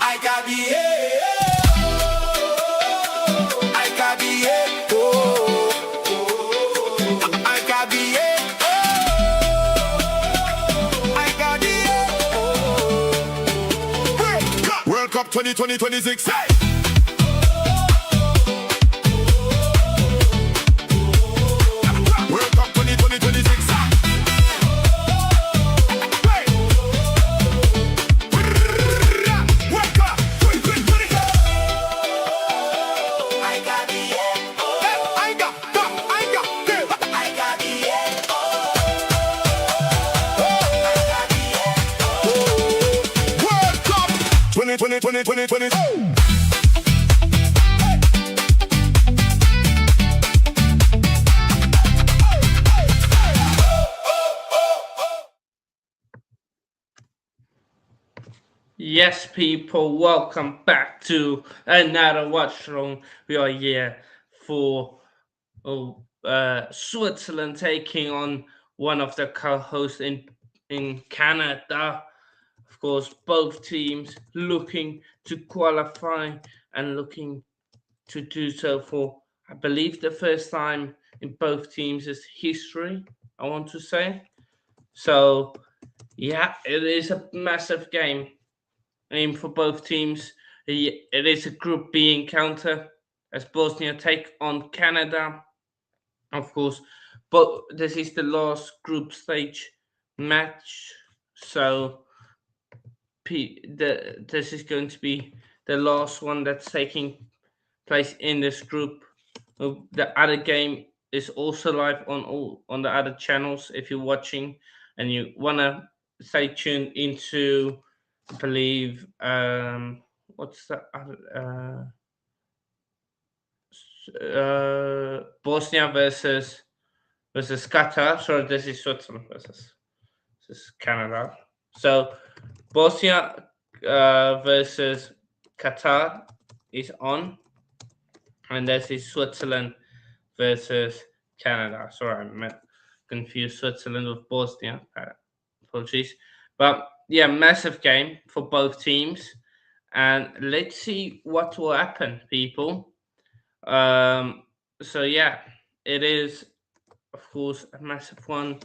I got bien, I got bien, oh, I got bien, I got bien, oh. World Cup 2026. Hey! World Cup 2026. Yes, people, welcome back to another watch along. We are here for Switzerland taking on one of the co-hosts in Canada. Of course, both teams looking to qualify and looking to do so for, I believe, the first time in both teams' history, I want to say. So, yeah, it is a massive game. For both teams. It is a Group B encounter as Bosnia take on Canada. Of course, but this is the last group stage match, so this is going to be the last one that's taking place in this group. The other game is also live on the other channels. If you're watching and you wanna stay tuned into, I believe, what's the other, Bosnia versus Qatar. Sorry, this is Switzerland versus this is Canada. So Bosnia versus Qatar is on, and this is Switzerland versus Canada. Sorry, I confused Switzerland with Bosnia. Apologies, but yeah, massive game for both teams, and let's see what will happen, people. So yeah, it is of course a massive one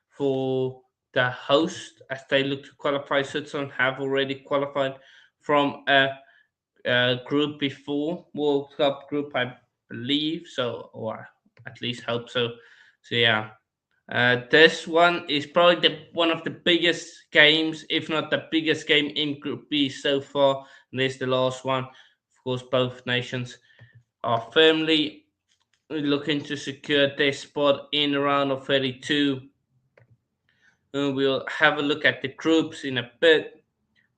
for the host as they look to qualify. Switzerland have already qualified from a group before World Cup group, I believe so, or at least hope so. So yeah, this one is probably one of the biggest games, if not the biggest game in Group B so far. And this is the last one. Of course, both nations are firmly looking to secure their spot in the round of 32. We'll have a look at the groups in a bit,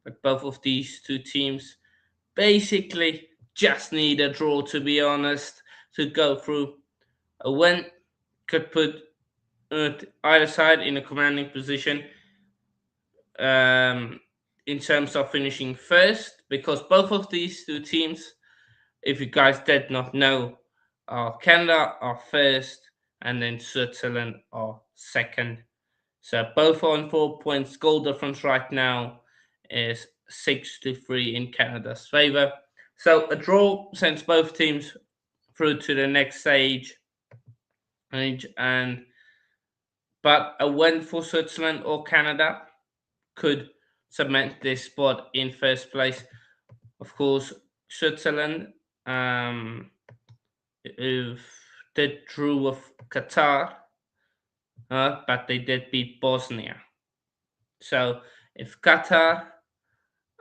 but both of these two teams basically just need a draw, to be honest, to go through. A win could put either side in a commanding position in terms of finishing first, because both of these two teams, if you guys did not know, Canada are first and then Switzerland are second. So both on 4 points. Goal difference right now is 6-3 in Canada's favor. So a draw sends both teams through to the next stage, but a win for Switzerland or Canada could cement this spot in first place. Of course, Switzerland did drew with Qatar, but they did beat Bosnia. So if Qatar,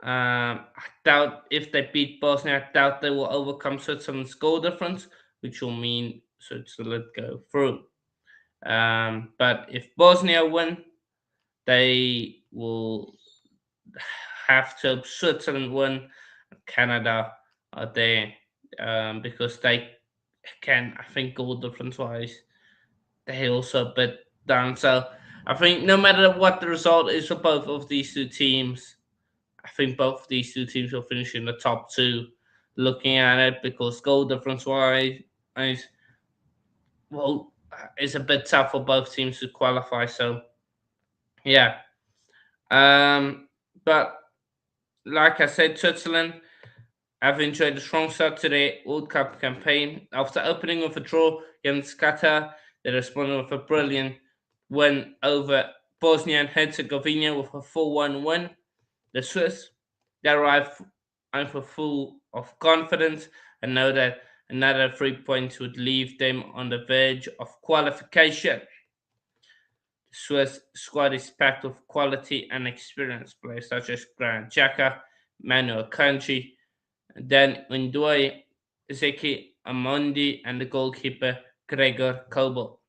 I doubt if they beat Bosnia, I doubt they will overcome Switzerland's goal difference, which will mean Switzerland go through. But if Bosnia win, they will have to Switzerland win, Canada are there, because they can, I think, goal difference wise, they also a bit down. So I think no matter what the result is for both of these two teams, I think both of these two teams will finish in the top two. Looking at it, because goal difference wise, well, it's a bit tough for both teams to qualify. So yeah, but like I said, Switzerland have enjoyed a strong start to their World Cup campaign. After opening with a draw against Qatar, they responded with a brilliant win over Bosnia and Herzegovina with a 4-1 win. The Swiss, they arrived full of confidence and know that another 3 points would leave them on the verge of qualification. The Swiss squad is packed with quality and experienced players such as Granit Xhaka, Manuel Kanji, Dan Undoi, Zeki Amondi, and the goalkeeper Gregor Kobel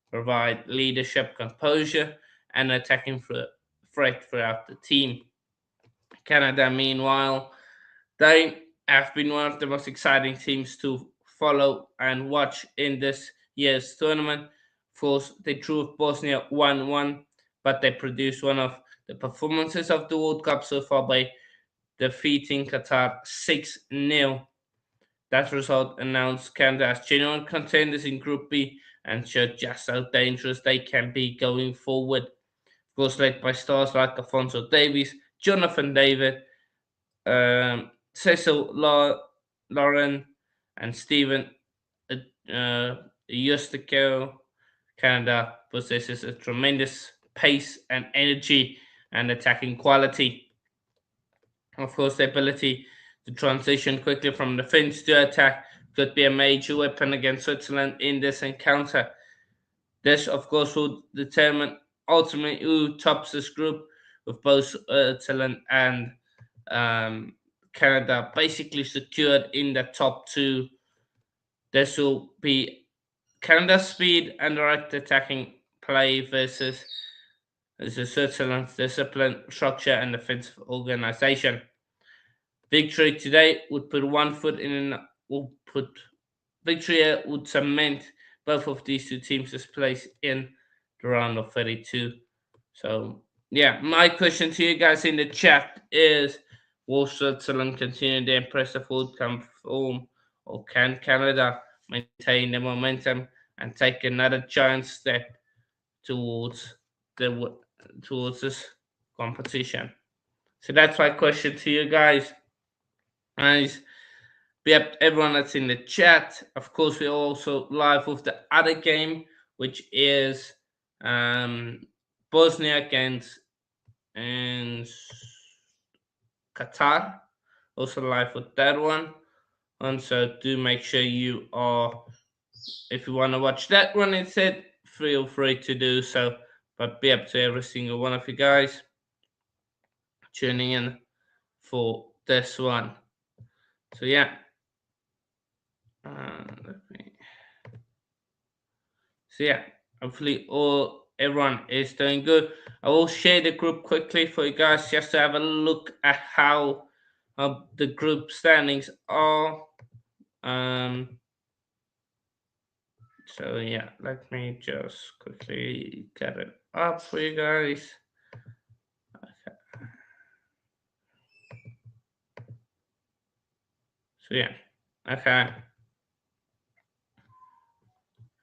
provide leadership, composure, and attacking threat throughout the team. Canada, meanwhile, they have been one of the most exciting teams to follow and watch in this year's tournament. Of course, they drew with Bosnia 1-1, but they produced one of the performances of the World Cup so far by defeating Qatar 6-0. That result announced Canada as genuine contenders in Group B and showed just how dangerous they can be going forward. Of course, led by stars like Alfonso Davies, Jonathan David, Cecil Lauren, and Stephen Justico. Canada possesses a tremendous pace and energy and attacking quality. Of course, the ability to transition quickly from defense to attack could be a major weapon against Switzerland in this encounter. This, of course, will determine ultimately who tops this group, with both Switzerland and Canada basically secured in the top two. This will be Canada's speed and direct attacking play versus Switzerland's discipline, structure, and defensive organization. Victory today would put one foot in would put victory would cement both of these two teams' place in the round of 32. So yeah, my question to you guys in the chat is: will Switzerland continue their impressive World Cup form, or can Canada maintain the momentum and take another giant step towards the towards this competition? So that's my question to you guys. Guys, yep, everyone that's in the chat. Of course, we're also live with the other game, which is Bosnia against and Qatar. Also live with that one. And so do make sure you are, if you want to watch that one instead, feel free to do so. But be up to every single one of you guys tuning in for this one. So yeah. So yeah, hopefully everyone is doing good. I will share the group quickly for you guys just to have a look at how the group standings are. So yeah, let me just quickly get it up for you guys. Okay. So yeah, okay.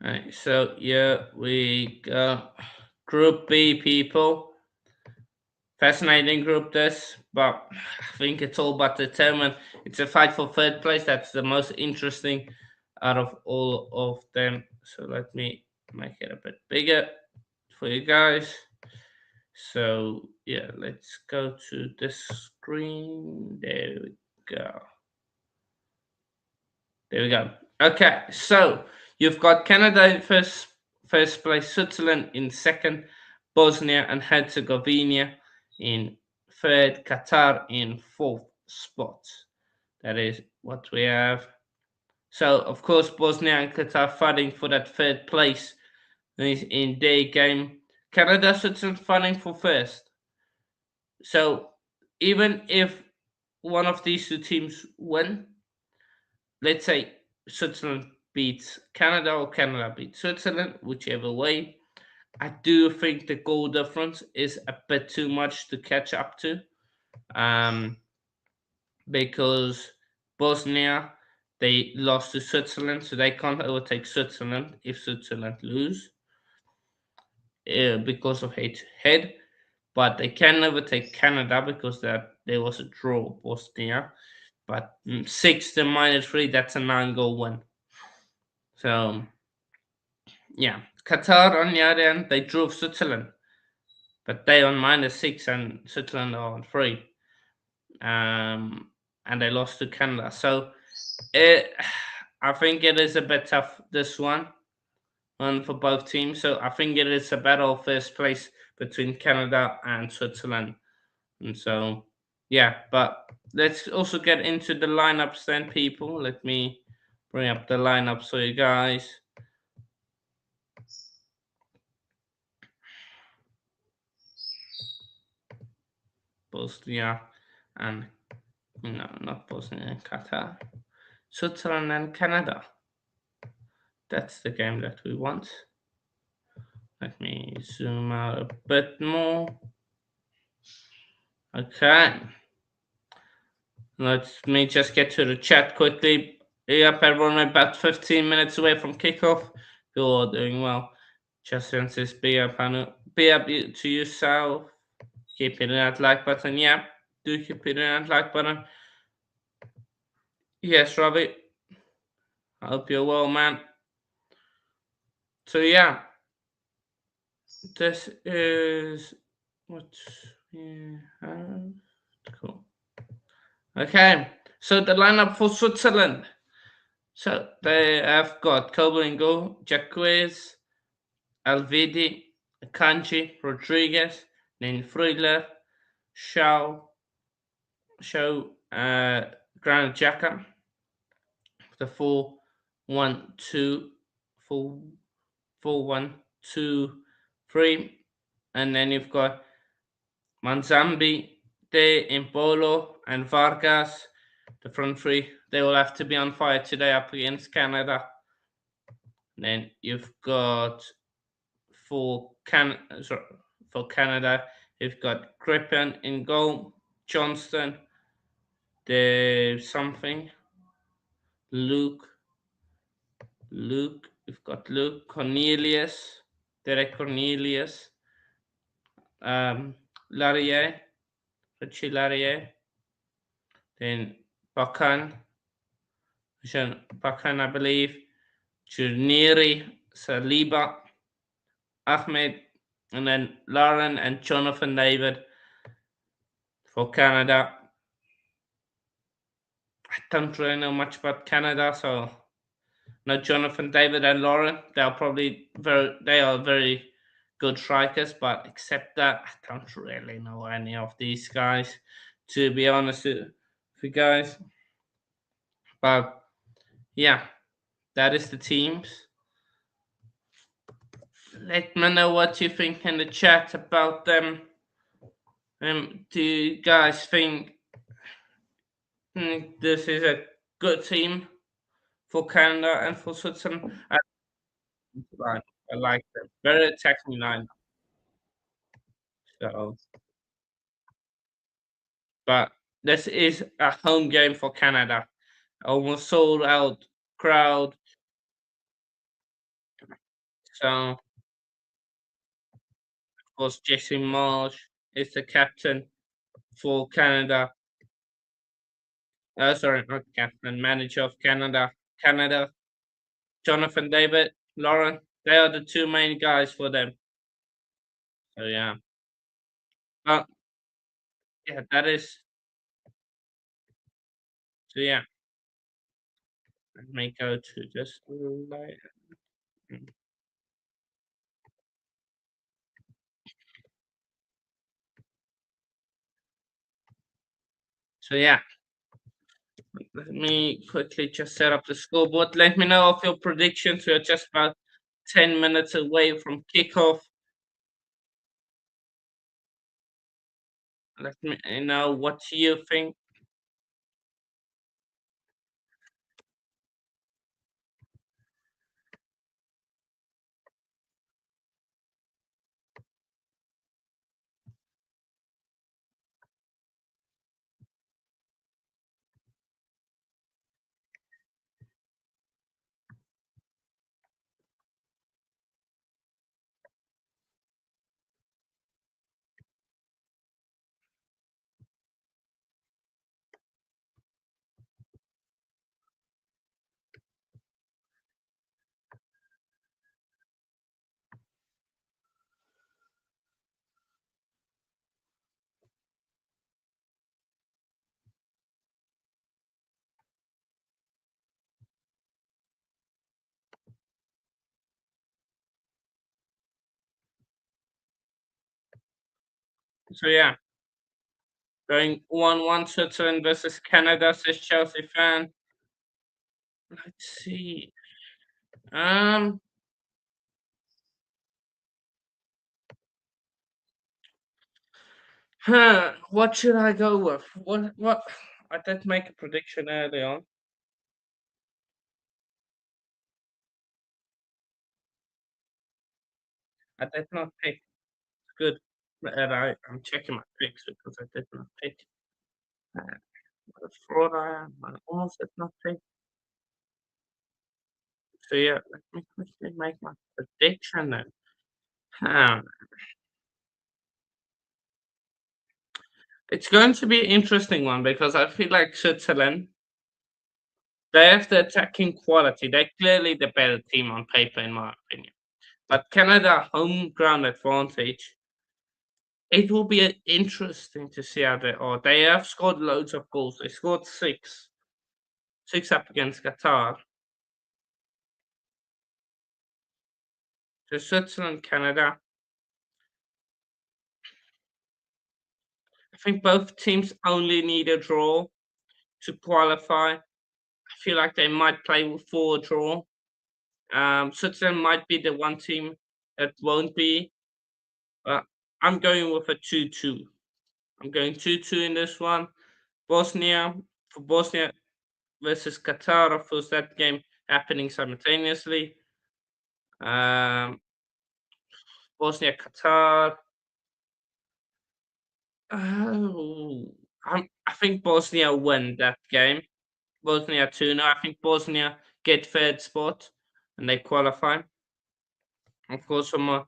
Alright, so yeah, we got Group B, people. Fascinating group this, but I think it's all but determined. It's a fight for third place. That's the most interesting out of all of them. So let me make it a bit bigger for you guys. So yeah, let's go to this screen. There we go. There we go. Okay, so you've got Canada in first place, Switzerland in second, Bosnia and Herzegovina in third, Qatar in fourth spot. That is what we have. So of course Bosnia and Qatar fighting for that third place in their game. Canada, Switzerland fighting for first. So even if one of these two teams win, let's say Switzerland beats Canada or Canada beats Switzerland, whichever way, I do think the goal difference is a bit too much to catch up to, because Bosnia, they lost to Switzerland, so they can't overtake Switzerland if Switzerland lose because of head-to-head. but they can overtake Canada because there was a draw, Bosnia. But 6 to -3, that's a 9-goal win. So yeah, Qatar on the other end, they drew Switzerland, but they on -6 and Switzerland are on 3, and they lost to Canada. So I think it is a bit tough, this one for both teams. So I think it is a battle of first place between Canada and Switzerland. And so, yeah, but let's also get into the lineups then, people. Let me bring up the lineups for you guys. Bosnia and, no, not Bosnia and Qatar. Switzerland and Canada. That's the game that we want. Let me zoom out a bit more. Okay. Let me just get to the chat quickly. Yep, everyone, we're about 15 minutes away from kickoff. You're all doing well. Just since this be up to yourself. Keep hitting that like button. Yeah, do keep hitting that like button. Yes, Robbie. I hope you're well, man. So yeah, this is what we have. Cool. Okay, so the lineup for Switzerland. So they have got Kobelingo, Jacquez, Alvedi, Kanji, Rodriguez, then Freuler, Shaw, Granit Xhaka, the 4-1-2, 4-1-2-3, and then you've got Manzambi, De Impolo, and Vargas. The front three, they will have to be on fire today up against Canada. And then you've got for Canada, you've got Crippen in goal, Johnston, there's something, Luke, you've got Luke, Cornelius, Derek Cornelius, Larrier, Richie Larrier, then Bakan, I believe, Junieri, Saliba, Ahmed, and then Lauren and Jonathan David for Canada. I don't really know much about Canada, so no, Jonathan David and Lauren. They are very good strikers, but except that, I don't really know any of these guys, to be honest with you guys. But yeah, that is the teams. Let me know what you think in the chat about them. Do you guys think this is a good team for Canada and for Switzerland? I like them. Very attacking line. So, but this is a home game for Canada. Almost sold out crowd. So, of course, Jesse Marsh is the captain for Canada. Sorry, not captain, manager of Canada. Canada, Jonathan David, Lauren. They are the two main guys for them. So yeah, but yeah, that is. So yeah, let me go to this light. So yeah, let me quickly just set up the scoreboard. Let me know of your predictions. We're just about 10 minutes away from kickoff. Let me know what you think. So yeah, going 1-1 Switzerland versus Canada, says Chelsea fan. Let's see. Um, what should I go with? What? I did make a prediction early on. I did not pick good. I'm checking my picks because I did not pick. Uh, what a fraud I am. I almost did not pick. So yeah, let me quickly make my prediction then. Um, it's going to be an interesting one because I feel like Switzerland, they have the attacking quality. They're clearly the better team on paper, in my opinion. But Canada home ground advantage. It will be interesting to see how they are. They have scored loads of goals. They scored six up against Qatar. So Switzerland, Canada. I think both teams only need a draw to qualify. I feel like they might play for a draw. Switzerland might be the one team that won't be. But I'm going with a 2-2. I'm going 2-2 in this one. Bosnia for Bosnia versus Qatar. Of course, that game happening simultaneously. Um, Bosnia, Qatar. Oh, I think Bosnia win that game. Bosnia 2 now. I think Bosnia get third spot and they qualify. Of course, from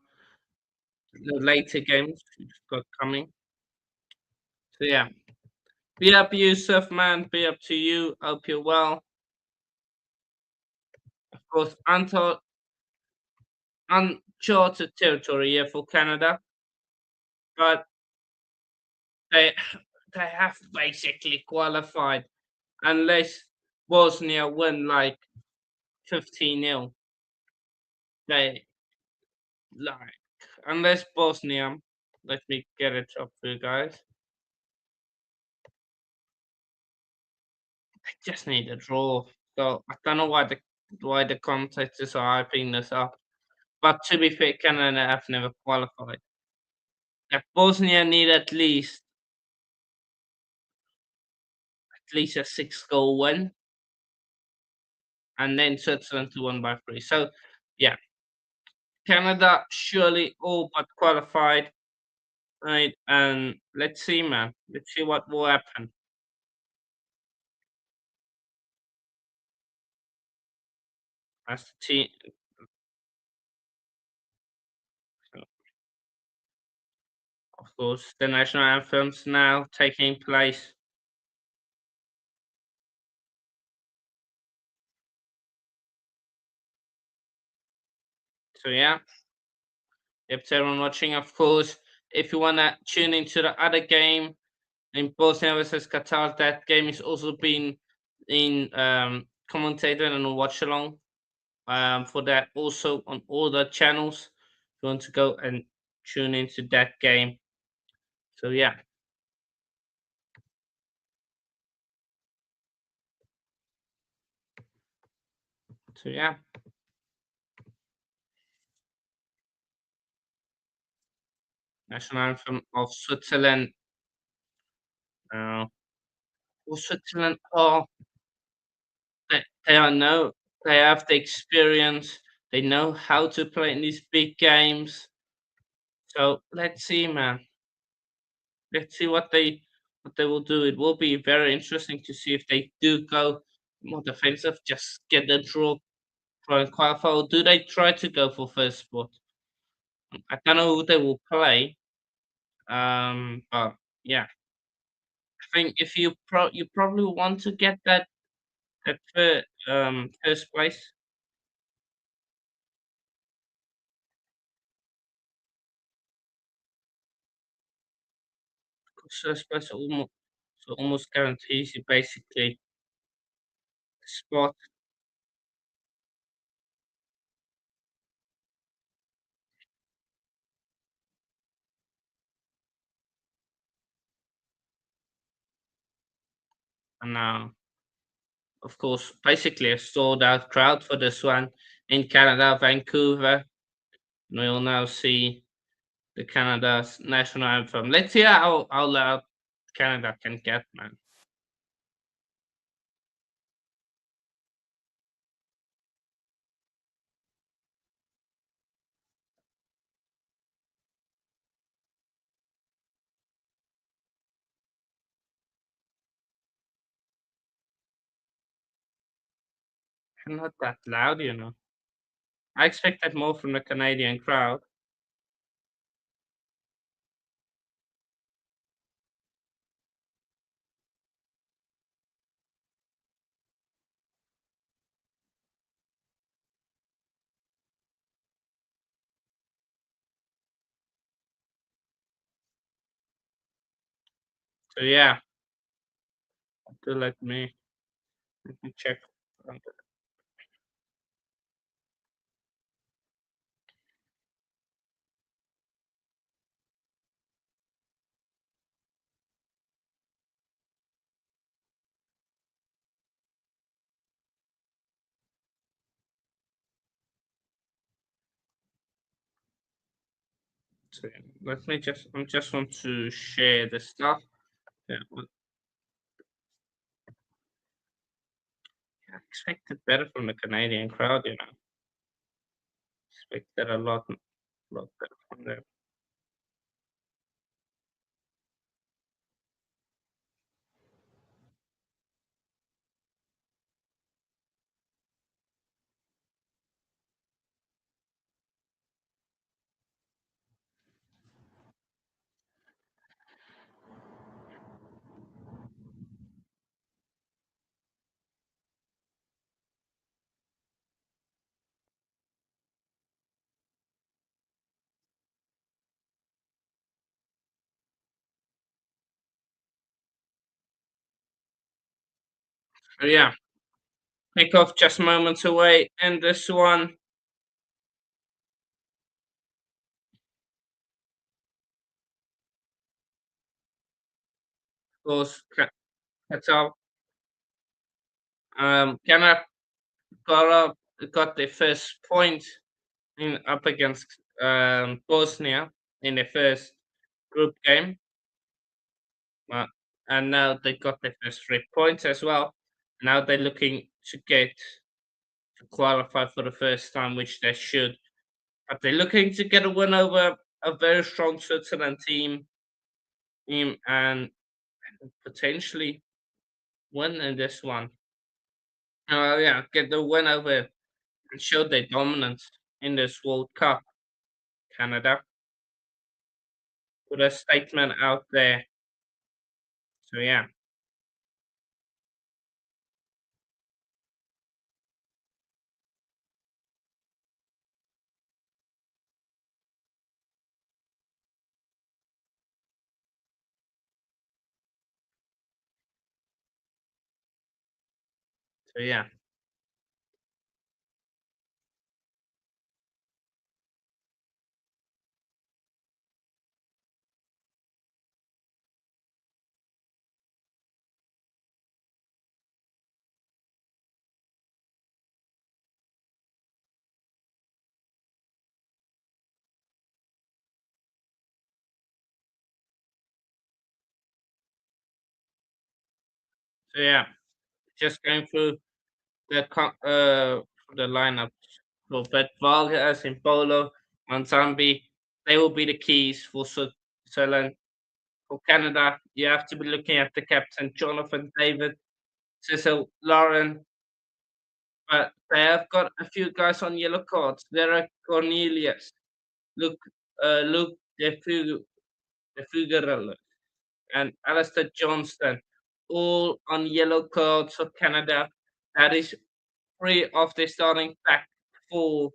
the later games we've got coming. So yeah, be up Yusuf, man. Be up to you. Hope you're well. Of course, uncharted territory here for Canada, but they they have basically qualified unless Bosnia win like 15-0. They like unless Bosnia. Let me get it up for you guys. I just need a draw. So I don't know why the commentators are hyping this up. But to be fair, Canada have never qualified. If Bosnia need at least a 6-goal win, and then Switzerland to win by 3. So yeah, Canada surely all but qualified. Right, and let's see, man. Let's see what will happen as the team. Of course, the national anthems now taking place. So yeah, if everyone watching, of course, if you wanna tune into the other game in Bosnia versus Qatar, that game is also being in commentated and watch along for that also on all the channels. If you want to go and tune into that game. So yeah, so yeah, national anthem of Switzerland. Uh, Switzerland, oh, they are no, they have the experience. They know how to play in these big games. So let's see, man. Let's see what they will do. It will be very interesting to see if they do go more defensive, just get the draw, try and qualify, or do they try to go for first spot? I don't know who they will play. But yeah, I think if you probably want to get that first place. 'Cause first place almost guarantees you basically a spot. And of course, basically a sold out crowd for this one in Canada, Vancouver. And we'll now see the Canada's national anthem. Let's see how loud Canada can get, man. Not that loud, you know. I expected more from the Canadian crowd. So yeah, do let me check. So let me just I just want to share the stuff. Yeah, I expected better from the Canadian crowd, you know. Expected a lot better from them. So yeah, kickoff just moments away, and this one goes Qatar. Canada got their first point in up against Bosnia in the first group game, uh, and now they got their first 3 points as well. Now they're looking to get to qualify for the first time, which they should. But they're looking to get a win over a very strong Switzerland team and potentially win in this one. Yeah, get the win over and show their dominance in this World Cup. Canada put a statement out there. So yeah, so yeah, so yeah. Just going through the lineup. So Bet Vargas in Polo, Manzambi, they will be the keys for Switzerland. For Canada, you have to be looking at the captain Jonathan David, Cecil Lauren, but they have got a few guys on yellow cards. Derek Cornelius, Luke DeFugerel, and Alistair Johnston, all on yellow cards for Canada. That is three of the starting back four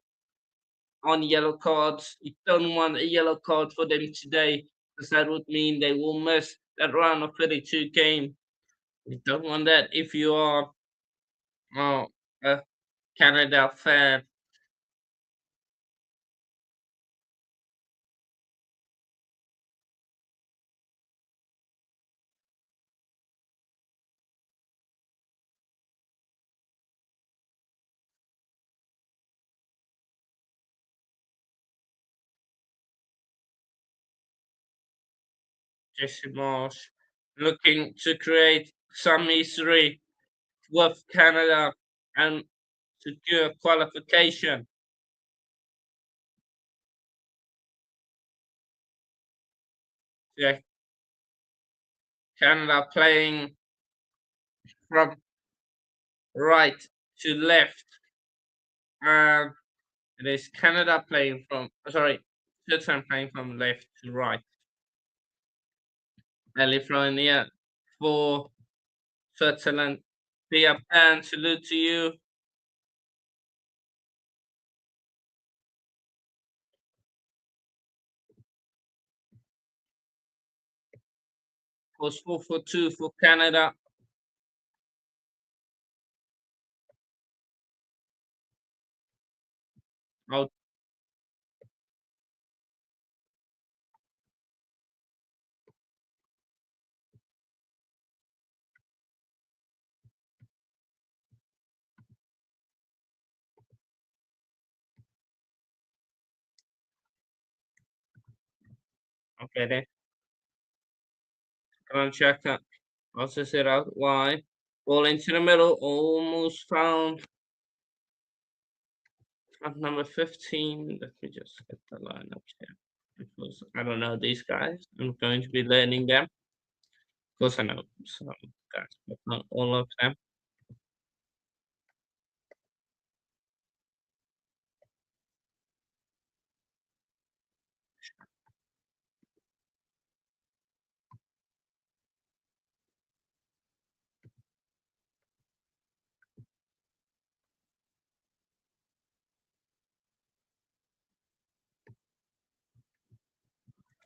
on yellow cards. You don't want a yellow card for them today because that would mean they will miss that round of 32 game. You don't want that if you are uh, a Canada fan. Jesse Marsh looking to create some history with Canada and secure qualification. Yeah, Canada playing from right to left, and it is Canada playing from Switzerland playing from left to right. Ellie Florian for Switzerland. Big up and salute to you. Was 4-2 for Canada. Out. Okay, then. Gonna check that. Also set out wide. Ball into the middle. Almost found at number 15. Let me just get the lineup here. Because I don't know these guys. I'm going to be learning them. Of course, I know some guys, but not all of them.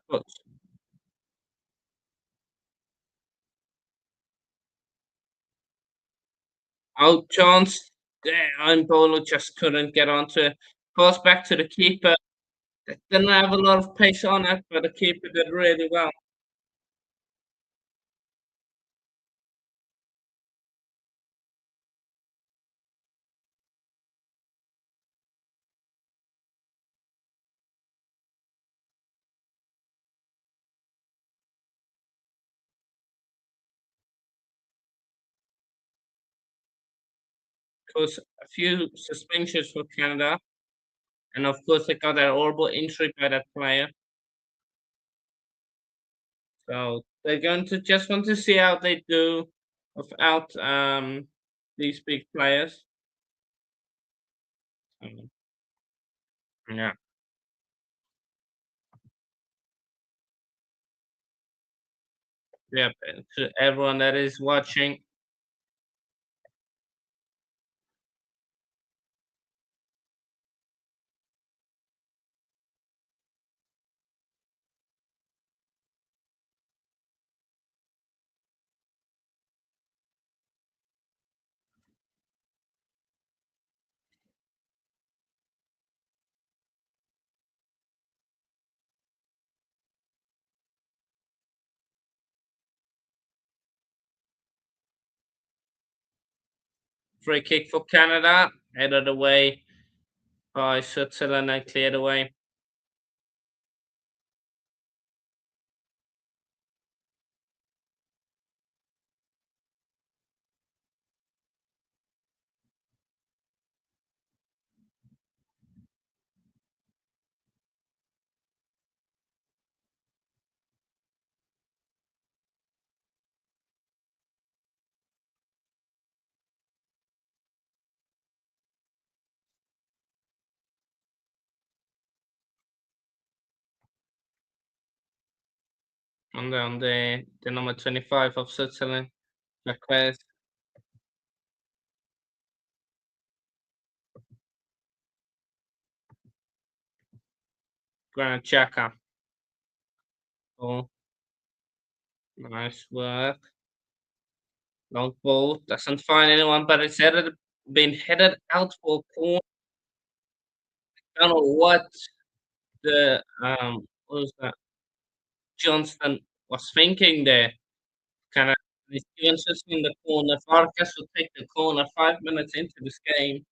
But out chance. There, and Bolo just couldn't get onto it. Pass back to the keeper. They didn't have a lot of pace on it, but the keeper did really well. Course, a few suspensions for Canada, and of course they got that horrible injury by that player. So they're going to just want to see how they do without these big players. Yeah, yeah. To everyone that is watching, free kick for Canada, headed away by Switzerland and cleared away. And then the number 25 of Switzerland, Jacques, Granit Xhaka. Oh, nice work. Long ball doesn't find anyone, but it's been headed out for a corner. I don't know what the what was that Johnston was thinking there. Kind of Steven sits in the corner. Vargas will take the corner 5 minutes into this game.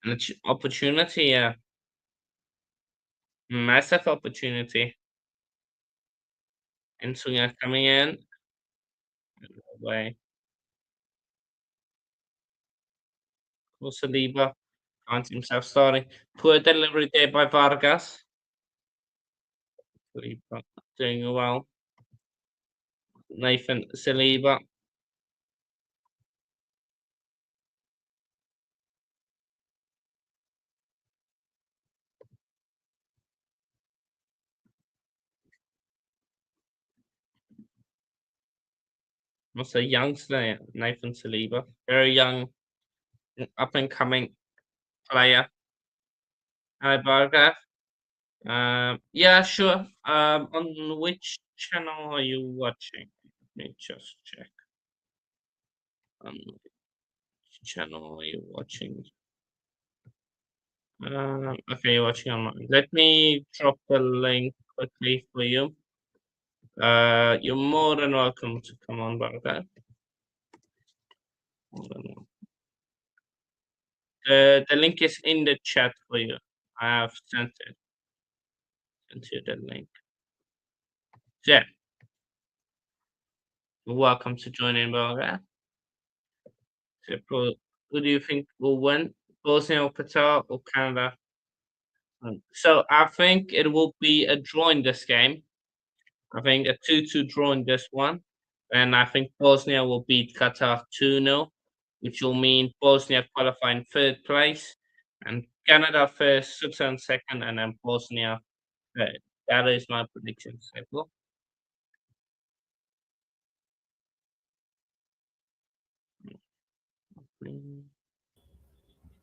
An opportunity, yeah, massive opportunity. And Sunya coming in. Away. Saliba finds himself starting. Poor delivery there by Vargas. Saliba doing well. Nathan Saliba. Also a youngster, Nathan Saliba. Very young, up and coming player. Hi, Vargas. Yeah, sure. On which channel are you watching? Let me just check. On which channel are you watching? Okay, you're watching online. Let me drop the link quickly for you. You're more than welcome to come on, Bhagat. The link is in the chat for you. I have sent it. Sent you the link. So, yeah, you're welcome to join in, Bhagat. So, who do you think will win? Bosnia or Qatar or Canada? So I think it will be a draw in this game. I think a 2-2 draw in this one. And I think Bosnia will beat Qatar 2-0, which will mean Bosnia qualifying third place and Canada first, Switzerland second, and then Bosnia third. That is my prediction, Seppo.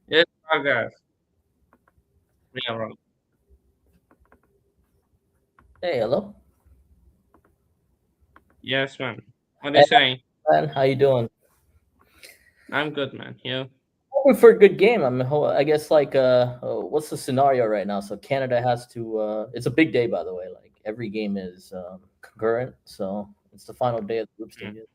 Yes, guys. We are wrong. Hey, hello. Yes, man. What are Hey, you saying? man, how you doing? I'm good, man. You? Hoping for a good game. I guess like what's the scenario right now? So Canada has to. It's a big day, by the way. Like every game is concurrent, so it's the final day of the group Mm. stages.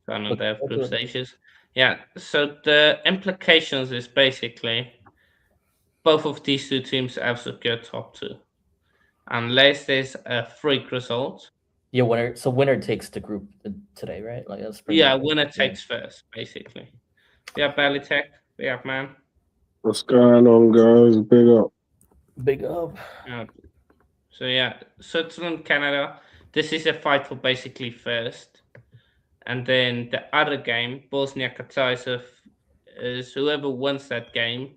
Final Look day of forward group to it. stages. Yeah. So the implications is basically both of these two teams have secured top two, unless there's a freak result. Yeah, winner. So winner takes the group today, right? Like that's pretty Yeah, much. winner Yeah. takes first, basically. We have Belly Tech. We have Man. What's going on, guys? Big up. Big up. So yeah, Switzerland, Canada. This is a fight for basically first, and then the other game, Bosnia Qatar, is whoever wins that game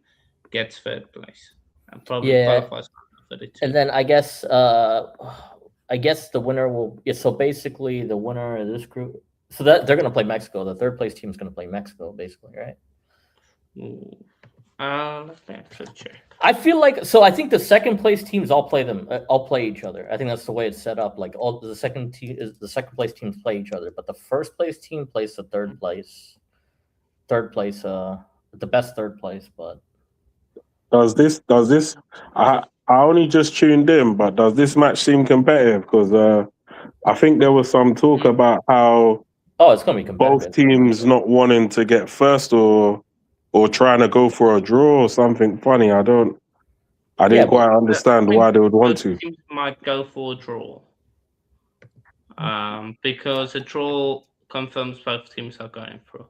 gets third place and probably Yeah, qualifies for the two. and then I guess the winner will. Yeah, so basically the winner of this group. So that they're gonna play Mexico. The third place team's gonna play Mexico, basically, right? Ooh. Let me actually check. I feel like so. I think the second place teams all play them. All play each other. I think that's the way it's set up. Like all the second place teams play each other, but the first place team plays the third place. The best third place. But Does this I only just tuned in, but does this match seem competitive? Because I think there was some talk Mm. about how oh, it's gonna be both competitive. teams not wanting to get first or trying to go for a draw or something funny. I Yeah, didn't but quite I understand think why they would want both to. teams might go for a draw. Because a draw confirms both teams are going through.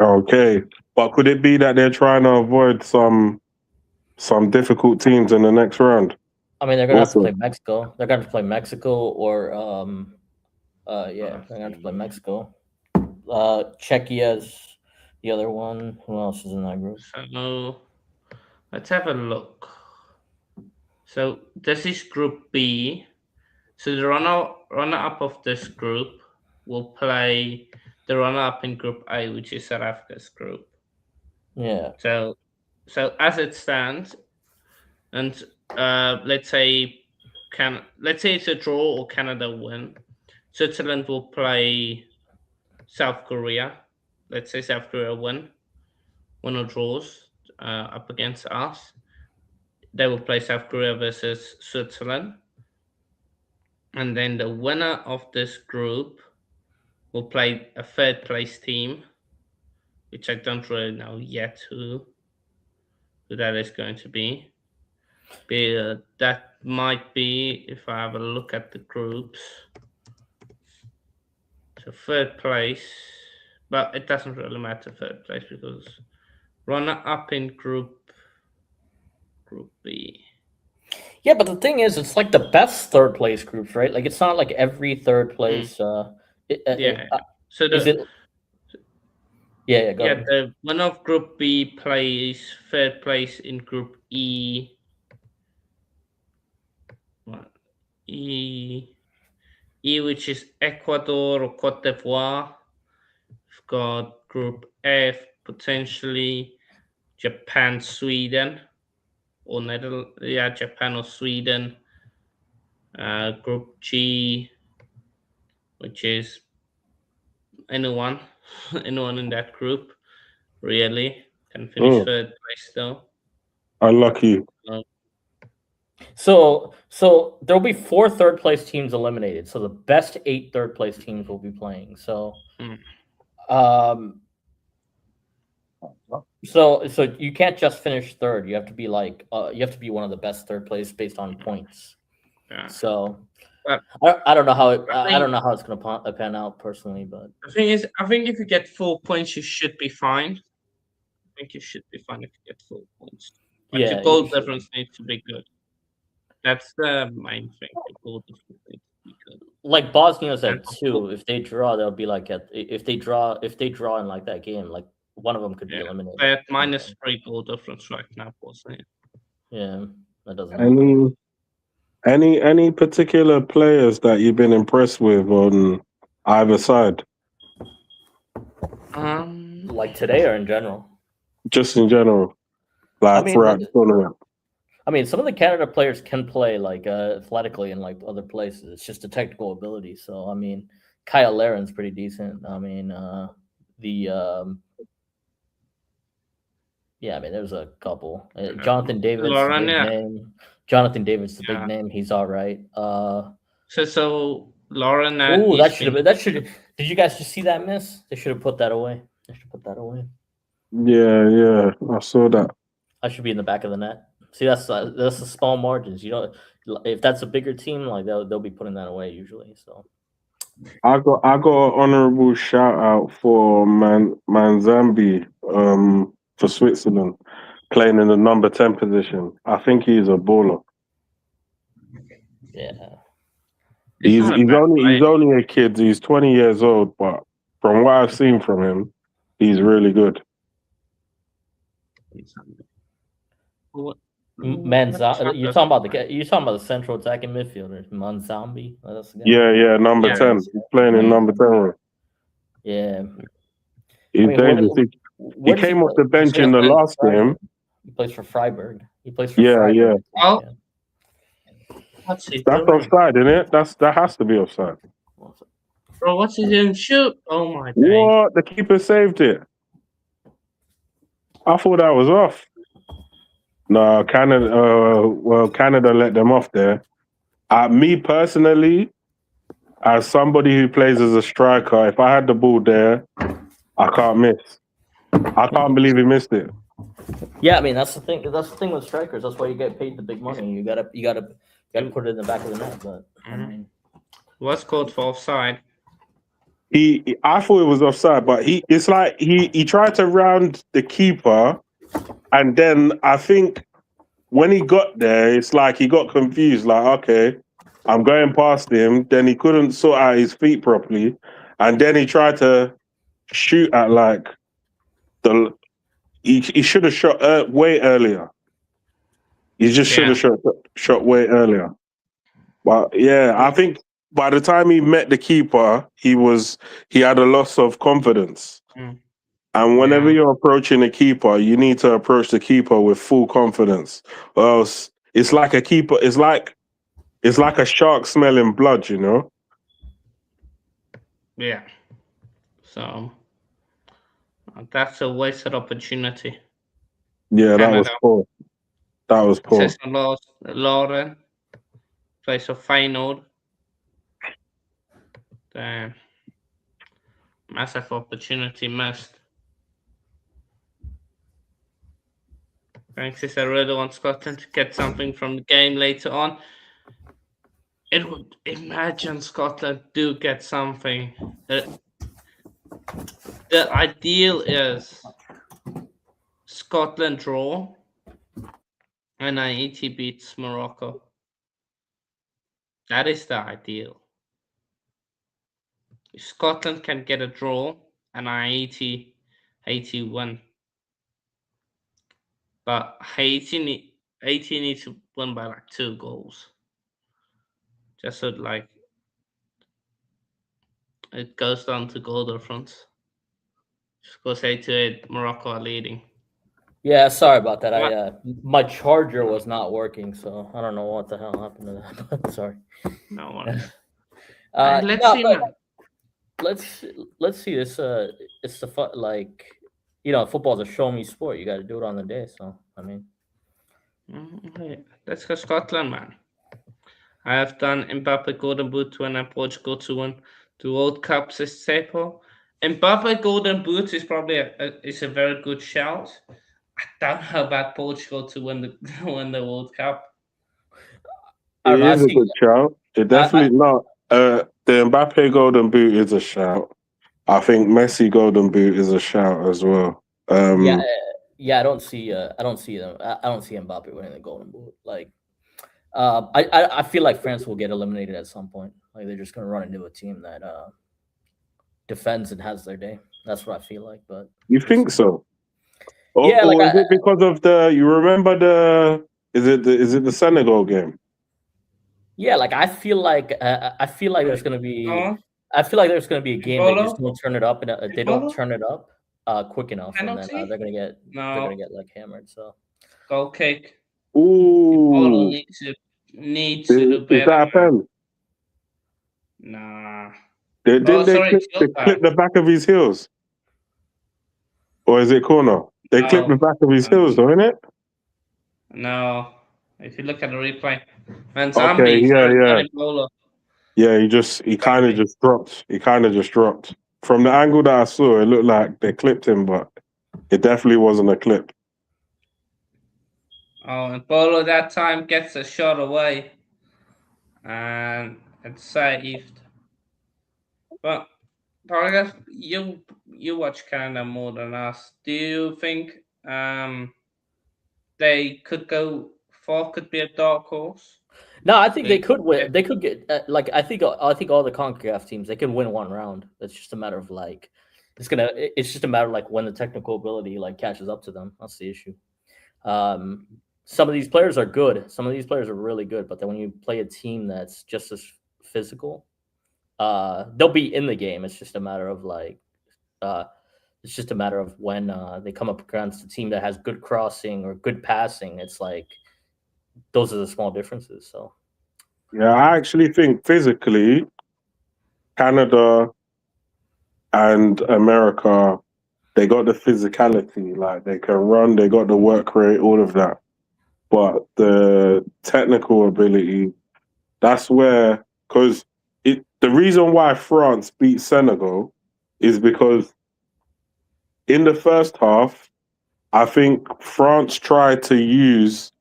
Okay. But could it be that they're trying to avoid some difficult teams in the next round? I mean, they're gonna have to Also. play Mexico. They're gonna have to play Mexico or yeah, they're gonna have to play Mexico. Czechia's the other one. Who else is in that group? So let's have a look. So this is Group B. So the runner up of this group will play the runner up in Group A, which is South Africa's group. Yeah. So as it stands, and let's say it's a draw or Canada win, Switzerland will play South Korea. Let's say South Korea win or draws up against us. They will play South Korea versus Switzerland. And then the winner of this group will play a third place team, which I don't really know yet who that is going to be. That might be, if I have a look at the groups. So third place, but it doesn't really matter third place because runner up in Group B. Yeah, but the thing is, it's like the best third place groups, right? Like it's not like every third place. Yeah. So is it? Yeah, go ahead. the one of Group B plays third place in Group E. E, which is Ecuador or Cote d'Ivoire. We've got Group F, potentially Japan, Sweden, or Netherlands. Yeah, Japan or Sweden. Group G, which is anyone in that group, really can finish third place though. Unlucky. So there'll be 4 third place teams eliminated. So the best 8 third place teams will be playing. So, so you can't just finish third. You have to be like you have to be one of the best third place based on points. Yeah. So I don't know how I don't know how it's gonna pan out personally, but the thing is, I think if you get 4 points, you should be fine. I think you should be fine if you get 4 points. But yeah, your goal difference needs to be good. That's the main thing. The goal difference needs to be good. Like Bosnia's at 2. If they draw, they'll be like if they draw in like that game, like one of them could be eliminated. They're at -3 goal difference right now, Bosnia. Yeah, that doesn't help. Any particular players that you've been impressed with on either side? Like today or in general? Just in general, like throughout the tournament. I mean, some of the Canada players can play like athletically in like other places. It's just a technical ability. So I mean, Kyle Laren's pretty decent. I mean, yeah, I mean, there's a couple. Jonathan Davis, the big name. Jonathan Davis, the big name. He's all right. So Lauren. Oh, that should. Did you guys just see that miss? They should have put that away. Yeah, I saw that. That should be in the back of the net. See, that's the small margins. You know, if that's a bigger team, like they'll be putting that away usually. So, I got an honourable shout out for Manzambi for Switzerland, playing in the number 10 position. I think he's a baller. Yeah, he's only a kid. He's 20 years old, but from what I've seen from him, he's really good. You're talking about the central attacking midfielder, Manzambi. Yeah, number 10. He's playing in number 10. Yeah, he's dangerous. He came off the bench in the last game. He plays for Freiburg. Freiburg. Yeah. Oh, that's offside, isn't it? That has to be offside. Bro, what's he doing? Shoot! Oh my god! What? The keeper saved it. I thought that was off. No, Canada. Canada let them off there. Me personally, as somebody who plays as a striker, if I had the ball there, I can't miss. I can't believe he missed it. Yeah, I mean that's the thing. That's the thing with strikers. That's why you get paid the big money. You gotta put it in the back of the net. But I mean, what's called for offside? I thought it was offside, but it's like he tried to round the keeper, and then I think when he got there, it's like he got confused. Like, okay, I'm going past him. Then he couldn't sort out his feet properly, and then he tried to shoot at like he should have shot way earlier. He just should have shot way earlier. But yeah, I think by the time he met the keeper, he had a loss of confidence. And whenever you're approaching a keeper, you need to approach the keeper with full confidence. Or else it's like a keeper. It's like a shark smelling blood, you know. Yeah. So that's a wasted opportunity. Yeah, Canada. That was poor. That was poor. Lauren plays for Feyenoord. Damn. Massive opportunity missed. Frank says I really want Scotland to get something from the game later on. It would imagine Scotland do get something. The ideal is Scotland draw and Haiti beats Morocco. That is the ideal. If Scotland can get a draw and Haiti win. But Haiti needs to win by like 2 goals. Just so like it goes down to goal difference. Just because 8-8 Morocco are leading. Yeah, sorry about that. What? My charger was not working, so I don't know what the hell happened to that. But sorry. No worries. Let's see, man. Let's see. It's the fun, like, you know, football's a show me sport. You got to do it on the day. So I mean, let's go Scotland, man. I have done Mbappe Golden Boot to win and Portugal to win the World Cup, says Sepo. Mbappe Golden Boot is probably a very good shout. I don't know about Portugal to win the World Cup. It is a good shout. It definitely not. The Mbappe Golden Boot is a shout. I think Messi Golden Boot is a shout as well. Yeah. I don't see them. I don't see Mbappe winning the Golden Boot. Like, I feel like France will get eliminated at some point. Like, they're just gonna run into a team that defends and has their day. That's what I feel like. But you think so? Or yeah, like, is it because of you remember is it the Senegal game? Yeah, like I feel like there's gonna be a game they just don't turn it up and they don't turn it up quick enough, and then they're gonna get like hammered. So goal kick. Ooh, needs to do better. Is that a pen? Nah. Did they clip the back of his heels? Or is it corner? They clip the back of his heels, don't it? No. If you look at the replay, man, yeah, he kind of just dropped. He kind of just dropped. From the angle that I saw, it looked like they clipped him, but it definitely wasn't a clip. Oh, and Bolo that time gets a shot away, and it's saved. But I guess you watch Canada more than us. Do you think they could go far? Could be a dark horse? No, I think they could win. They could get I think all the CONCACAF teams, they could win one round. It's just a matter of like it's just a matter of like when the technical ability like catches up to them. That's the issue. Some of these players are good. Some of these players are really good, but then when you play a team that's just as physical, they'll be in the game. It's just a matter of like when they come up against a team that has good crossing or good passing. It's like those are the small differences. So yeah, I actually think physically Canada and America, they got the physicality, like they can run, they got the work rate, all of that. But the technical ability, that's where, because the reason why France beat Senegal is because in the first half, I think France tried to use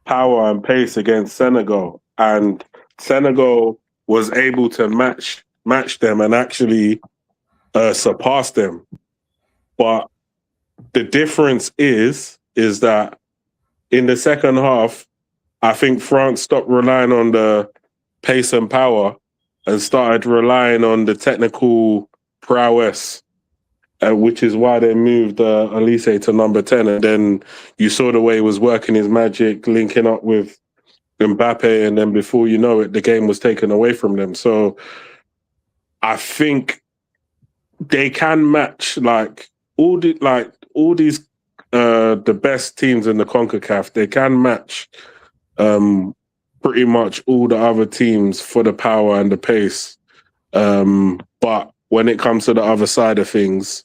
power and pace against Senegal, and Senegal was able to match them and actually surpass them. But the difference is that in the second half, I think France stopped relying on the pace and power and started relying on the technical prowess, which is why they moved Elise to number 10. And then you saw the way he was working his magic, linking up with Mbappe, and then before you know it, the game was taken away from them. So I think they can match all these the best teams in the CONCACAF. They can match pretty much all the other teams for the power and the pace. But when it comes to the other side of things,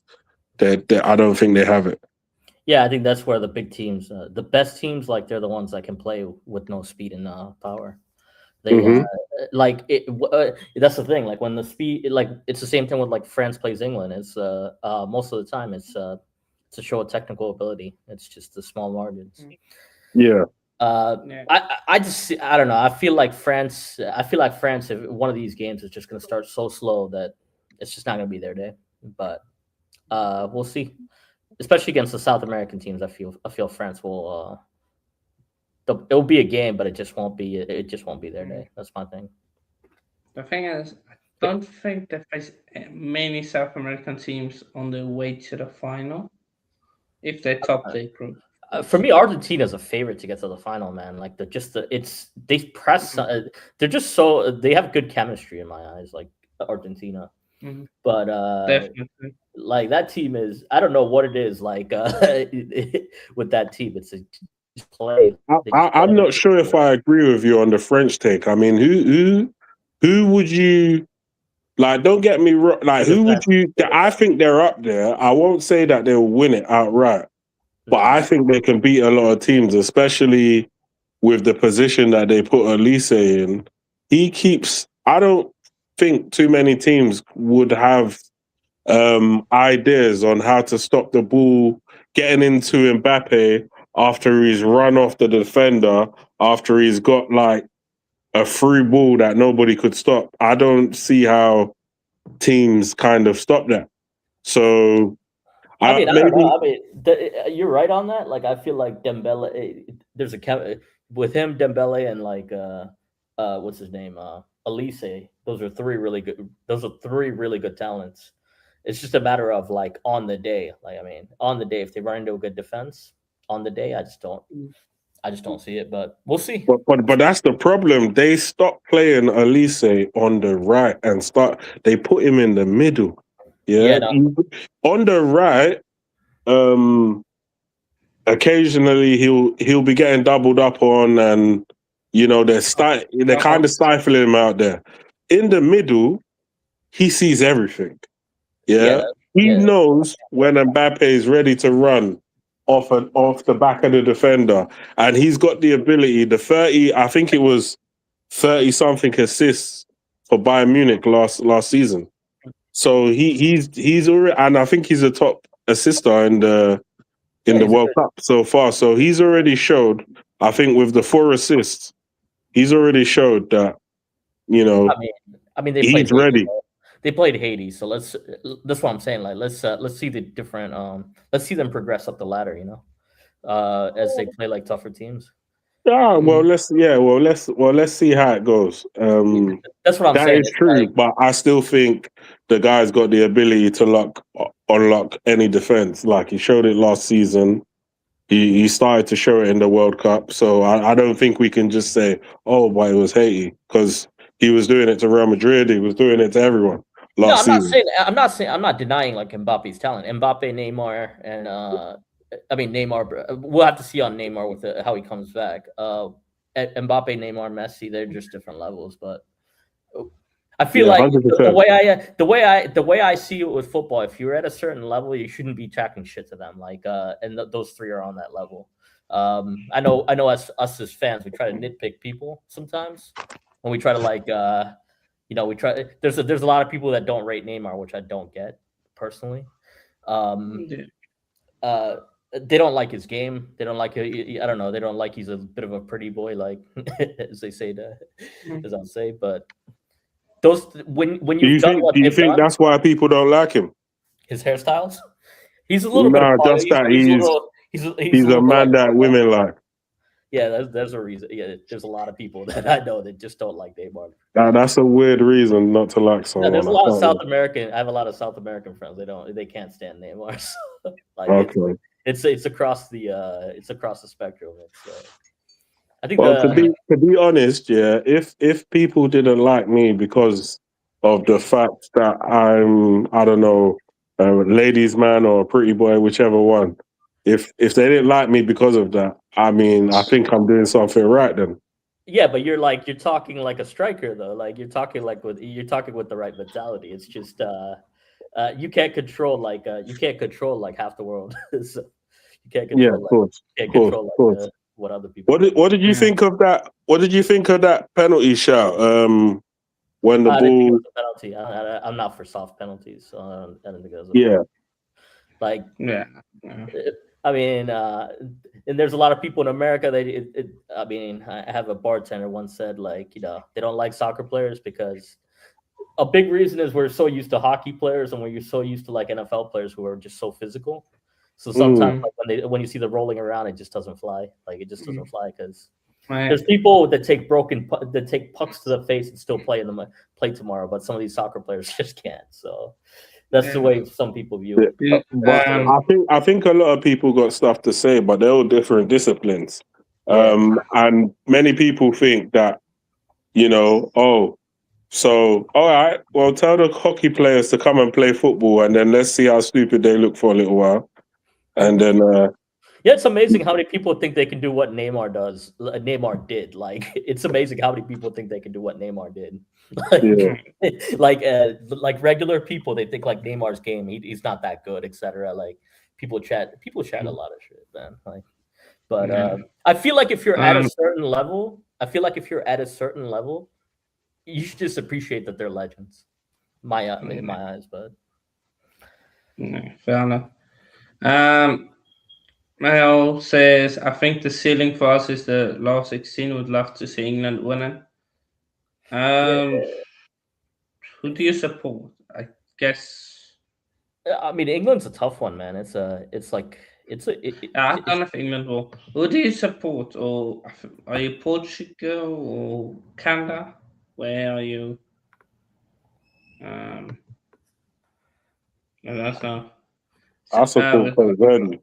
I don't think they have it. Yeah, I think that's where the big teams, the best teams, like they're the ones that can play with no speed and power. They that's the thing. Like when the speed, like it's the same thing with like France plays England. It's most of the time it's to show technical ability. It's just the small margins. Yeah. Yeah. I don't know. I feel like France. If one of these games is just going to start so slow that it's just not going to be their day. But we'll see. Especially against the South American teams, I feel France will. It'll be a game, but it just won't be. It just won't be their day. That's my thing. The thing is, I don't think they face many South American teams on their way to the final if they top their group. For me, Argentina's a favorite to get to the final, man. Like they press. They're just so they have good chemistry in my eyes, like Argentina. Mhm. But Definitely. like that team is, I don't know what it is like with that team. It's a play. I'm not sure if I agree with you on the French take. I mean, who would you like? Don't get me wrong. Like, who would you? I think they're up there. I won't say that they'll win it outright, but I think they can beat a lot of teams, especially with the position that they put Elise in. He keeps. I don't think too many teams would have ideas on how to stop the ball getting into Mbappe after he's run off the defender, after he's got like a free ball that nobody could stop. I don't see how teams kind of stop that. So I don't know. I mean, you're right on that. Like, I feel like Dembele. There's with him, Dembele, and like what's his name, Elise. Those are three really good talents. It's just a matter of like on the day. Like, I mean, on the day, if they run into a good defense, on the day, I just don't see it. But we'll see. But that's the problem. They stopped playing Elise on the right and they put him in the middle. Yeah. On the right, occasionally he'll be getting doubled up on, and they're kind of stifling him out there. In the middle, he sees everything. Yeah. He knows when Mbappe is ready to run off the back of the defender, and he's got the ability. I think it was 30 something assists for Bayern Munich last season. So he's already, and I think he's a top assister in the World Cup so far. So he's already showed. I think with the 4 assists, he's already showed that. I mean, he's ready. They played Haiti, so that's what I'm saying. Like, let's see the different. Let's see them progress up the ladder. As they play like tougher teams. Let's see how it goes. That's what I'm saying. That is true, but I still think the guy's got the ability to unlock any defense. Like, he showed it last season. He started to show it in the World Cup. So I don't think we can just say, oh, but it was Haiti, because he was doing it to Real Madrid. He was doing it to everyone. I'm not denying like Mbappe's talent. Mbappe, Neymar, and Neymar. We'll have to see on Neymar with how he comes back. Mbappe, Neymar, Messi, they're just different levels. But I feel like 100%. the way I see it with football, if you're at a certain level, you shouldn't be tracking shit to them. Like, and those three are on that level. I know. Us as fans, we try to nitpick people sometimes, and we try to There's a lot of people that don't rate Neymar, which I don't get personally. They don't like his game. They don't like I don't know. They don't like he's a bit of a pretty boy, like as they say as I'll say. But those when you think that's why people don't like him? His hairstyles. He's a little bit. Just that he's a man that women like. Yeah, there's a reason. Yeah, there's a lot of people that I know that just don't like Neymar. That's a weird reason not to like someone. There's a lot of South American. I have a lot of South American friends. They can't stand Neymar. So, like, okay. It's across the spectrum. I think. To be honest, yeah, if people didn't like me because of the fact that I don't know, a ladies' man or a pretty boy, whichever one. If they didn't like me because of that, I mean, I think I'm doing something right then. Yeah, but you're talking like a striker though. Like, you're talking with the right mentality. It's just you can't control like half the world. So you can't control. Yeah, of course. What other people. What did you think of that? What did you think of that penalty shout? When the ball. Penalty. I'm not for soft penalties. So I don't think it was. Like, Yeah. I mean, and there's a lot of people in America. I mean, I have a bartender once said, like, they don't like soccer players because a big reason is we're so used to hockey players and we're so used to like NFL players who are just so physical. So sometimes like, when you see the rolling around, it just doesn't fly. Like, it just doesn't fly because there's people that take pucks to the face and still play tomorrow, but some of these soccer players just can't. So that's the way some people view it. But I think a lot of people got stuff to say, but they're all different disciplines. Yeah. And many people think that, so all right, well, tell the hockey players to come and play football, and then let's see how stupid they look for a little while, and then yeah, it's amazing how many people think they can do what Neymar does. Neymar did. Like, it's amazing how many people think they can do what Neymar did. Like regular people, they think like Neymar's game, he's not that good, etc. Like people chat a lot of shit, man. Like, but I feel like if you're at a certain level, you should just appreciate that they're legends. In my eyes, but fair enough. Mel says, I think the ceiling for us is the last 16. Would love to see England winning. Who do you support? I guess. I mean, England's a tough one, man. I don't know if England will. Who do you support? Or are you Portugal or Canada? Where are you? I don't know. I support Verde.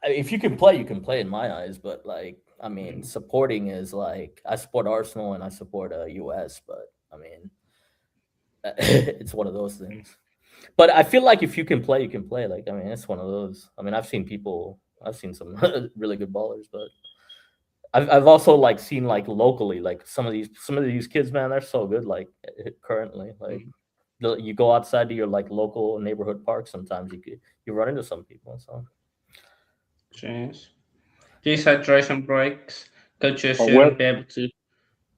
If you can play, you can play in my eyes. But like, I mean, supporting is like I support Arsenal and I support US. But I mean, it's one of those things. But I feel like if you can play, you can play. Like, I mean, it's one of those. I mean, I've seen some really good ballers, but I've also like seen like locally, like some of these kids, man, they're so good. Like currently, like you go outside to your like local neighborhood park. Sometimes you run into some people. So, Jeez. These hydration breaks, coaches shouldn't be able to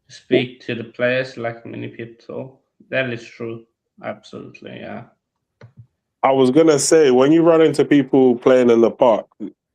speak to the players like many people. That is true. Absolutely, yeah. I was gonna say, when you run into people playing in the park,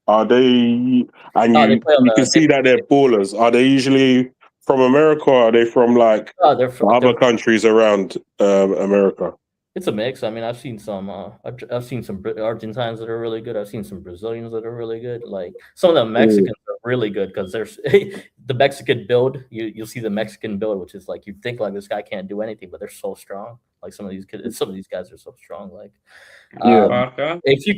are they? And you can see that they're ballers. Are they usually from America, or are they from like other countries around America? It's a mix. I mean, I've seen some Argentines that are really good. I've seen some Brazilians that are really good. Like some of the Mexicans are really good because there's the Mexican build. You'll see the Mexican build, which is like you think like this guy can't do anything, but they're so strong. Like some of these guys are so strong. Like if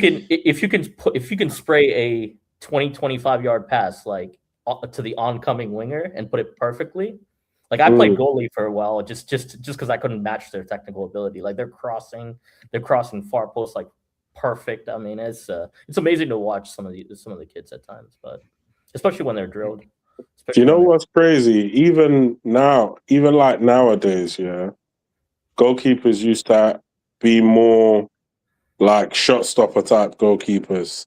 you can spray a 20-25 yard pass like to the oncoming winger and put it perfectly. Like I played goalie for a while, just because I couldn't match their technical ability. Like they're crossing far post like perfect. I mean, it's amazing to watch some of the kids at times, but especially when they're drilled. You know what's crazy? Even like nowadays, yeah, goalkeepers used to be more like shot stopper type goalkeepers.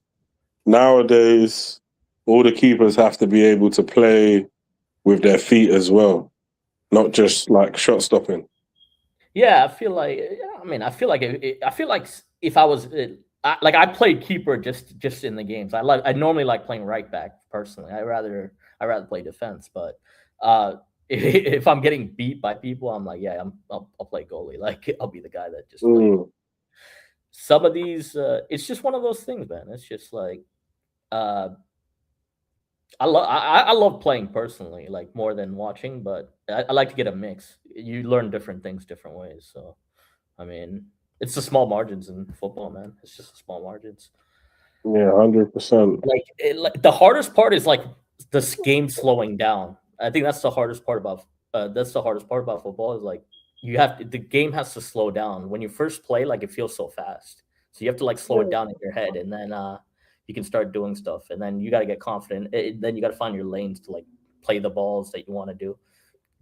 Nowadays, all the keepers have to be able to play with their feet as well. Not just like shot stopping. Yeah, I feel like if I was I played keeper just in the games. I normally like playing right back personally. I rather play defense, but if I'm getting beat by people, I'm like, yeah, I'll play goalie. Like I'll be the guy that just some of these. It's just one of those things, man. It's just like I love playing personally, like more than watching, but I like to get a mix. You learn different things different ways. So, I mean, it's the small margins in football, man. It's just the small margins. Yeah, 100%. Like the hardest part is like this game slowing down. I think that's the hardest part about football is like the game has to slow down. When you first play, like it feels so fast. So you have to like slow it down in your head, and then you can start doing stuff, and then you got to get confident. Then you got to find your lanes to like play the balls that you want to do.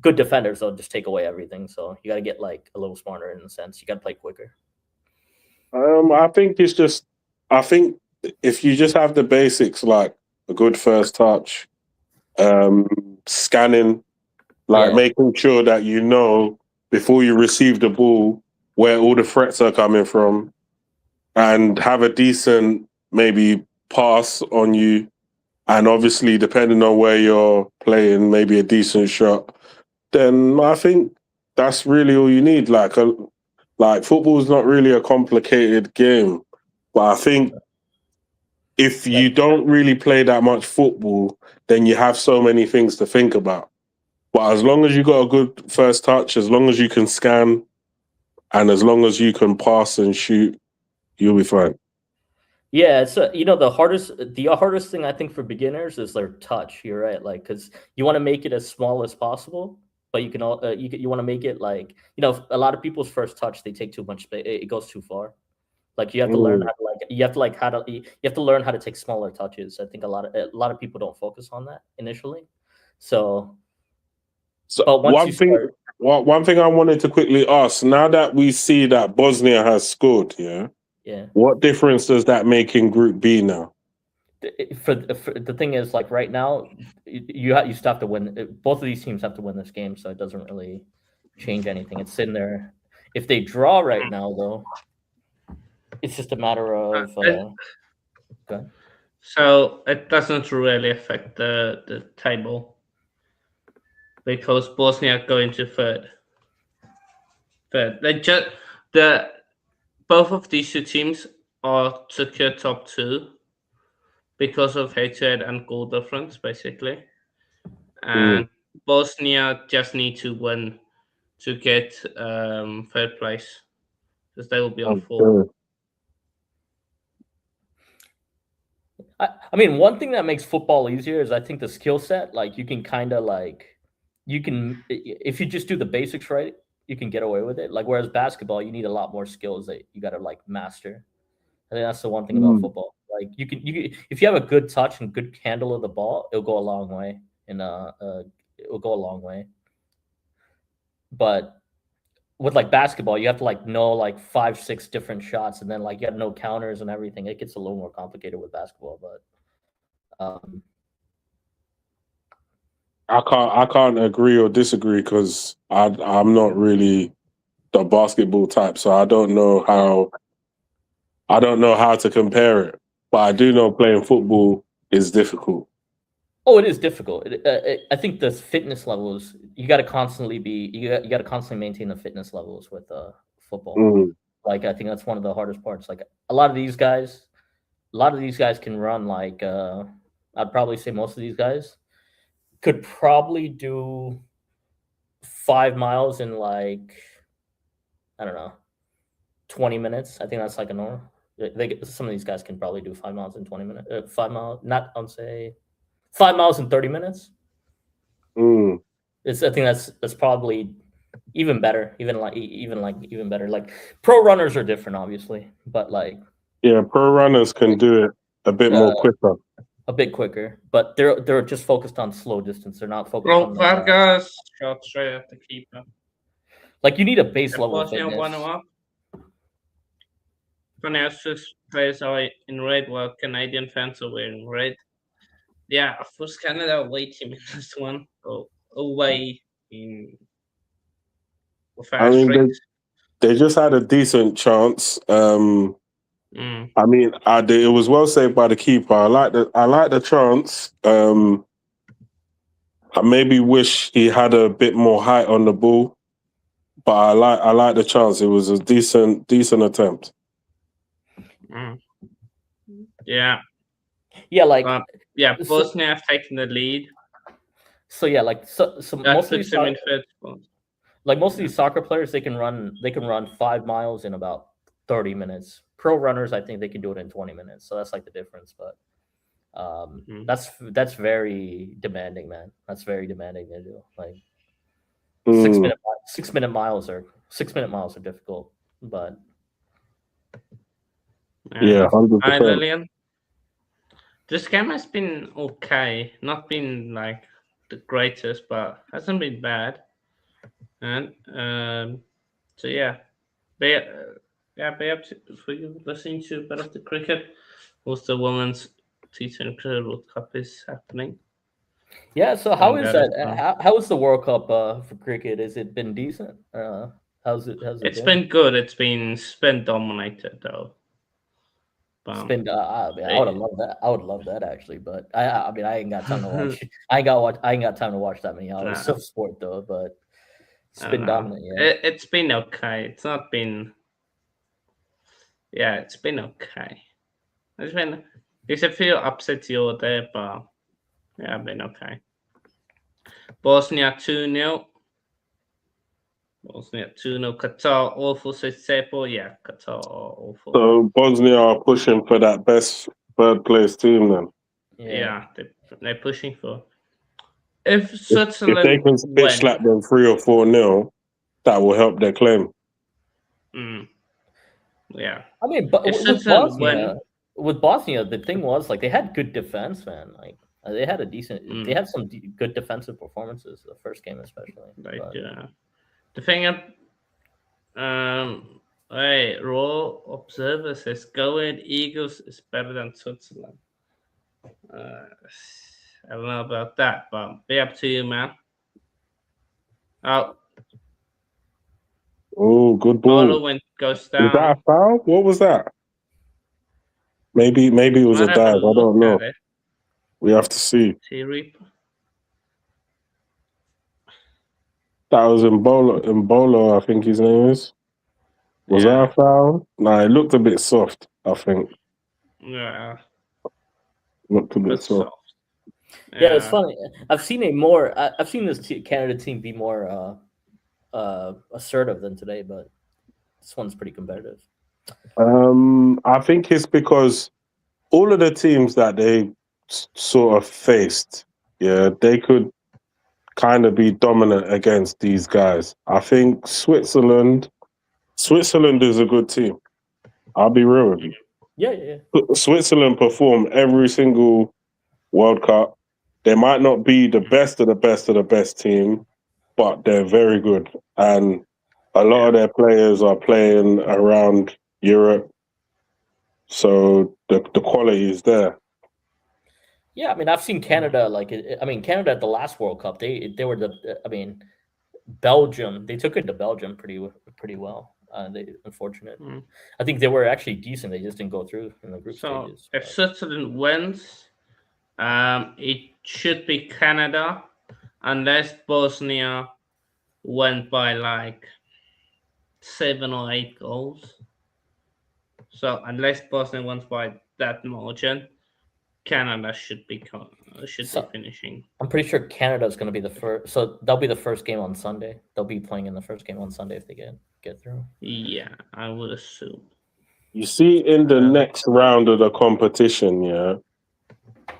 Good defenders, they'll just take away everything. So you got to get like a little smarter in a sense. You got to play quicker. I think if you just have the basics, like a good first touch, scanning, like making sure that before you receive the ball, where all the threats are coming from, and have a decent maybe pass on you, and obviously depending on where you're playing, maybe a decent shot, then I think that's really all you need. Like football is not really a complicated game, but I think if you don't really play that much football, then you have so many things to think about. But as long as you got a good first touch, as long as you can scan, and as long as you can pass and shoot, you'll be fine. Yeah, it's the hardest thing I think for beginners is their touch. You're right, like because you want to make it as small as possible, but you can you want to make it like a lot of people's first touch, they take too much space. It goes too far. Like you have to learn how to you have to learn how to take smaller touches. I think a lot of people don't focus on that initially. So but once one thing I wanted to quickly ask, now that we see that Bosnia has scored, yeah, what difference does that make in Group B now? For the thing is, like right now, you still have to win. Both of these teams have to win this game, so it doesn't really change anything. It's in there. If they draw right now, though, it's just a matter of. Okay. So it doesn't really affect the table because Bosnia go into third. They just both of these two teams are secure top two because of head-to-head and goal difference, basically. And Bosnia just need to win to get third place because they will be on 4. I mean, one thing that makes football easier is I think the skill set. Like you can kind of if you just do the basics right, you can get away with it. Like whereas basketball, you need a lot more skills that you got to like master. I think that's the one thing about football. Like you can if you have a good touch and good handle of the ball, it'll go a long way. It'll go a long way. But with like basketball, you have to like know like 5-6 different shots, and then like you have no counters and everything. It gets a little more complicated with basketball, but I can't agree or disagree because I'm not really the basketball type, so I don't know how to compare it. But I do know playing football is difficult. Oh, it is difficult. I think the fitness levels you got to constantly maintain the fitness levels with football. Like I think that's one of the hardest parts. Like a lot of these guys can run like I'd probably say most of these guys could probably do 5 miles in like I don't know 20 minutes. I think that's like a normal. Some of these guys can probably do 5 miles in 20 minutes. 5 miles, not I'd say 5 miles in 30 minutes. I think that's probably even better. Even better. Like pro runners are different, obviously, but like pro runners can do it a bit more quicker. A bit quicker, but they're just focused on slow distance. They're not focused on Vargas shot straight at the keeper. Like you need a base level of fitness. Bosnia's players are in red while Canadian fans are wearing red. Yeah, of course, Canada away team in this one. Away in. I mean, they just had a decent chance. I mean, it was well saved by the keeper. I like the chance. I maybe wish he had a bit more height on the ball, but I like the chance. It was a decent attempt. Yeah. Yeah, like Bosnia have taken the lead. So yeah, like so most of these most of these soccer players they can run 5 miles in about 30 minutes. Pro runners, I think they can do it in 20 minutes. So that's like the difference. But that's very demanding, man. That's very demanding to do. Like 6 minute miles are difficult, but yeah, 100%. Lillian, this game has been okay. Not been like the greatest, but hasn't been bad. And so yeah, be up for you listening to a bit of the cricket. Also, the women's T20 Cricket World Cup is happening. Yeah, so how is that? How is the World Cup for cricket? Has it been decent? How's it It's been? been good. It's been Spain dominated though. It's But been. I mean, I would have loved that. I would love that actually, but I mean, I ain't got time to watch. I ain't got time to watch that many hours No. of sport though. But it's I been don't know. dominant. Yeah. It's been okay. It's not been. Yeah, it's been okay. There's a few upsets here or there, but yeah, been okay. Bosnia 2-0. Bosnia 2-0. Qatar awful, says Sepo. Yeah, Qatar are awful. So Bosnia are pushing for that best third place team then. Yeah, they're pushing for. If If Switzerland they can bitch slap them 3 or 4-0, that will help their claim. Yeah. I mean, but If with Switzerland Bosnia, the thing was like they had good defense, man. Like they had a decent. They had some good defensive performances the first game, especially. Like But, the thing of hey, Raw Observer says going Eagles is better than Switzerland. I don't know about that, but be up to you, man. Oh, Oh, good Polo ball. when goes Was that a down. foul? What was that? Maybe it was a Might have a dive. I look don't know. at it. We have to see. Reaper. That was Mbolo, I think his name is. Was that a foul? Nah, it looked a bit soft, I think. Yeah. Looked a bit soft. yeah, it's funny. I've seen this Canada team be more assertive than today, but this one's pretty competitive. I think it's because all of the teams that they sort of faced, yeah, they could kind of be dominant against these guys. I think Switzerland is a good team. I'll be real with you. Yeah. Switzerland perform every single World Cup. They might not be the best of the best of the best team, but they're very good. And a lot of their players are playing around Europe. So the quality is there. Yeah, I mean, I've seen Canada. Canada at the last World Cup, they were Belgium. They took it to Belgium pretty well. Unfortunate. I think they were actually decent. They just didn't go through in the group stages. If Switzerland wins, it should be Canada, unless Bosnia went by like 7 or 8 goals. So unless Bosnia wins by that margin, Canada should be finishing. I'm pretty sure Canada's going to be the first. So that'll be the first game on Sunday. They'll be playing in the first game on Sunday if they get through. Yeah, I would assume. You see, in the next round of the competition, yeah.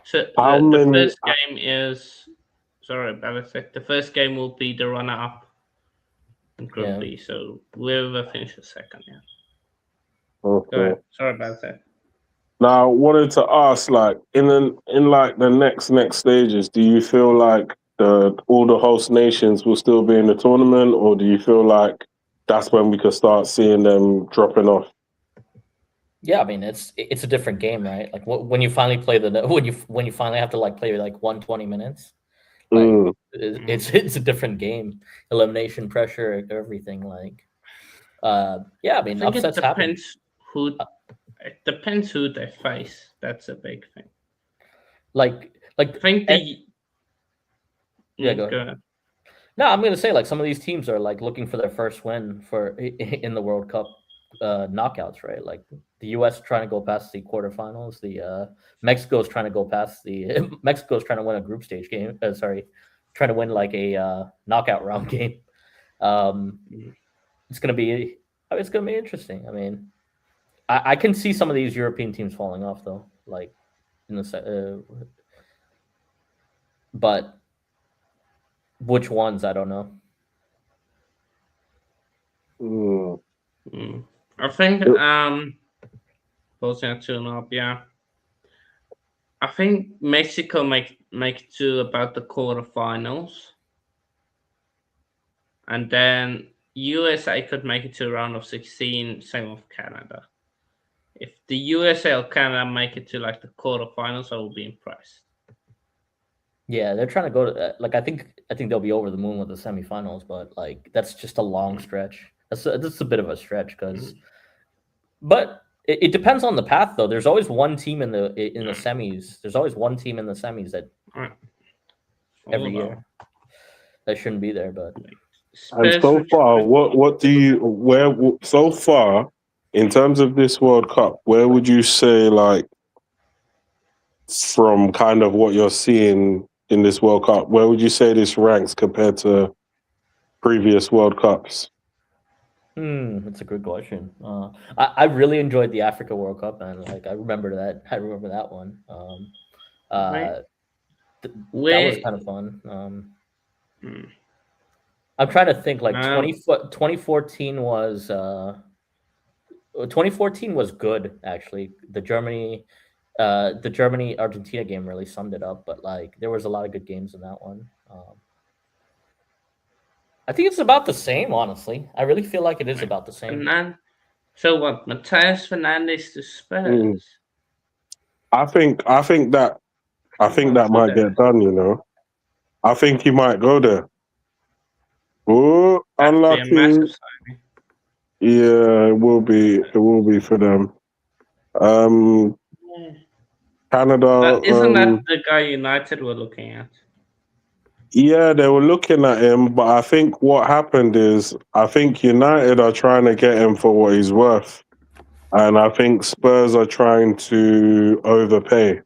So the first game is. Sorry, the first game will be the runner-up in Group B. So whoever finishes second, yeah. Okay. Go ahead. Sorry about that. Now, I wanted to ask, like, in the next stages, do you feel like all the host nations will still be in the tournament, or do you feel like that's when we could start seeing them dropping off? Yeah, I mean it's a different game, right? Like when you finally play when you finally have to like play like 120 minutes, like it's a different game. Elimination pressure, everything. Like, yeah, I mean upsets happen. It depends who they face. That's a big thing. Like I think go ahead. No, I'm gonna say like some of these teams are like looking for their first win in the World Cup knockouts, right? Like the U.S. trying to go past the quarterfinals. The Mexico's trying to go past the Mexico's trying to win a group stage game. Trying to win like a knockout round game. It's gonna be interesting. I mean, I can see some of these European teams falling off though, like in the but which ones I don't know. I think Bosnia 2-0, yeah. I think Mexico make it to about the quarterfinals, and then USA could make it to round of 16. Same with Canada. If the USA or Canada make it to like the quarterfinals, I will be impressed. Yeah, they're trying to go to like I think they'll be over the moon with the semifinals, but like that's just a long stretch. That's a bit of a stretch because, but it depends on the path though. There's always one team in the semis. There's always one team in the semis that every year that shouldn't be there. But And so far, what do you so far in terms of this World Cup? Where would you say, like, from kind of what you're seeing in this World Cup, where would you say this ranks compared to previous World Cups? That's a good question. I really enjoyed the Africa World Cup, and like I remember that one. That was kind of fun. I'm trying to think. Like 2014 was 2014 was good actually. The Germany Argentina game really summed it up. But like there was a lot of good games in that one. I think it's about the same, honestly. I really feel like it is about the same. So what, Matthias Fernandes to Spurs? I think that might get done, you know. I think he might go there. Oh, unlucky. Yeah, it will be for them. Canada. But isn't that the guy United were looking at? Yeah, they were looking at him, but I think what happened is I think United are trying to get him for what he's worth. And I think Spurs are trying to overpay.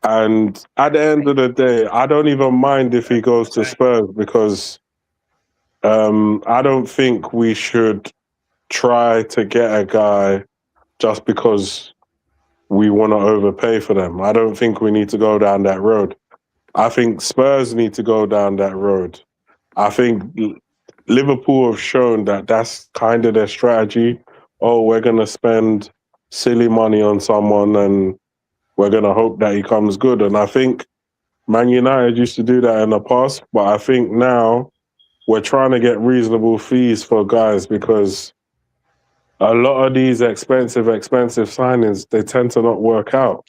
And at the end of the day, I don't even mind if he goes to Spurs because I don't think we should try to get a guy just because we want to overpay for them. I don't think we need to go down that road. I think Spurs need to go down that road. I think Liverpool have shown that that's kind of their strategy. Oh, we're going to spend silly money on someone and we're going to hope that he comes good. And I think Man United used to do that in the past, but I think now we're trying to get reasonable fees for guys because a lot of these expensive signings, they tend to not work out.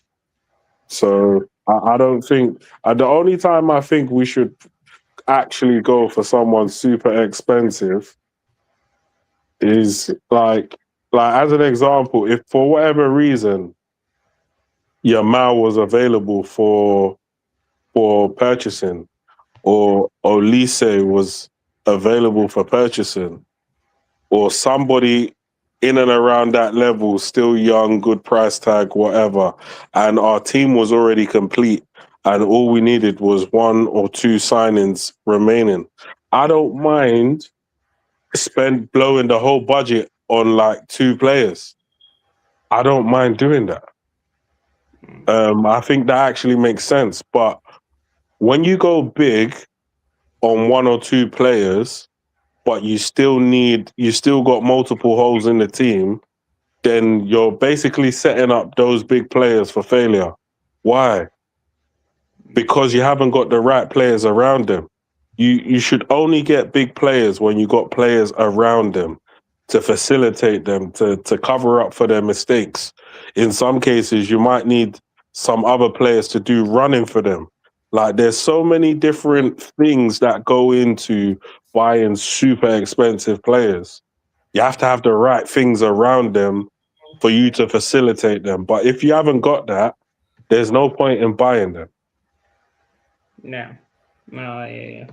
So I don't think the only time I think we should actually go for someone super expensive is like as an example, if for whatever reason Yamal was available for purchasing or Olise was available for purchasing or somebody in and around that level, still young, good price tag, whatever, and our team was already complete and all we needed was one or two signings remaining, I don't mind blowing the whole budget on like two players. I don't mind doing that. I think that actually makes sense. But when you go big on one or two players, but you still got multiple holes in the team, then you're basically setting up those big players for failure. Why? Because you haven't got the right players around them. You should only get big players when you got players around them to facilitate them, to cover up for their mistakes. In some cases, you might need some other players to do running for them. Like there's so many different things that go into buying super expensive players. You have to have the right things around them for you to facilitate them. But if you haven't got that, there's no point in buying them. No, yeah.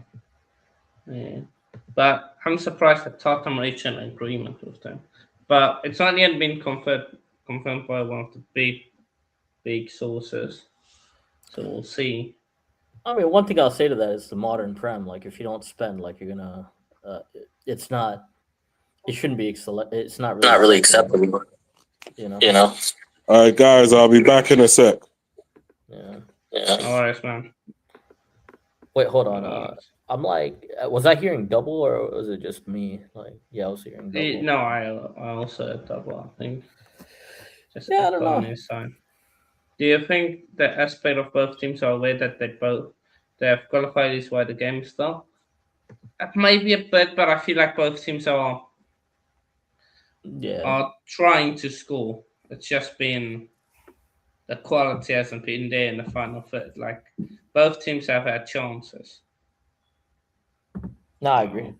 But I'm surprised that Tottenham reached an agreement with them. But it's not yet been confirmed by one of the big sources. So we'll see. I mean, one thing I'll say to that is the modern Prem. Like, if you don't spend, like, you're gonna, it shouldn't be it's not really acceptable. You know. All right, guys, I'll be back in a sec. Yeah. All right, man. Wait, hold on. I'm like, was I hearing double or was it just me? Like, yeah, I was hearing double. No, I also heard double. I think. Just I don't know. Sign. Do you think the aspect of both teams are aware that they have qualified is why the game is done? Maybe a bit, but I feel like both teams are trying to score. It's just been the quality hasn't been there in the final third. Like both teams have had chances. No, I agree.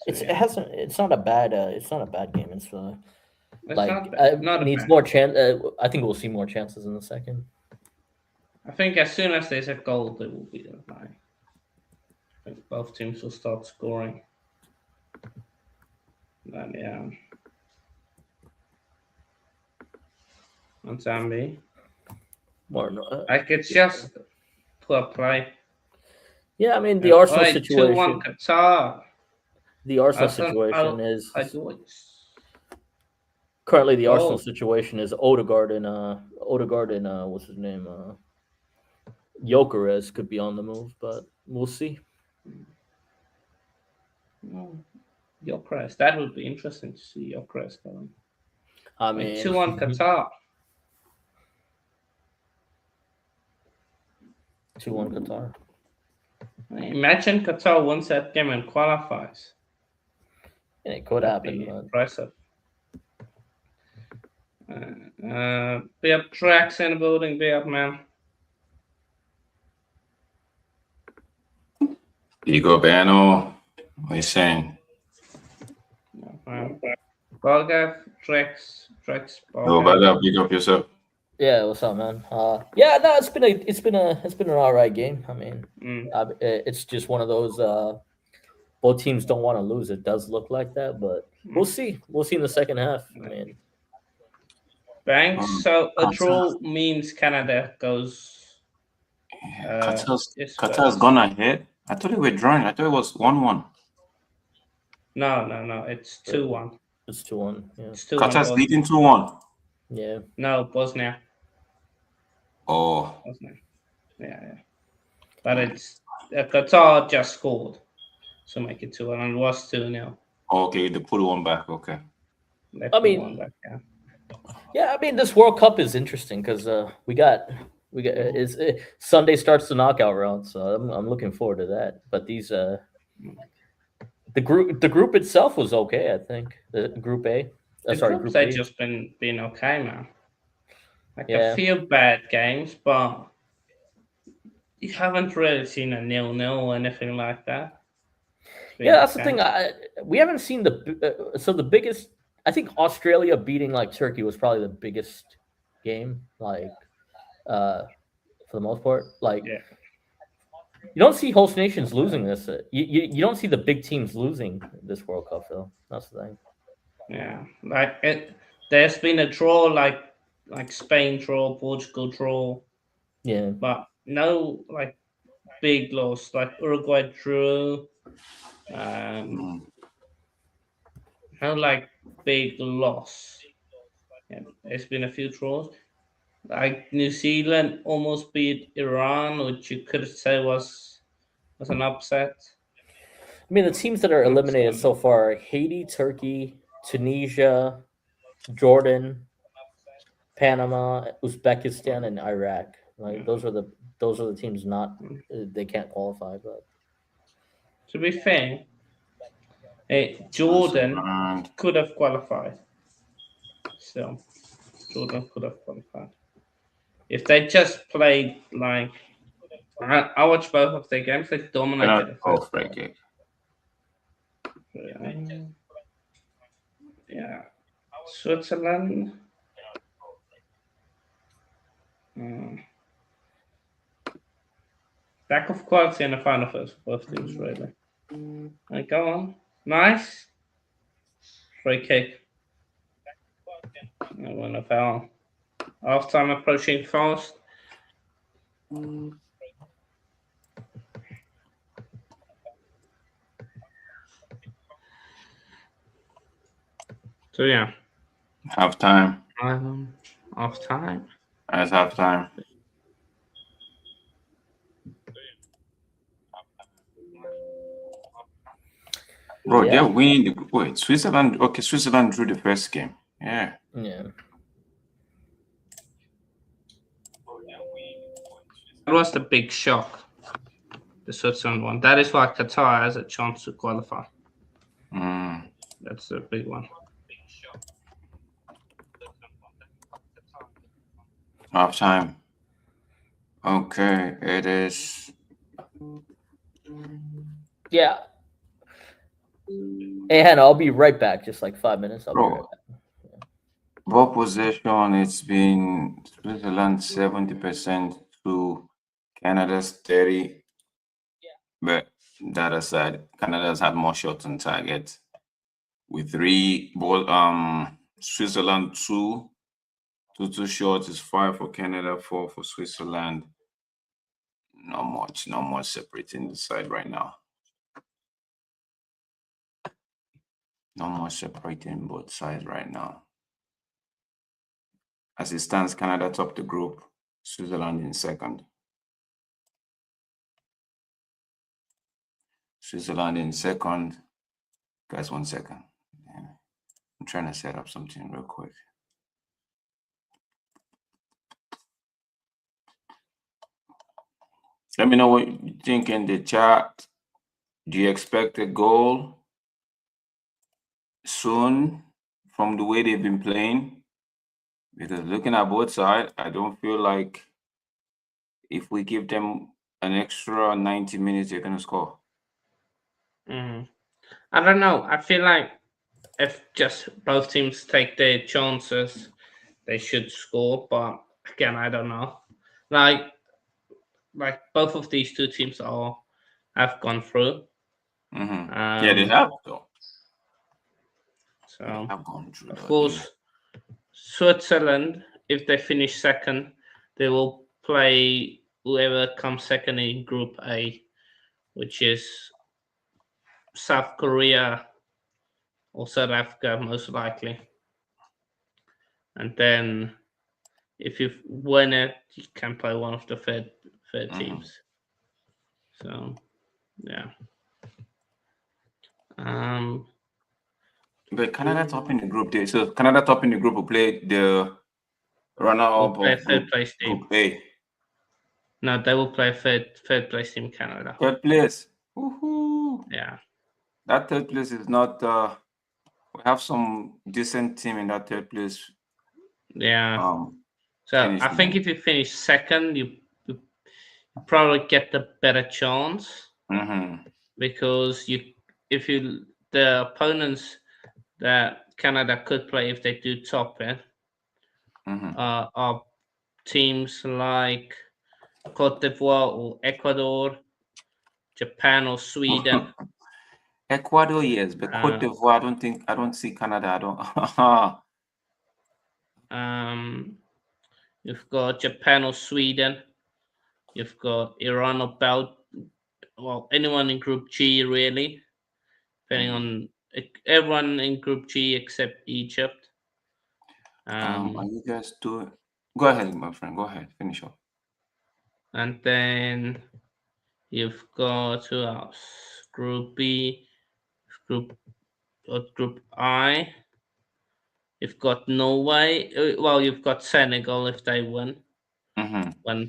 It's not a bad game. It's like not bad. Not needs bad. more chance. I think we'll see more chances in the second. I think as soon as there's a goal, there will be a line. I think both teams will start scoring. Then yeah. On Zambi. More, Like it's just poor play. yeah, I mean the Arsenal Alright, 2-1 situation. Qatar. The Arsenal situation is currently the Arsenal situation is Odegaard and what's his name? Gyökeres could be on the move, but we'll see. Gyökeres, that would be interesting to see Gyökeres going. I mean, 2-1 Qatar. 2-1 Qatar. Imagine Qatar wins that game and qualifies. Yeah, it could happen. Impressive. We have tracks in the building, we have man. You go, Bano. What are you saying? Balgav, tracks. No, Balgav, big up yourself. Yeah, what's up, man? Yeah, no, it's been an all right game. I mean, it's just one of those. Both teams don't want to lose. It does look like that, but we'll see. We'll see in the second half. I mean, Banks. So a draw means Canada goes. Qatar's gone ahead. I thought they were drawing. I thought it was 1-1. No. It's 2-1. It's 2-1. Yeah. It's 2-1. Qatar's leading 2-1. Yeah. No, Bosnia. Oh. Bosnia. Yeah. But it's Qatar just scored, so make it 2-1, and it was 2-0. Okay, they put one back. Okay. I mean, yeah. I mean, this World Cup is interesting because we got Sunday starts the knockout round, so I'm looking forward to that. But these the group itself was okay. I think the Group A. Group A just been okay, man. Like a few bad games, but you haven't really seen a 0-0 or anything like that. Yeah, that's the thing. We haven't seen the biggest. I think Australia beating like Turkey was probably the biggest game, like for the most part. Like you don't see host nations losing this. You don't see the big teams losing this World Cup, though. That's the thing. Yeah, like there's been a draw like Spain draw, Portugal draw. Yeah, but no like big loss. Like Uruguay drew. No like big loss. Yeah, there's been a few draws. Like New Zealand almost beat Iran, which you could say was an upset. I mean, the teams that are eliminated so far are Haiti, Turkey, Tunisia, Jordan, Panama, Uzbekistan, and Iraq. Like those are the teams they can't qualify. But to be fair, Jordan could have qualified. So Jordan could have qualified if they just played like. I watched both of their games. They dominated. Free kick. Yeah, Switzerland. Lack of quality in the final first for both teams, really. Right, go on. Nice. Free kick. No one foul. Half time approaching fast. So yeah. Half time. Half time. That's half time. Bro, they're winning the wait. Switzerland. Okay, Switzerland drew the first game. Yeah. Yeah. That was the big shock. The Switzerland one. That is why Qatar has a chance to qualify. That's the big one. Half time. Okay, it is. Yeah. Hey, Hannah, I'll be right back. Just like 5 minutes. I'll be right Bro, back. ball possession, it's been Switzerland 70% to Canada's 30. But that aside, Canada's had more shots on target with 3 ball. Switzerland 2 shots is 5 for Canada, 4 for Switzerland. Not much separating the side right now. Not much separating both sides right now. As it stands, Canada top the group, Switzerland in second. Switzerland in second. Guys, 1 second. I'm trying to set up something real quick. Let me know what you think in the chat. Do you expect a goal soon from the way they've been playing? Because looking at both sides, I don't feel like if we give them an extra 90 minutes, they're going to score. I don't know. I feel like if just both teams take their chances, they should score. But again, I don't know. Like both of these two teams have gone through. Yeah, they have though. So They have gone through. of course, Switzerland, if they finish second, they will play whoever comes second in Group A, which is South Korea or South Africa, most likely. And then if you win it, you can play one of the third teams. So, yeah. But Canada top in the group there. So Canada top in the group will play the runner-up of group A. No, they will play third place team Canada. Third place. Woohoo! Yeah. That third place is not. We have some decent team in that third place. Yeah. So I think if you finish second, you probably get the better chance because the opponents that Canada could play if they do top it are teams like Cote d'Ivoire or Ecuador, Japan or Sweden. Ecuador, yes, but Cote d'Ivoire, I don't see Canada. You've got Japan or Sweden. You've got Iran or anyone in Group G, really, depending on everyone in Group G except Egypt. Are you guys doing? Go ahead, my friend. Go ahead. Finish up. And then you've got who else? Group B, Group I. You've got Norway. Well, you've got Senegal if they win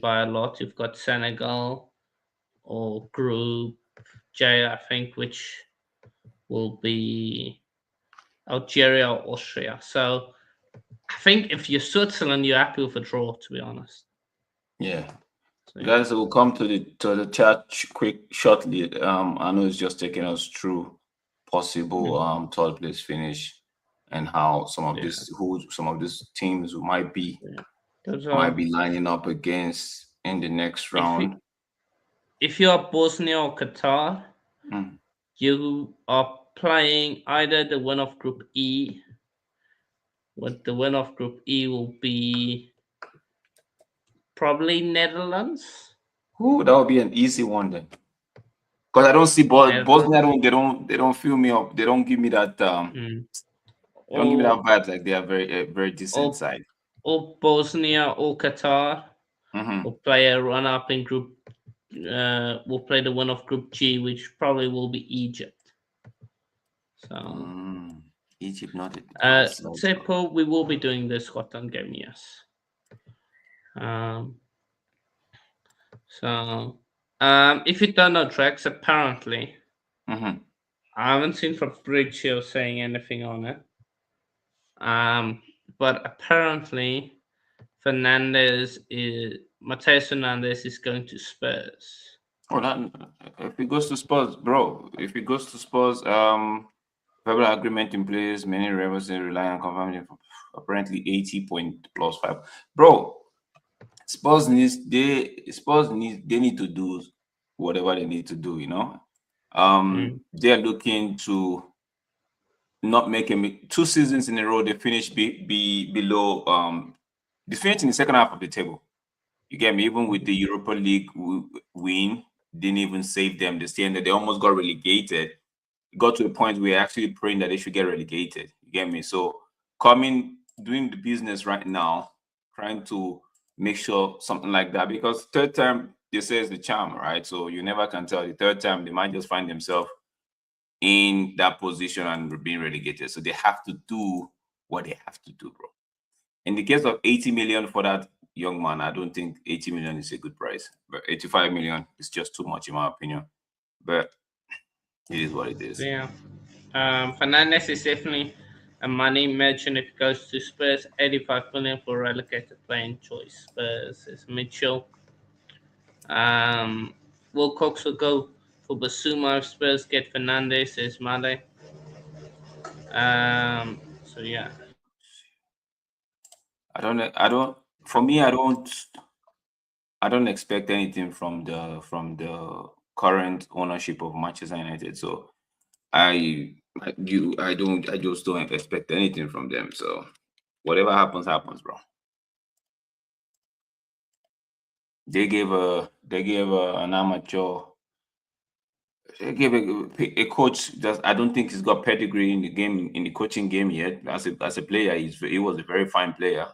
by a lot. You've got Senegal or Group J, I think, which will be Algeria or Austria. So I think if you're Switzerland, you're happy with a draw, to be honest. Yeah. So, guys, we'll come to the chat shortly. I know it's just taking us through possible third place finish and how some of these teams might be lining up against in the next round. If you are Bosnia or Qatar, you are playing either the winner of Group E. What the winner of Group E will be probably Netherlands. Ooh, that would be an easy one then. Because I don't see Bosnia. They don't fill me up. They don't give me that. They don't give me that vibe. Like they are very decent side. Or Bosnia or Qatar will play a run up in Group. Will play the winner of Group G, which probably will be Egypt. So Egypt, not it. Say, Paul, we will be doing the Scotland game, yes. So if you don't know tracks, apparently, I haven't seen Fabrizio saying anything on it. But apparently, Mateus Fernandes is going to Spurs. Oh, that, if he goes to Spurs, bro. If he goes to Spurs, verbal agreement in place. Many rebels rely on confirming apparently 80 point plus 5. Bro, they need to do whatever they need to do. You know, they're looking to not make a 2 seasons in a row. They finished be below. They finished in the second half of the table. You get me? Even with the Europa League win, didn't even save them. They stay in there. They almost got relegated. It got to a point where we're actually praying that they should get relegated. You get me? So doing the business right now, trying to make sure something like that. Because third time they say is the charm, right? So you never can tell. The third time they might just find themselves in that position and being relegated. So they have to do what they have to do, bro. In the case of 80 million for that young man, I don't think 80 million is a good price. But 85 million is just too much in my opinion. But it is what it is. Yeah. Fernandez is definitely a money merchant if it goes to Spurs. 85 million for relocated playing choice. Spurs is Mitchell. Wilcox will go for Basuma if Spurs get Fernandez is Made. So yeah. For me, I don't expect anything from the current ownership of Manchester United. So I just don't expect anything from them. So whatever happens, happens, bro. They gave an amateur. They gave a coach that I don't think he's got pedigree in the game, in the coaching game yet. As a player, he was a very fine player,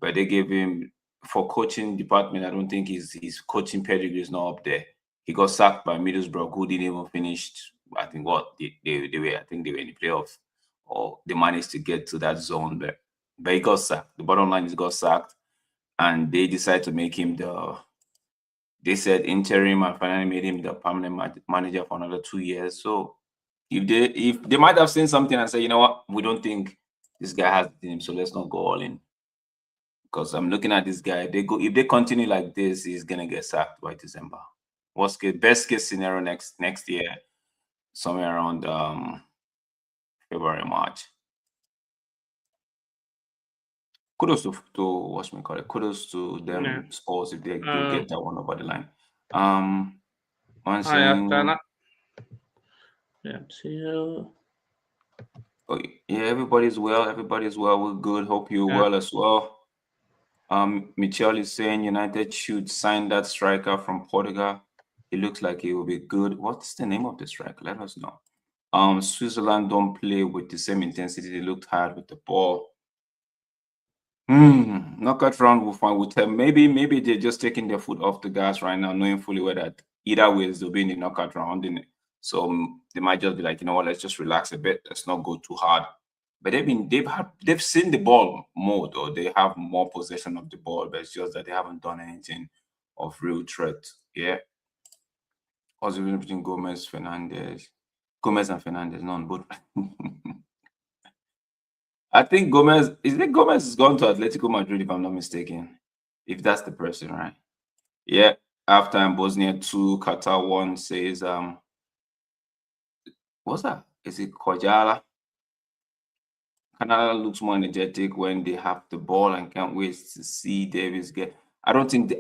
but they gave him for coaching department. I don't think his coaching pedigree is not up there. He got sacked by Middlesbrough, who didn't even finish. I think what they were. I think they were in the playoffs, or they managed to get to that zone, but he got sacked. The bottom line is he got sacked, and they decided to make him they said interim and finally made him the permanent manager for another 2 years. So if they might have seen something and say, you know what, we don't think this guy has the team, so let's not go all in. Because I'm looking at this guy. If they continue like this, he's gonna get sacked by December. Best case scenario next year, somewhere around February, March. Kudos to what's me call it. Kudos to them Spurs if they do get that one over the line. Yeah, so oh, yeah, everybody's well. Everybody's well. We're good. Hope you're well as well. Michelle is saying United should sign that striker from Portugal. It looks like he will be good. What's the name of the striker? Let us know. Switzerland don't play with the same intensity. They looked hard with the ball. Knockout round will find with them. Maybe they're just taking their foot off the gas right now, knowing fully well that either way they'll be in the knockout round. So they might just be like, you know what, let's just relax a bit. Let's not go too hard. But they've seen the ball more, though. They have more possession of the ball, but it's just that they haven't done anything of real threat. Yeah. What's the difference between Gomez and Fernandez? None, but I think Gomez has gone to Atletico Madrid, if I'm not mistaken. If that's the person, right? Yeah. Halftime, Bosnia 2, Qatar 1 says what's that? Is it Kojala? Canada looks more energetic when they have the ball and can't wait to see Davis get. I don't think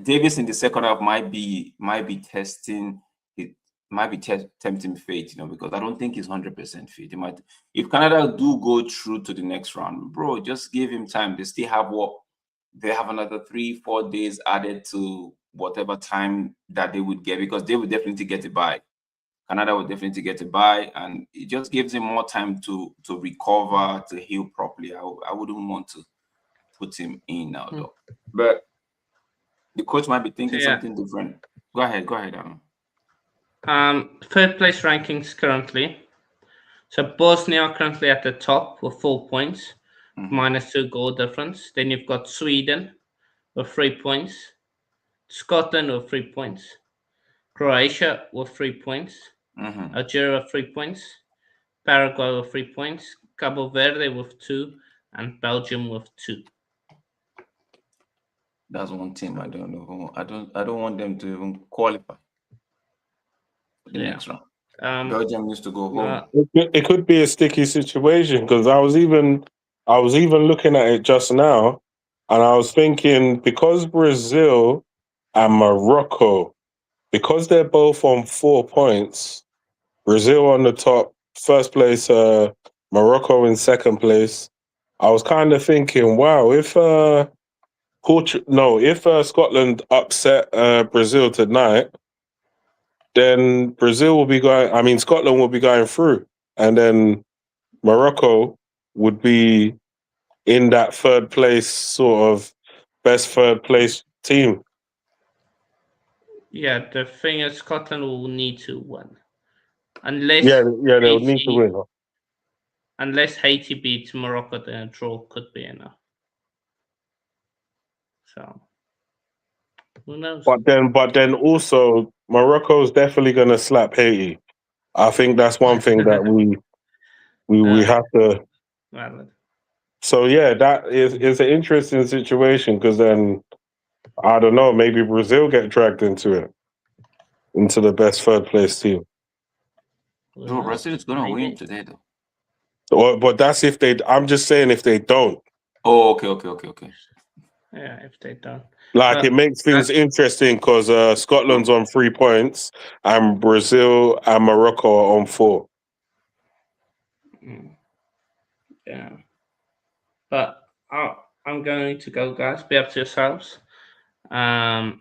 Davis in the second half might be testing it, might be tempting fate, because I don't think he's 100% fit. He might, if Canada do go through to the next round, bro, just give him time. They still have they have another 3-4 days added to whatever time that they would get, because they would definitely get a bye. Canada would definitely get a bye, and it just gives him more time to recover, to heal properly. I wouldn't want to put him in now, though. But the coach might be thinking something different. Go ahead. Third place rankings currently. So Bosnia currently at the top with 4 points, -2 goal difference. Then you've got Sweden with 3 points, Scotland with 3 points, Croatia with 3 points, Algeria with 3 points, Paraguay with 3 points, Cabo Verde with 2, and Belgium with 2. That's one team I don't know. I don't want them to even qualify for the Yeah. next round. Um, Belgium needs to go home. It could be a sticky situation because I was even looking at it just now, and I was thinking because Brazil and Morocco, because they're both on 4 points, Brazil on the top, first place, Morocco in second place. I was kind of thinking, wow, if Scotland upset Brazil tonight, then Brazil will be going. I mean, Scotland will be going through, and then Morocco would be in that third place sort of best third place team. yeah, the thing is, Scotland will need to win unless Yeah, they'll need to Haiti, win. unless Haiti beats Morocco, then a draw could be enough. So who knows? But then also Morocco's definitely going to slap Haiti. I think that's one thing that we have to. Valid. So yeah, that is an interesting situation because then I don't know, maybe Brazil get dragged into the best third place team. Who Bro, knows? Brazil is gonna win Maybe. today though. But that's if they. I'm just saying if they don't. Oh, okay. Yeah, if they don't. Like But it makes things interesting because Scotland's on 3 points and Brazil and Morocco are on 4. yeah. But I'm going to go, guys. Be up to yourselves. And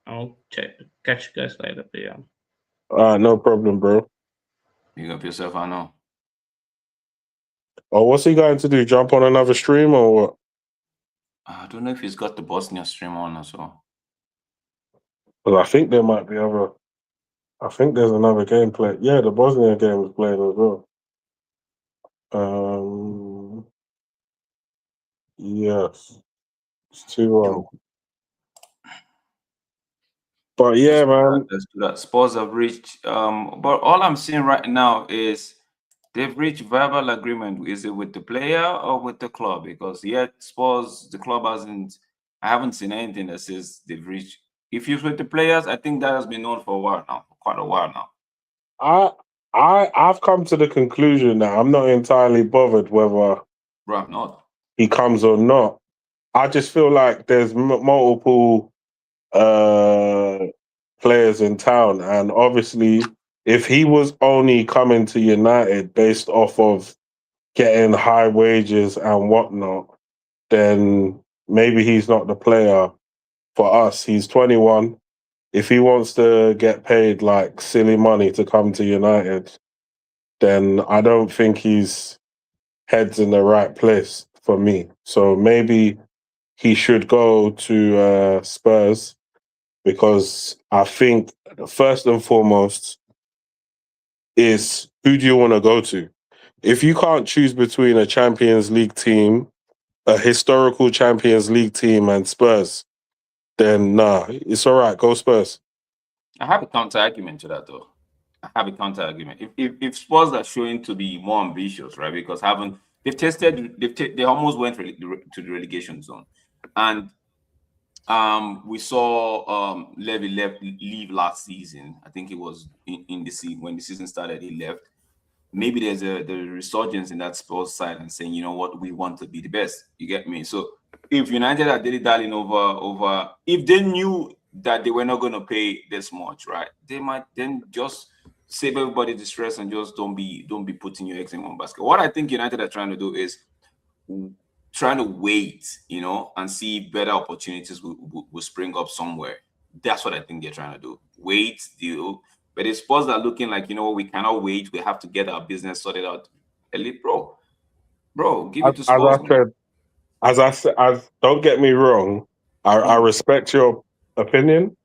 I'll catch you guys later. But yeah. No problem, bro. You up yourself, I know. Oh, what's he going to do? Jump on another stream or what? I don't know if he's got the Bosnia stream on as well. Because I think there might be other. I think there's another game play. Yeah, the Bosnia game was playing as well. Yes, it's 2-1. But yeah, man. Let's do that. Spurs have reached. But all I'm seeing right now is they've reached verbal agreement. Is it with the player or with the club? Because yet Spurs, the club hasn't. I haven't seen anything that says they've reached. If you're with the players, I think that has been known for a while now, for quite a while now. I've come to the conclusion that I'm not entirely bothered whether Bro, I'm not. he comes or not. I just feel like there's multiple players in town, and obviously, if he was only coming to United based off of getting high wages and whatnot, then maybe he's not the player for us. He's 21. If he wants to get paid like silly money to come to United, then I don't think he's heads in the right place for me. So maybe he should go to Spurs because I think first and foremost is who do you want to go to? If you can't choose between a Champions League team, a historical Champions League team, and Spurs, then nah, it's all right. Go Spurs. I have a counter argument to that, though. I have a counter argument. If Spurs are showing to be more ambitious, right? Because they almost went to the relegation zone, and we saw Levy leave last season. I think it was in the season when the season started. He left. Maybe there's the resurgence in that Spurs side and saying, you know what, we want to be the best. You get me? So if United are dilly-dallying over, if they knew that they were not going to pay this much, right? They might then just save everybody the stress and just don't be putting your eggs in one basket. What I think United are trying to do is trying to wait, and see better opportunities will spring up somewhere. That's what I think they're trying to do. Wait, deal. But the Spurs are looking like, we cannot wait. We have to get our business sorted out. Elite, bro, give it to Spurs. Don't get me wrong, I respect your opinion,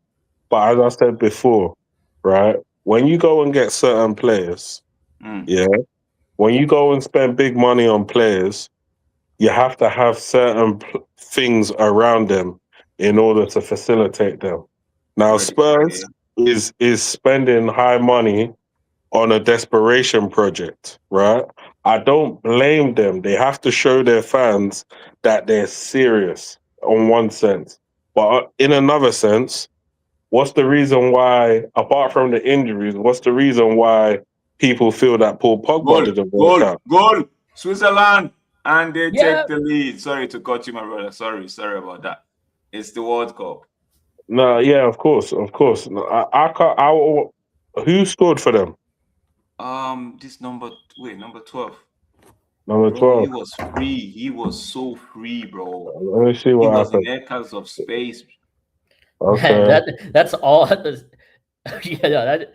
but as I said before, right, when you go and get certain players, when you go and spend big money on players, you have to have certain things around them in order to facilitate them. Now, Spurs is spending high money on a desperation project, right? I don't blame them. They have to show their fans that they're serious. on one sense, but in another sense, what's the reason why, apart from the injuries, what's the reason why people feel that Paul Pogba didn't work out? Goal, Switzerland, and they Yeah. take the lead. Sorry to cut you, my brother. Sorry about that. It's the World Cup. No, yeah, of course. No, I can't. Who scored for them? This number 12. Number Bro, 12. he was free. He was so free, bro. Let me see He what was in happened. acres of space. Okay. Man, that's all. Yeah, that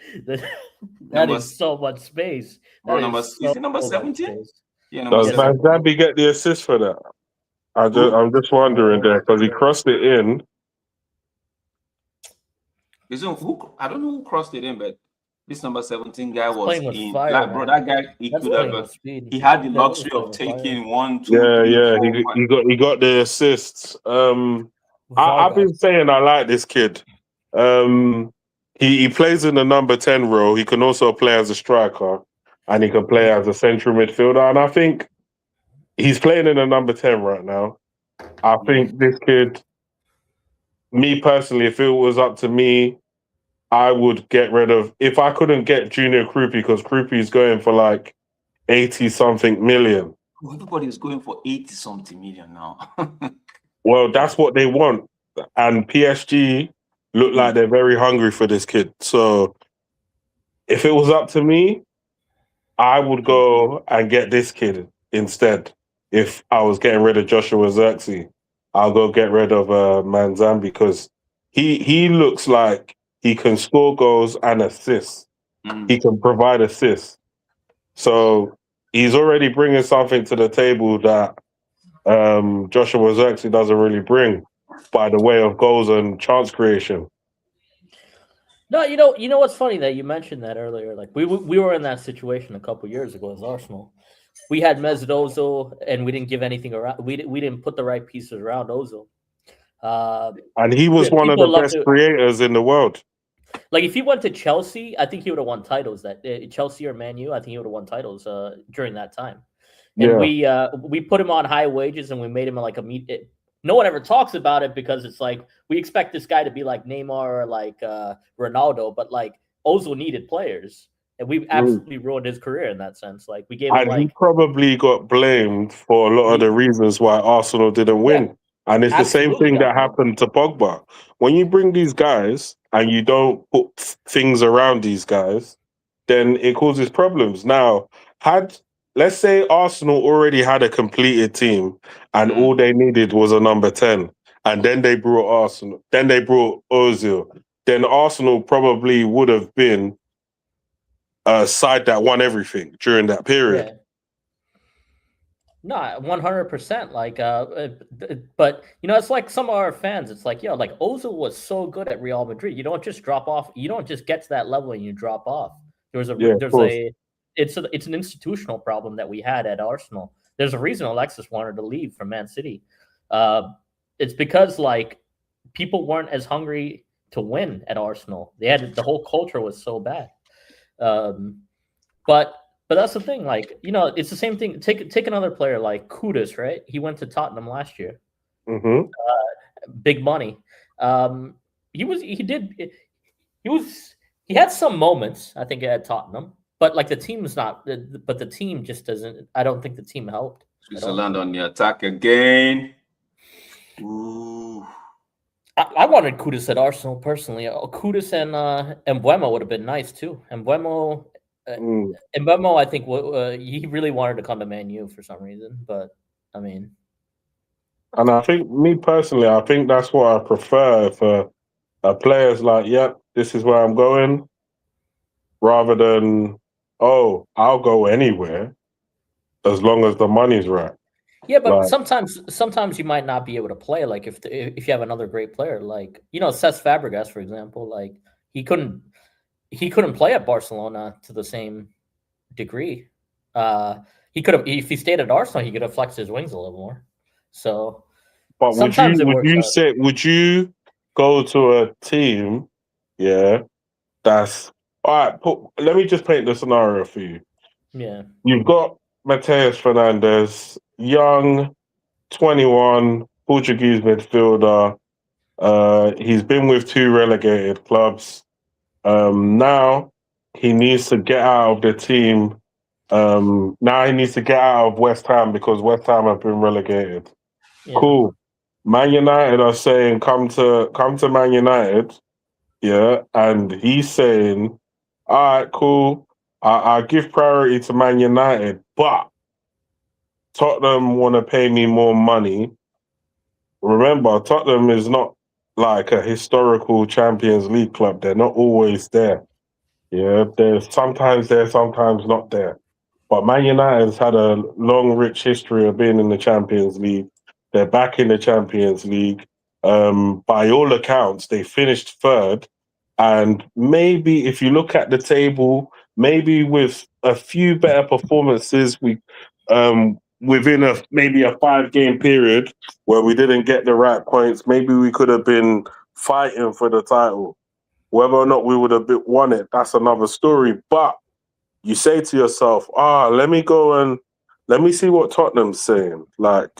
Number- is so much space. Bro, That number is is it number so much 17? space. Yeah, number Does Yes, seven. Van Zambi get the assist for that? I'm just wondering there because he crossed it in. Who? I don't know who crossed it in, but this number 17 guy was playing with in. fire, Like, bro, man. that guy, he That's could playing have. with speed. He had the That was luxury playing of with fire. taking 1, 2, Yeah, 3, yeah. 4, 5. He got the assists. I've been Vargas. saying I like this kid. He plays in the number 10 role. He can also play as a striker, and he can play as a central midfielder. And I think he's playing in the number 10 right now. I think this kid, me personally, if it was up to me, I would get rid of. If I couldn't get Junior Krupi, because Krupi is going for like 80 something million. Everybody is going for 80 something million now. Well, that's what they want. And PSG look like they're very hungry for this kid. So if it was up to me, I would go and get this kid instead. If I was getting rid of Joshua Zirkzee, I'll go get rid of Manzambi because he looks like he can score goals and assists. He can provide assists. So he's already bringing something to the table that Joshua Zirkzee doesn't really bring by the way of goals and chance creation. No, you know what's funny that you mentioned that earlier. Like we were in that situation a couple years ago as Arsenal. We had Mesut Ozil, and we didn't give anything around. We didn't put the right pieces around Ozil. And he was one of the best creators in the world. Like if he went to Chelsea, I think he would have won titles. That Chelsea or Man U, I think he would have won titles during that time. And we put him on high wages, and we made him like a meet. No one ever talks about it because it's like we expect this guy to be like Neymar or like Ronaldo, but like Ozil needed players, and we absolutely ruined his career in that sense. Like we gave him he probably got blamed for a lot of the reasons why Arsenal didn't win. Yeah, and it's the same thing that happened to Pogba. When you bring these guys and you don't put things around these guys, then it causes problems. Now, let's say Arsenal already had a completed team and all they needed was a number 10. And then they brought Ozil. Then Arsenal probably would have been a side that won everything during that period. Yeah. No, 100%. Like, but it's like some of our fans. It's like, like Ozil was so good at Real Madrid. You don't just drop off. You don't just get to that level and you drop off. It's an institutional problem that we had at Arsenal. There's a reason Alexis wanted to leave from Man City. It's because like people weren't as hungry to win at Arsenal. The whole culture was so bad. But that's the thing. Like it's the same thing. Take another player like Kudus, right? He went to Tottenham last year. Big money. He had some moments, I think, at Tottenham. But like the team's not. But the team just doesn't. I don't think the team helped. Switzerland on the attack again. Ooh. I wanted Kudus at Arsenal personally. Kudus and Mbeumo would have been nice too. And Mbeumo, I think he really wanted to come to Man U for some reason. But I mean, and I think me personally, I think that's what I prefer for players like, this is where I'm going, rather than I'll go anywhere as long as the money's right. Yeah, but sometimes you might not be able to play. Like if you have another great player, like Cesc Fabregas, for example, like he couldn't play at Barcelona to the same degree. He could have, if he stayed at Arsenal, he could have flexed his wings a little more. So, but would you go to a team? Yeah, that's all right. Let me just paint the scenario for you. Yeah, you've got Mateus Fernandes, young, 21, Portuguese midfielder. He's been with 2 relegated clubs. Now he needs to get out of the team. Now he needs to get out of West Ham because West Ham have been relegated. Yeah. Cool. Man United are saying come to Man United. Yeah, and he's saying, all right, cool. I give priority to Man United, but Tottenham want to pay me more money. Remember, Tottenham is not like a historical Champions League club. They're not always there. Yeah, they're sometimes there, sometimes not there. But Man United's had a long, rich history of being in the Champions League. They're back in the Champions League. By all accounts, they finished 3rd. And maybe if you look at the table, maybe with a few better performances, within maybe a 5-game period where we didn't get the right points, maybe we could have been fighting for the title. Whether or not we would have won it, that's another story. But you say to yourself, let me go and let me see what Tottenham's saying. Like,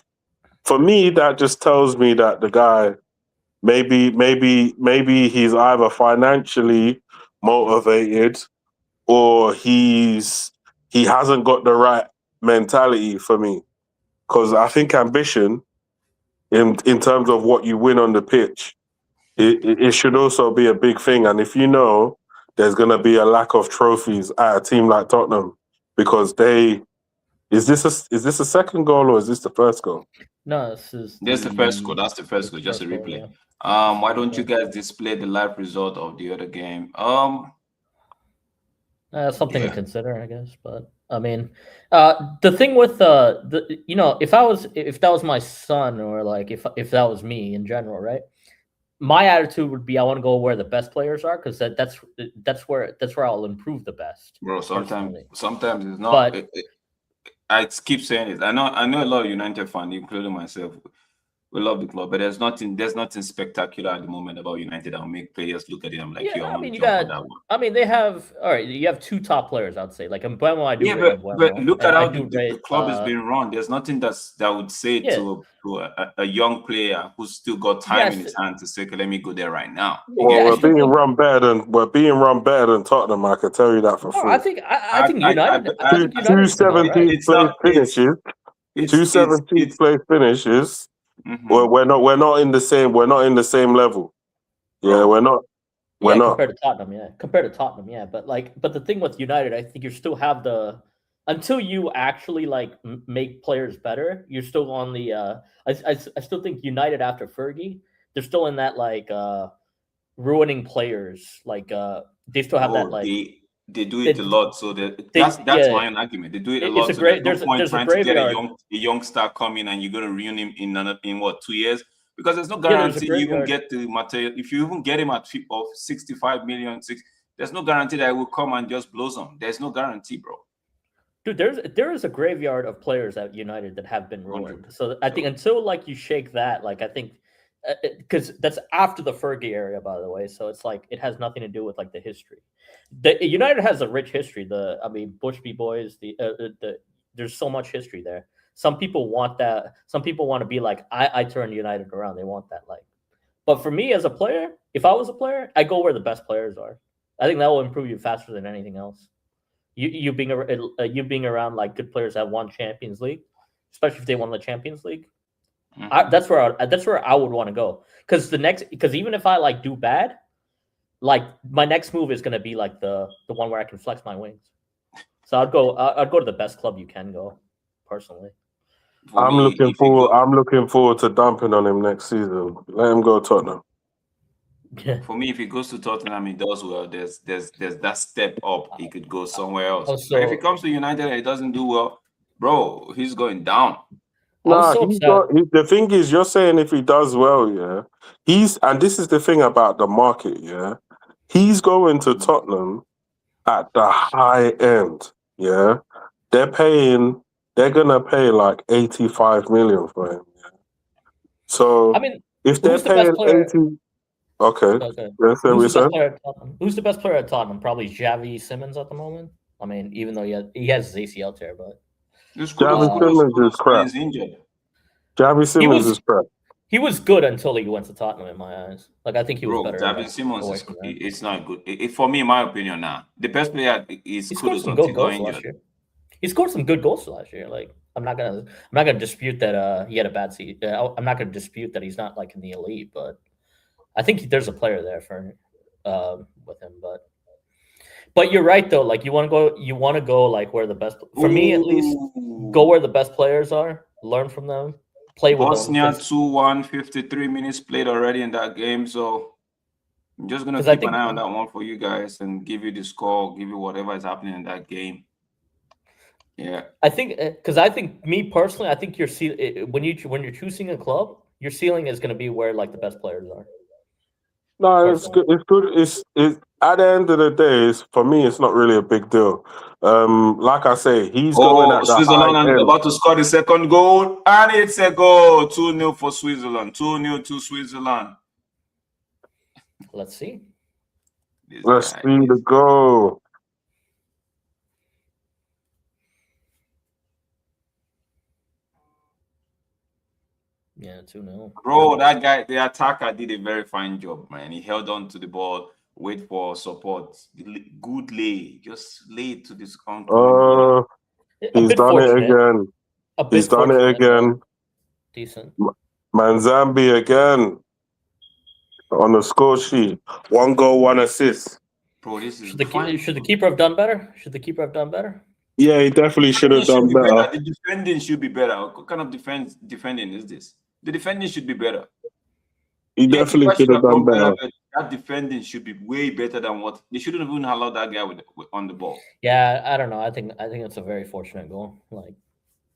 for me, that just tells me that the guy, maybe he's either financially motivated or he hasn't got the right mentality for me. Because I think ambition, in terms of what you win on the pitch, it should also be a big thing. And if you know there's going to be a lack of trophies at a team like Tottenham, because is this a second goal or is this the first goal? No, this is the first goal. That's the first goal. Just a replay. Yeah. Why don't you guys display the live result of the other game? Something to consider, I guess. But I mean, the thing with if that was my son, or like if that was me in general, right? My attitude would be I want to go where the best players are, because that's where I'll improve the best. Bro, sometimes it's not. But I keep saying it. I know a lot of United fans, including myself. We love the club, but there's nothing spectacular at the moment about United that will make players look at them like, they have you have 2 top players, I'd say. Like Mbeumo, I do. Yeah, but look at how the club has been run. There's nothing that would say to a young player who's still got time in his hand to say, okay, let me go there right now. Well, we're being run better than Tottenham. I can tell you that for free. I think United. 217th place finishes. 217th place finishes. Mm-hmm. Well, we're not in the same level. Yeah, we're not. Compared to Tottenham, yeah. But the thing with United, I think you still have until you actually like make players better, you're still on the. I still think United after Fergie, they're still in that like ruining players. Like they still have that like. They do it a lot, so that's my own argument. They do it a lot. So there's no point trying to get a young star coming and you're going to ruin him in what, 2 years? Because there's no guarantee you even get the material. If you even get him at 65 million, there's no guarantee that it will come and just blossom. There's no guarantee, bro. Dude, there is a graveyard of players at United that have been ruined. So I think until like you shake that, like I think. Because that's after the Fergie area, by the way. So it's like it has nothing to do with like the history. The United has a rich history. Bushby boys. There's so much history there. Some people want that. Some people want to be like, I turned United around. They want that, like. But for me as a player, if I was a player, I go where the best players are. I think that will improve you faster than anything else. You being around like good players that won Champions League, especially if they won the Champions League. Mm-hmm. That's where I would want to go, because even if I like do bad, like my next move is going to be like the one where I can flex my wings. So I'd go to the best club you can go, personally. I'm looking forward to dumping on him next season. Let him go Tottenham. For me, if he goes to Tottenham, he does well. There's that step up. He could go somewhere else. But if he comes to United and he doesn't do well, bro, he's going down. The thing is, you're saying if he does well, yeah, and this is the thing about the market, yeah, he's going to Tottenham at the high end, yeah. They're gonna pay like 85 million for him. Yeah? So I mean, if they're paying 80, okay. Who's the best player at Tottenham? Probably Xavi Simons at the moment. I mean, even though he has his ACL tear, but. Xavi Simons is crap. Xavi Simons is crap. He was good until he went to Tottenham, in my eyes. Like, I think he was Bro, better. David Simmons is it's not good. For me, in my opinion, now the best player is He scored Kudus some until good he got goals last injured. year. He scored some good goals last year. Like, I'm not gonna dispute that he had a bad season. I'm not gonna dispute that he's not like in the elite, but I think there's a player there for with him. But you're right though. Like, you want to go like where the best, for me at least, go where the best players are, learn from them, play with Bosnia them. 2-1, 53 minutes played already in that game, so I'm just gonna keep an eye on that one for you guys and give you the score, give you whatever is happening in that game. Yeah, I think me personally, I think when you're choosing a club, your ceiling is going to be where like the best players are. No, it's good. It's good. It's at the end of the day, for me, it's not really a big deal. Like I say, he's going at the Switzerland high is end. about to score the second goal, and it's a goal. 2-0 for Switzerland. 2-0 to Switzerland. Let's see. Let's see the goal. Yeah, 2-0. Bro, that guy, the attacker, did a very fine job, man. He held on to the ball, wait for support. Good lay. Just lay it to this oncoming. He's done it again. He's done it again. Decent. Manzambi again on the score sheet. 1 goal, 1 assist. Bro, this is should the keeper have done better? Should the keeper have done better? Yeah, he definitely should have done better. The defending should be better. What kind of defending is this? The defending should be better. He definitely should have done better. That defending should be way better than what they shouldn't even allow that guy on the ball. Yeah, I don't know. I think it's a very fortunate goal. Like,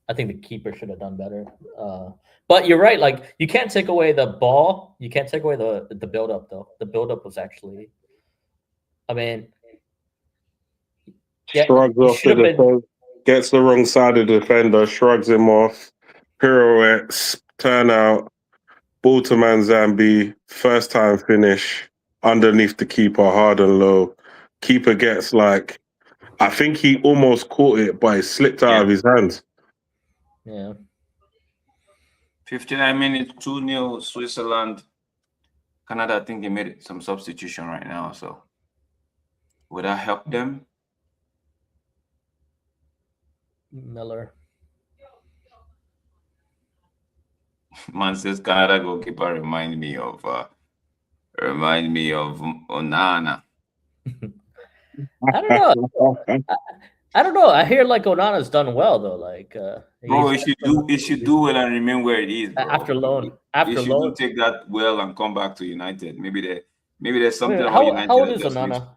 I think the keeper should have done better. But you're right. Like, you can't take away the ball. You can't take away the build up though. The build up was actually, I mean, shrugs off the defense, gets the wrong side of the defender, shrugs him off, pirouettes, turn out, ball to Manzambi, first time finish, underneath the keeper, hard and low. Keeper gets like, I think he almost caught it, but it slipped out of his hands. Yeah. 59 minutes, 2-0 Switzerland. Canada, I think they made some substitution right now, so would that help them? Miller. Man says Canada goalkeeper remind me of Onana. I don't know. I hear like Onana's done well though. Like, bro, it should do well and remain where it is, bro. After loan. He should take that well and come back to United. Maybe there's something about United. How old is Onana?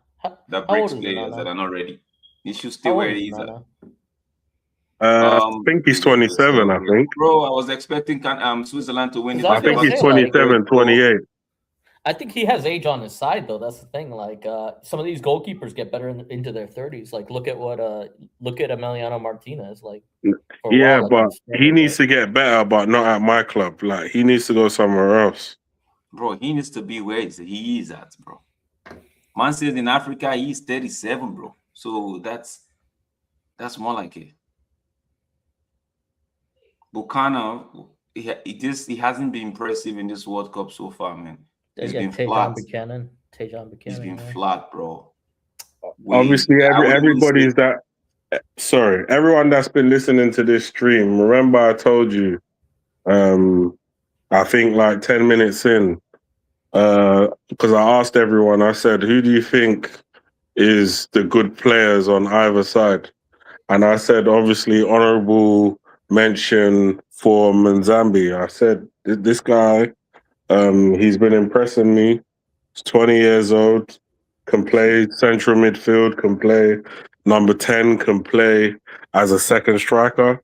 That breaks players that are not ready. He should stay where he is. I think he's 27, I think. Bro, I was expecting Switzerland to win it. I think he's 27, 28. I think he has age on his side, though. That's the thing. Like, some of these goalkeepers get better into their 30s. Like, look at Emiliano Martinez. Like, yeah, but he needs to get better, but not at my club. Like, he needs to go somewhere else. Bro, he needs to be where he is at, bro. Man says in Africa he's 37, bro. So that's more like it. Buchanan, he hasn't been impressive in this World Cup so far, man. He's been flat. Buchanan. He's been flat, bro. Obviously, everybody's that. Sorry, everyone that's been listening to this stream. Remember, I told you. I think like 10 minutes in, because I asked everyone. I said, "Who do you think is the good players on either side?" And I said, obviously, honourable mention for Manzambi. I said, this guy, he's been impressing me. He's 20 years old, can play central midfield, can play number 10, can play as a second striker.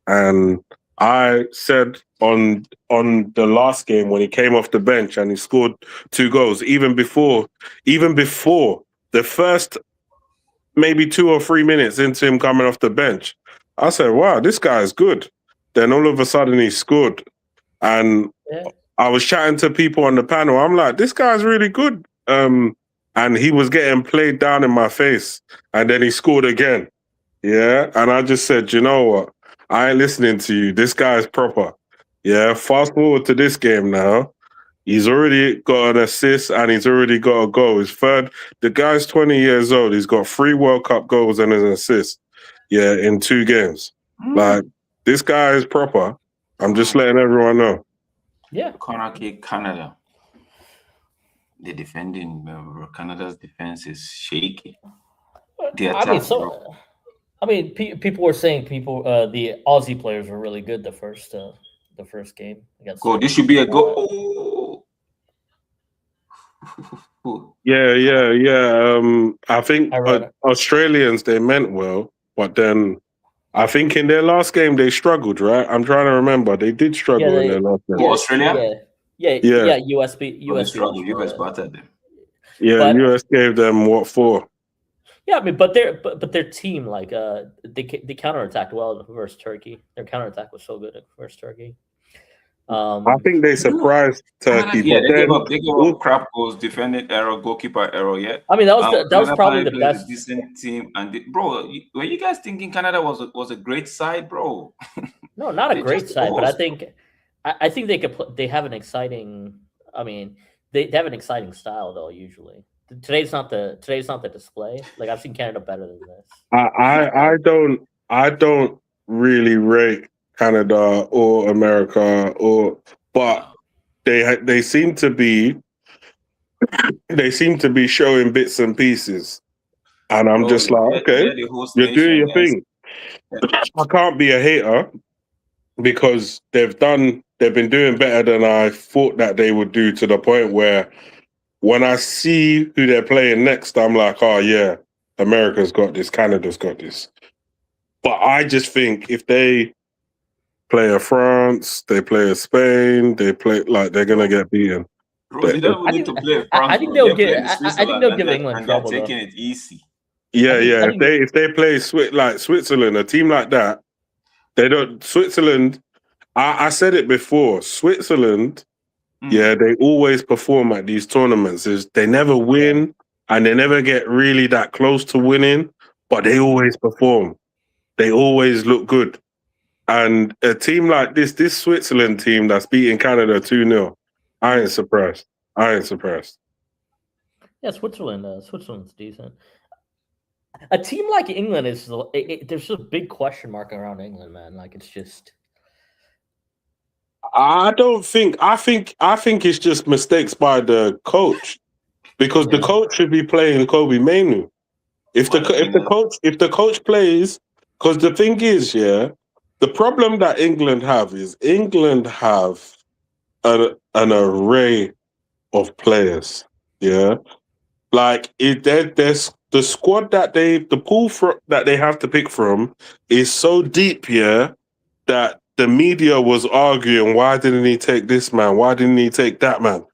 And I said on the last game when he came off the bench and he scored 2 goals, even before the first maybe 2 or 3 minutes into him coming off the bench, I said, wow, this guy is good. Then all of a sudden he scored. And I was chatting to people on the panel. I'm like, this guy's really good. And he was getting played down in my face. And then he scored again. Yeah. And I just said, you know what? I ain't listening to you. This guy's proper. Yeah, fast forward to this game now. He's already got an assist and he's already got a goal. His third. The guy's 20 years old. He's got 3 World Cup goals and an assist. Yeah, in 2 games. Like, this guy is proper. I'm just letting everyone know. Yeah. Corner kick, Canada. The defending, Canada's defense is shaky. The attack, People were saying the Aussie players were really good the first game against. Go. This should be a goal. Yeah. I think Australians, they meant well, but then I think in their last game they struggled, right? I'm trying to remember. They did struggle in their last game. Australia? Yeah. US struggled. US battered them. But US gave them what for? Yeah, but their team, like they counterattacked well versus Turkey. Their counterattack was so good versus Turkey. I think they surprised Turkey. Yeah, but they gave up crap goals, defending error, goalkeeper error. Yeah, I mean that was probably the best decent team. And bro, were you guys thinking Canada was a great side, bro? No, not a great side, but I think they could. They have an exciting. I mean, they have an exciting style though. Usually, today's not the display. Like I've seen Canada better than this. I don't really rate Canada or America but they seem to be showing bits and pieces, and I'm just like, okay, you're doing your thing. I can't be a hater because they've been doing better than I thought that they would do, to the point where when I see who they're playing next, I'm like, oh yeah, America's got this, Canada's got this. But I just think if they play a France, they play a Spain, they're gonna get beaten. Bro, they don't need to play France. I think they'll give England trouble. They're taking it easy. Yeah. If they play Switzerland, a team like that, they don't. Switzerland, I said it before. Switzerland, yeah, they always perform at these tournaments. They never win and they never get really that close to winning, but they always perform. They always look good. And a team like this Switzerland team that's beating Canada 2-0, I ain't surprised. Yeah, Switzerland's decent. A team like England there's just a big question mark around England, man. Like it's just. I think it's just mistakes by the coach, because the coach should be playing Kobe Mainoo. If the coach plays, because the thing is, the problem that England have is England have an array of players. Yeah, like there's the squad that the pool that they have to pick from is so deep. Yeah, that the media was arguing, why didn't he take this man? Why didn't he take that man?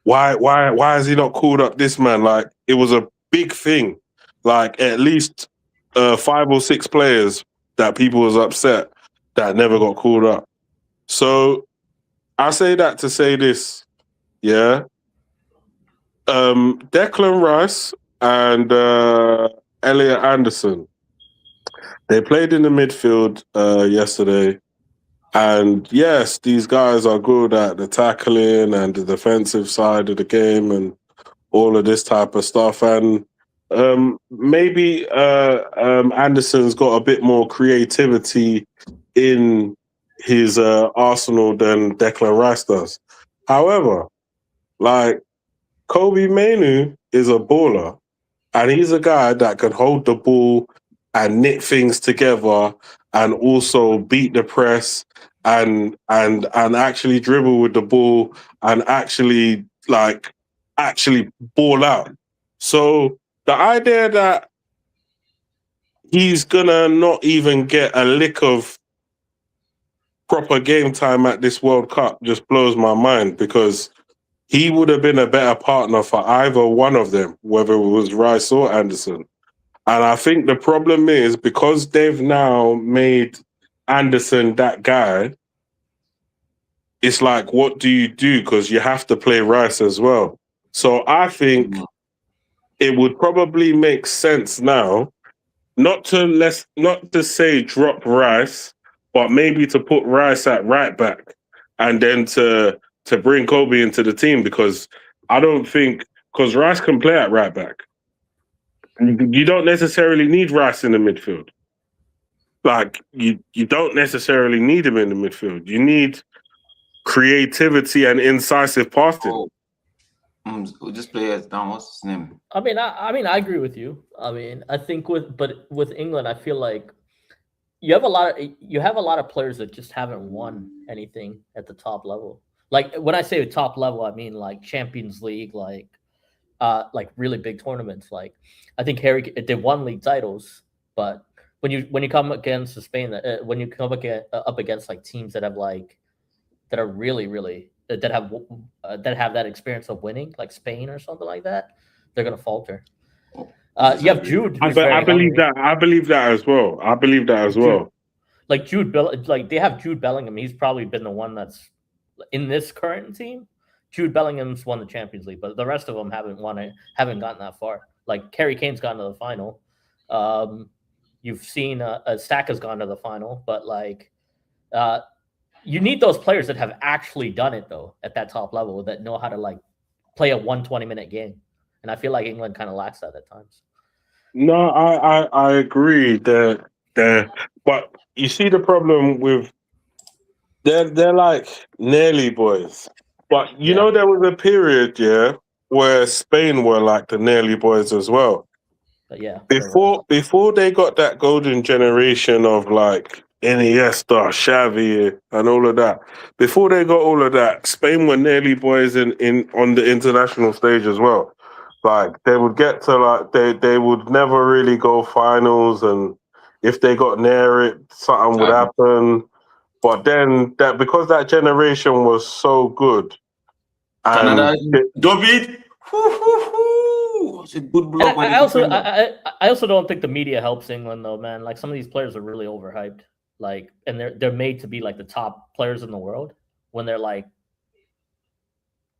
Why has he not called up this man? Like it was a big thing. Like at least 5 or 6 players that people was upset that never got called up. So I say that to say this, yeah. Declan Rice and Elliot Anderson, they played in the midfield yesterday. And yes, these guys are good at the tackling and the defensive side of the game and all of this type of stuff. And maybe Anderson's got a bit more creativity in his arsenal than Declan Rice does. However, like Kobe Mainoo is a baller, and he's a guy that can hold the ball and knit things together and also beat the press and actually dribble with the ball and actually ball out. So the idea that he's gonna not even get a lick of proper game time at this World Cup just blows my mind, because he would have been a better partner for either one of them, whether it was Rice or Anderson. And I think the problem is because they've now made Anderson that guy, it's like, what do you do? Because you have to play Rice as well. So I think it would probably make sense now not to say drop Rice, but maybe to put Rice at right back and then to bring Kobe into the team, because I don't think, because Rice can play at right back. You don't necessarily need Rice in the midfield. Like you don't necessarily need him in the midfield. You need creativity and incisive passing. This player is down. What's his name? I mean, I agree with you. I mean, I think with England, I feel like you have a lot of players that just haven't won anything at the top level. Like when I say top level, I mean like Champions League, like really big tournaments. Like I think they won league titles, but when you come against Spain, when you come up against like teams that have that are really that have that experience of winning, like Spain or something like that, they're gonna falter. You have Jude. I believe that as well. I believe that as well. Like they have Jude Bellingham. He's probably been the one that's in this current team. Jude Bellingham's won the Champions League, but the rest of them haven't gotten that far. Like Harry Kane's gone to the final. You've seen Saka's gone to the final, but you need those players that have actually done it though at that top level, that know how to play a 120-minute game. And I feel like England kind of lacks that at times. No, I agree that but you see the problem with they're like nearly boys. But you know there was a period, where Spain were like the nearly boys as well. But before they got that golden generation of like Iniesta, Xavi, and all of that. Before they got all of that, Spain were nearly boys on the international stage as well. Like they would get to they would never really go finals, and if they got near it, something would happen. But then because that generation was so good, Canada, David. It's a good block. I also don't think the media helps England though, man. Like some of these players are really overhyped. And they're made to be like the top players in the world when they're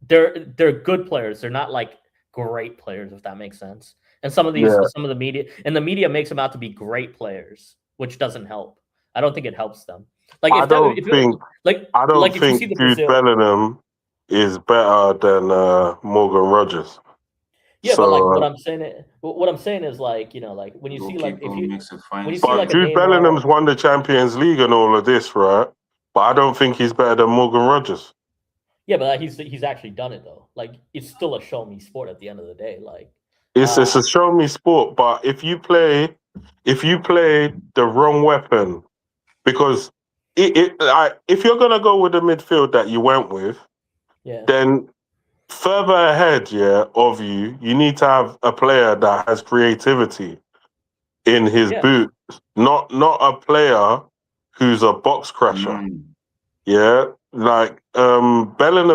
they're good players. They're not like great players, if that makes sense. And some of the media makes them out to be great players, which doesn't help. I don't think it helps them. I don't think Jude Bellingham is better than Morgan Rogers. Yeah, so, but what I'm saying is when you see Jude Bellingham's won the Champions League and all of this, right? But I don't think he's better than Morgan Rogers. Yeah, but he's actually done it though. It's still a show me sport at the end of the day. It's a show me sport, but if you play the wrong weapon, because if you're gonna go with the midfield that you went with, then further ahead, of you need to have a player that has creativity in his boots, not a player who's a box crusher. Bellingham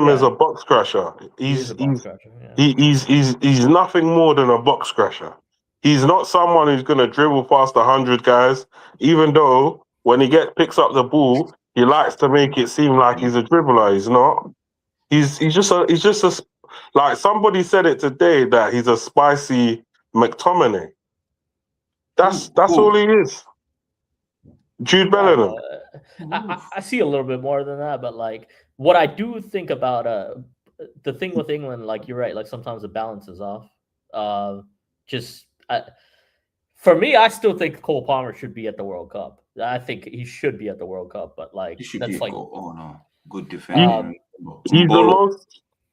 is a box crusher. He's nothing more than a box crusher. He's not someone who's gonna dribble past 100 guys, even though when he picks up the ball, he likes to make it seem like he's a dribbler. He's not. He's just a like somebody said it today that he's a spicy McTominay. That's all he is. Jude Bellingham. I see a little bit more than that, but what I do think about the thing with England, you're right, sometimes the balance is off. For me, I still think Cole Palmer should be at the World Cup. I think he should be at the World Cup, but good defense.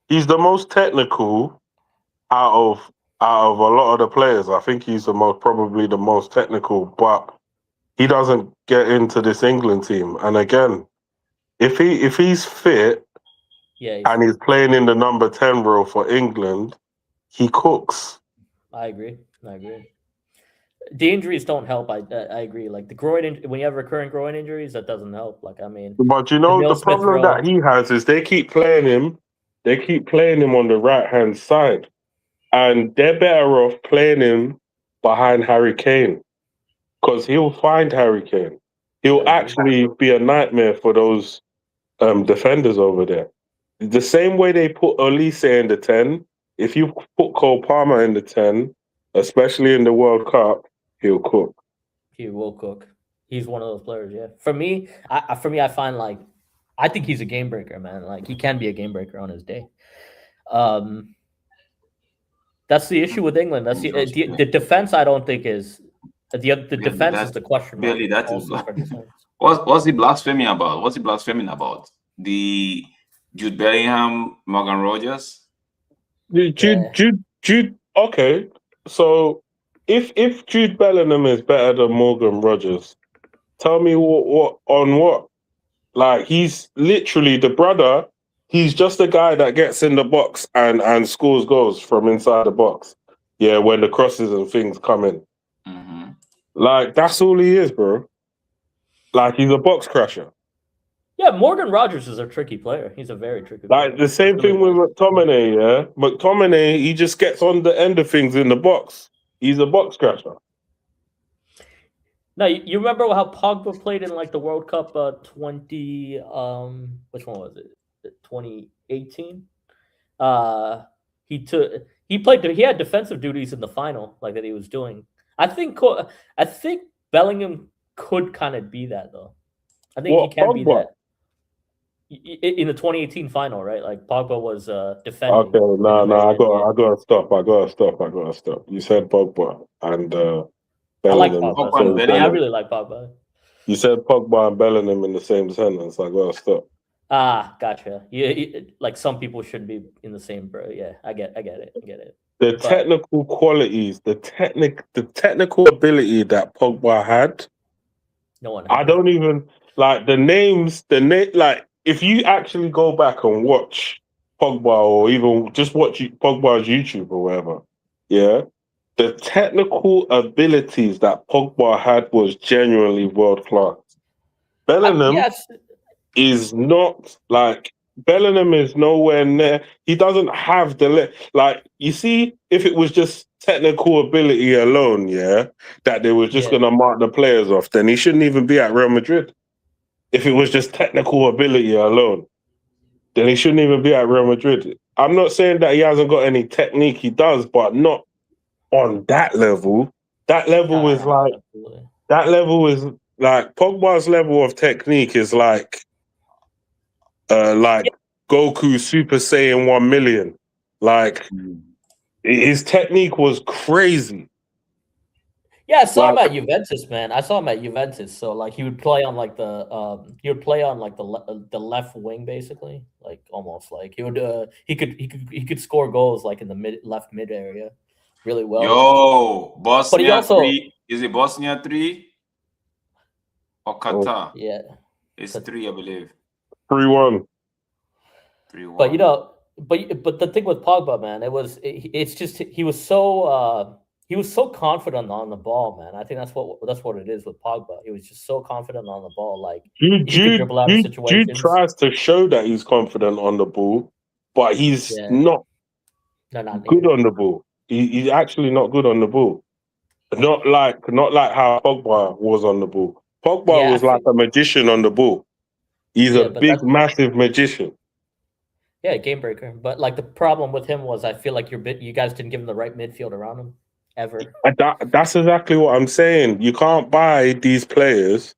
He's the most technical out of a lot of the players. I think he's probably the most technical, but he doesn't get into this England team. And again, if he's fit and he's playing in the number 10 role for England, he cooks. I agree. The injuries don't help. I agree. The groin when you have recurrent groin injuries, that doesn't help. But the problem that he has is they keep playing him on the right hand side, and they're better off playing him behind Harry Kane, because he'll find Harry Kane. He'll actually be a nightmare for those defenders over there. The same way they put Olise in the 10, if you put Cole Palmer in the 10, especially in the World Cup, he'll cook. He will cook. He's one of those players. Yeah. For me, I find I think he's a game breaker, man. Like he can be a game breaker on his day. That's the issue with England. That's the defense. I don't think is the defense is the question mark. Billy, that is also for defense. what's he blaspheming about? What's he blaspheming about? The Jude Bellingham, Morgan Rogers. Jude. Okay, so if Jude Bellingham is better than Morgan Rogers, tell me what? Like he's literally the brother. He's just a guy that gets in the box and scores goals from inside the box. Yeah, when the crosses and things come in. Mm-hmm. Like that's all he is, bro. Like he's a box crasher. Yeah, Morgan Rogers is a tricky player. He's a very tricky player. Like the same thing with McTominay, yeah. McTominay, he just gets on the end of things in the box. He's a box crasher. No, you remember how Pogba played in like the World Cup 20 which one was it? 2018. He had defensive duties in the final like that he was doing. I think Bellingham could kind of be that though. I think he can be that. In the 2018 final, right? Like Pogba was defending. Okay, no, I gotta stop. You said Pogba and I like Pogba. I really like Pogba. You said Pogba and Bellingham in the same sentence. I gotta stop. Ah, gotcha. Like some people shouldn't be in the same, bro. Yeah, I get it. Technical qualities, the technical ability that Pogba had. No one. I don't even like the names. Like if you actually go back and watch Pogba, or even just watch Pogba's YouTube or whatever, yeah, the technical abilities that Pogba had was genuinely world class. Bellingham is not like Bellingham is nowhere near. He doesn't have the like. You see, if it was just technical ability alone, yeah, that they were just gonna mark the players off, then he shouldn't even be at Real Madrid. If it was just technical ability alone, then he shouldn't even be at Real Madrid. I'm not saying that he hasn't got any technique. He does, but not on that level. That level is like Pogba's level of technique is like Goku Super Saiyan 1 million. Like his technique was crazy. Yeah, I saw him at Juventus, man. I saw him at Juventus. So like he would play on like the left wing basically, like almost like he could score goals like in the left mid area really well. Yo, Bosnia, but he also, 3. Is it Bosnia 3 or Qatar? Yeah, it's 3, I believe. 3-1. 3-1. But but the thing with Pogba, man, it's just he was so confident on the ball, man. I think that's what it is with Pogba. He was just so confident on the ball, like Jude tries to show that he's confident on the ball, but he's not good on the ball. He's actually not good on the ball. Not like how Pogba was on the ball. Pogba was like a magician on the ball. He's a big, massive magician. Yeah, game breaker. But like the problem with him was, I feel like you guys didn't give him the right midfield around him ever. That's exactly what I'm saying. You can't buy these players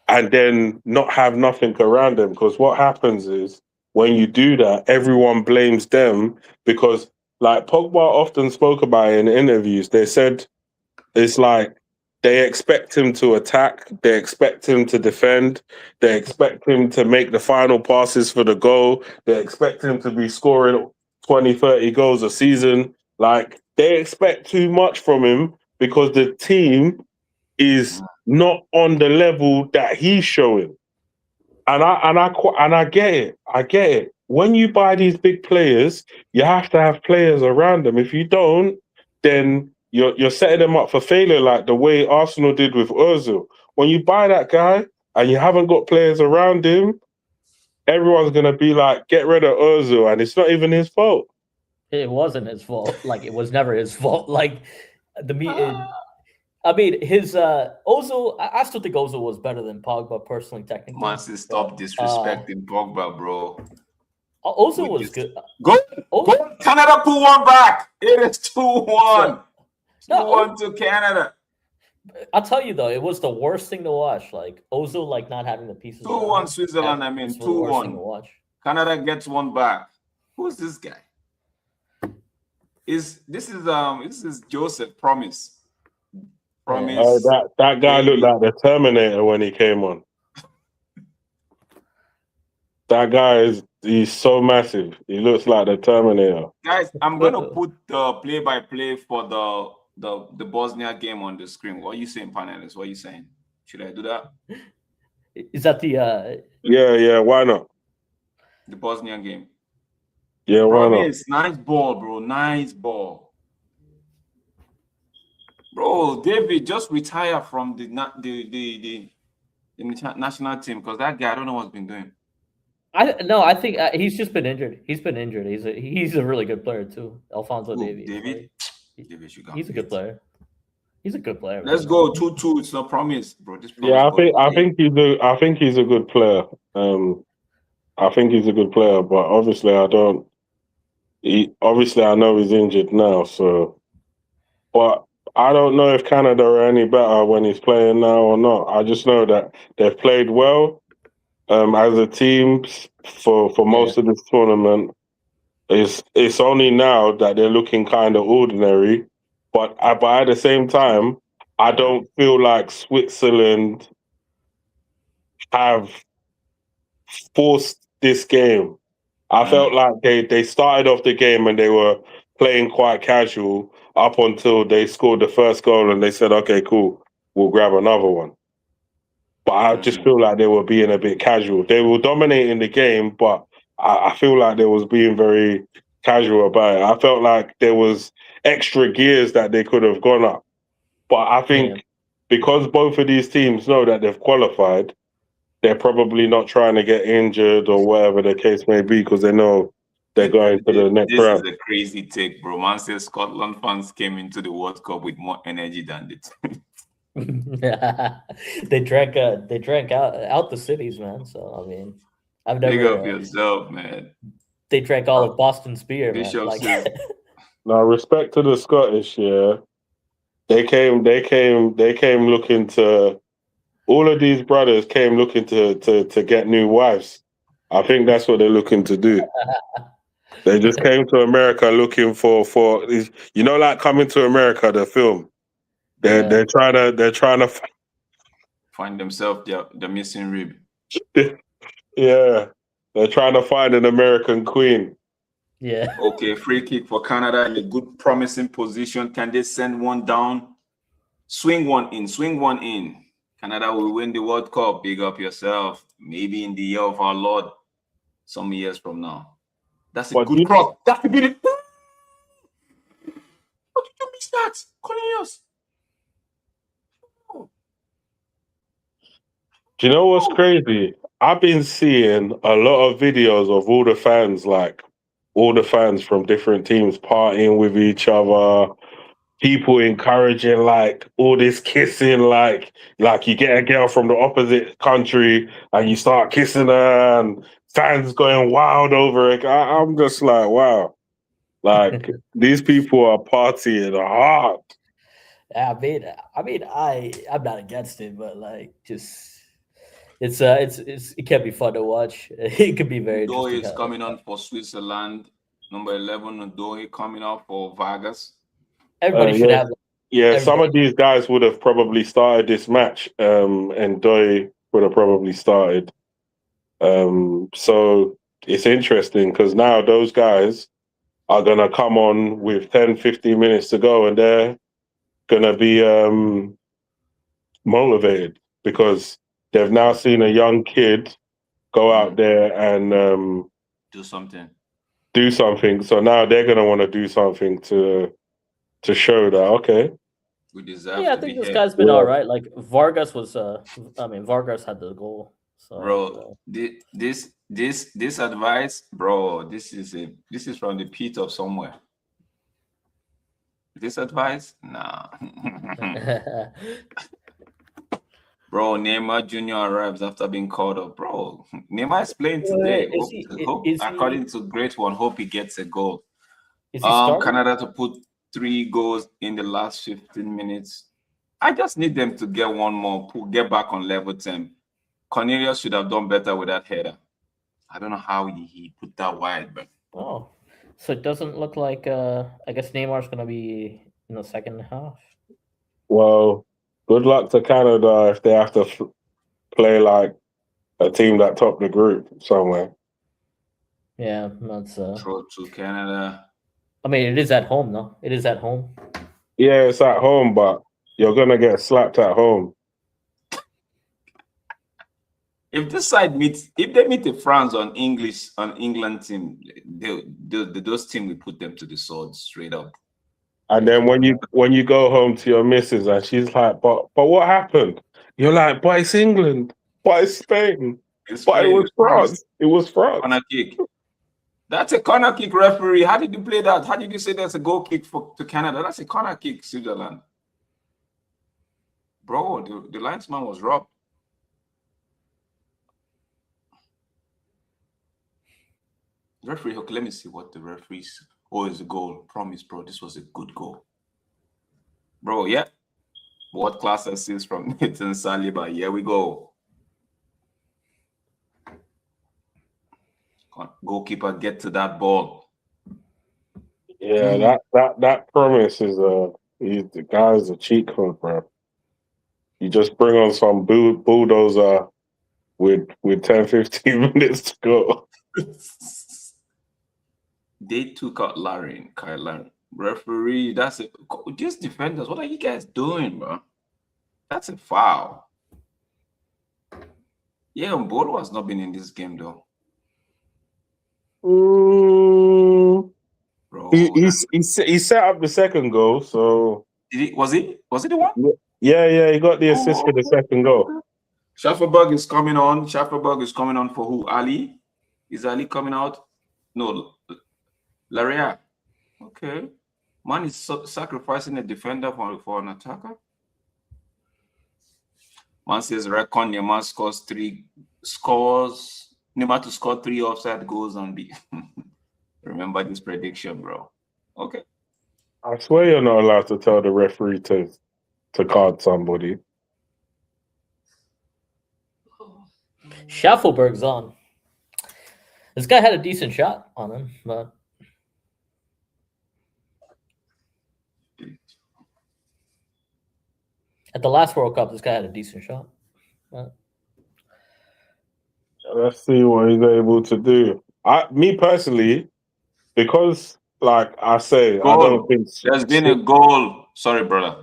and then not have nothing around them, because what happens is when you do that, everyone blames them, because like Pogba often spoke about it in interviews. They said it's like they expect him to attack, they expect him to defend, they expect him to make the final passes for the goal, they expect him to be scoring 20, 30 goals a season. Like they expect too much from him because the team is not on the level that he's showing. And I get it. I get it. When you buy these big players, you have to have players around them. If you don't, then you're setting them up for failure, like the way Arsenal did with Ozil. When you buy that guy and you haven't got players around him, everyone's gonna be like, get rid of Ozil, and it's not even his fault. It wasn't his fault. Like it was never his fault. Like I mean, his Ozil. I still think Ozil was better than Pogba personally, technically. Must stop disrespecting Pogba, bro. Ozil was good. Go Canada, pull one back. It is 2-1. 2-1 to Canada. I'll tell you though, it was the worst thing to watch. Like Ozil, like not having the pieces. 2-1 Switzerland. I mean, it's the worst thing to 2-1. watch. Canada gets one back. Who's this guy? This is Joseph Promise. Promise. That guy looked like the Terminator when he came on. That guy he's so massive. He looks like the Terminator. Guys, I'm gonna put the play-by-play for the Bosnia game on the screen. What are you saying, panelists? What are you saying? Should I do that? Is that the Yeah, why not? The Bosnia game. Yeah, why not? Promise, nice ball, bro. Nice ball. Bro, David just retired from the national team because that guy, I don't know what's been doing. I think he's just been injured. He's been injured. He's a really good player too. Alphonso Davies. David, he's a good player. He's a good player. Let's go 2-2. It's no promise, bro. I think he's a good player. I think he's a good player, but obviously I know he's injured now, so but I don't know if Canada are any better when he's playing now or not. I just know that they've played well as a team for most of this tournament. It's only now that they're looking kind of ordinary, but at the same time, I don't feel like Switzerland have forced this game. I felt like they started off the game and they were playing quite casual up until they scored the first goal and they said, okay, cool, we'll grab another one. But I just feel like they were being a bit casual. They were dominating the game, but I feel like they was being very casual about it. I felt like there was extra gears that they could have gone up. But I think because both of these teams know that they've qualified, they're probably not trying to get injured or whatever the case may be because they know they're going to the next round. This is a crazy take, bro. Man says Scotland fans came into the World Cup with more energy than the team. They drank out the cities, man. So I mean, I've never. Big up yourself, man. They drank all of Boston's beer, man. Now, respect to the Scottish, yeah. They came looking to. All of these brothers came looking to get new wives. I think that's what they're looking to do. They just came to America looking for like Coming to America, the film. They're trying to find themselves the missing rib. Yeah, they're trying to find an American queen. Yeah. Okay, free kick for Canada in a good, promising position. Can they send one down? Swing one in. Canada will win the World Cup. Big up yourself. Maybe in the year of our Lord, some years from now. That's a good cross. That could be the. How did you miss that, Cornelius? Do you know what's crazy? I've been seeing a lot of videos of all the fans from different teams partying with each other. People encouraging like all this kissing, like you get a girl from the opposite country and you start kissing her, and fans going wild over it. I'm just like, wow, like these people are partying hard. I mean, I'm not against it, but like, just it can be fun to watch. It could be very. Dohe is coming on for Switzerland. Number 11, Dohe coming out for Vargas. Everybody should have. Yeah, some of these guys would have probably started this match, and Dohe would have probably started. So it's interesting because now those guys are going to come on with 10, 15 minutes to go, and they're going to be motivated because they've now seen a young kid go out there and do something. So now they're going to want to do something to show that, okay, we deserve. Yeah, I think this guy's been all right. Like Vargas was, Vargas had the goal. So, bro, this advice, bro, this is from the pit of somewhere. This advice, nah. Bro, Neymar Jr. arrives after being called up. Bro, Neymar is playing today. According to Great One, hope he gets a goal. Is he starting? Canada to put 3 goals in the last 15 minutes. I just need them to get one more, get back on level 10. Cornelius should have done better with that header. I don't know how he put that wide, but Oh, so it doesn't look like I guess Neymar's gonna be in the second half. Well, good luck to Canada if they have to play like a team that topped the group somewhere. Yeah, that's throw to Canada. I mean, it is at home, though. It is at home. Yeah, it's at home, but you're gonna get slapped at home. If this side if they meet the France on England team, those teams will put them to the sword straight up. And then when you go home to your missus and she's like, but what happened? You're like, but it's England, but it's Spain, but it was France. It was France. Corner kick. That's a corner kick, referee. How did you play that? How did you say that's a goal kick to Canada? That's a corner kick, Switzerland. Bro, the linesman was robbed. Referee, okay, let me see what the referees. Oh, it's a goal. Promise, bro. This was a good goal. Bro, yeah. What class assist from Nathan Saliba? Here we go. Goalkeeper, get to that ball. Yeah, that promise is the guy's a cheat code, bro. You just bring on some bulldozer with 10, 15 minutes to go. They took out Kyle Larin. Referee, that's it. These defenders, what are you guys doing, bro? That's a foul. Yeah, Mbolo has not been in this game, though. Bro, he set up the second goal, so was it the one? Yeah, he got the assist for the second goal. Schafferberg is coming on. Schafferberg is coming on for who? Ali? Is Ali coming out? No, Laria. Okay. Man is sacrificing a defender for an attacker. Man says reckon Neymar Neymar to score 3 offside goals and be. Remember this prediction, bro. Okay. I swear you're not allowed to tell the referee to card somebody. Schaffelberg's on. This guy had a decent shot on him, but at the last World Cup, this guy had a decent shot. But let's see what he's able to do. Me personally, because like I say, goal. I don't think there's been a goal. Sorry, brother.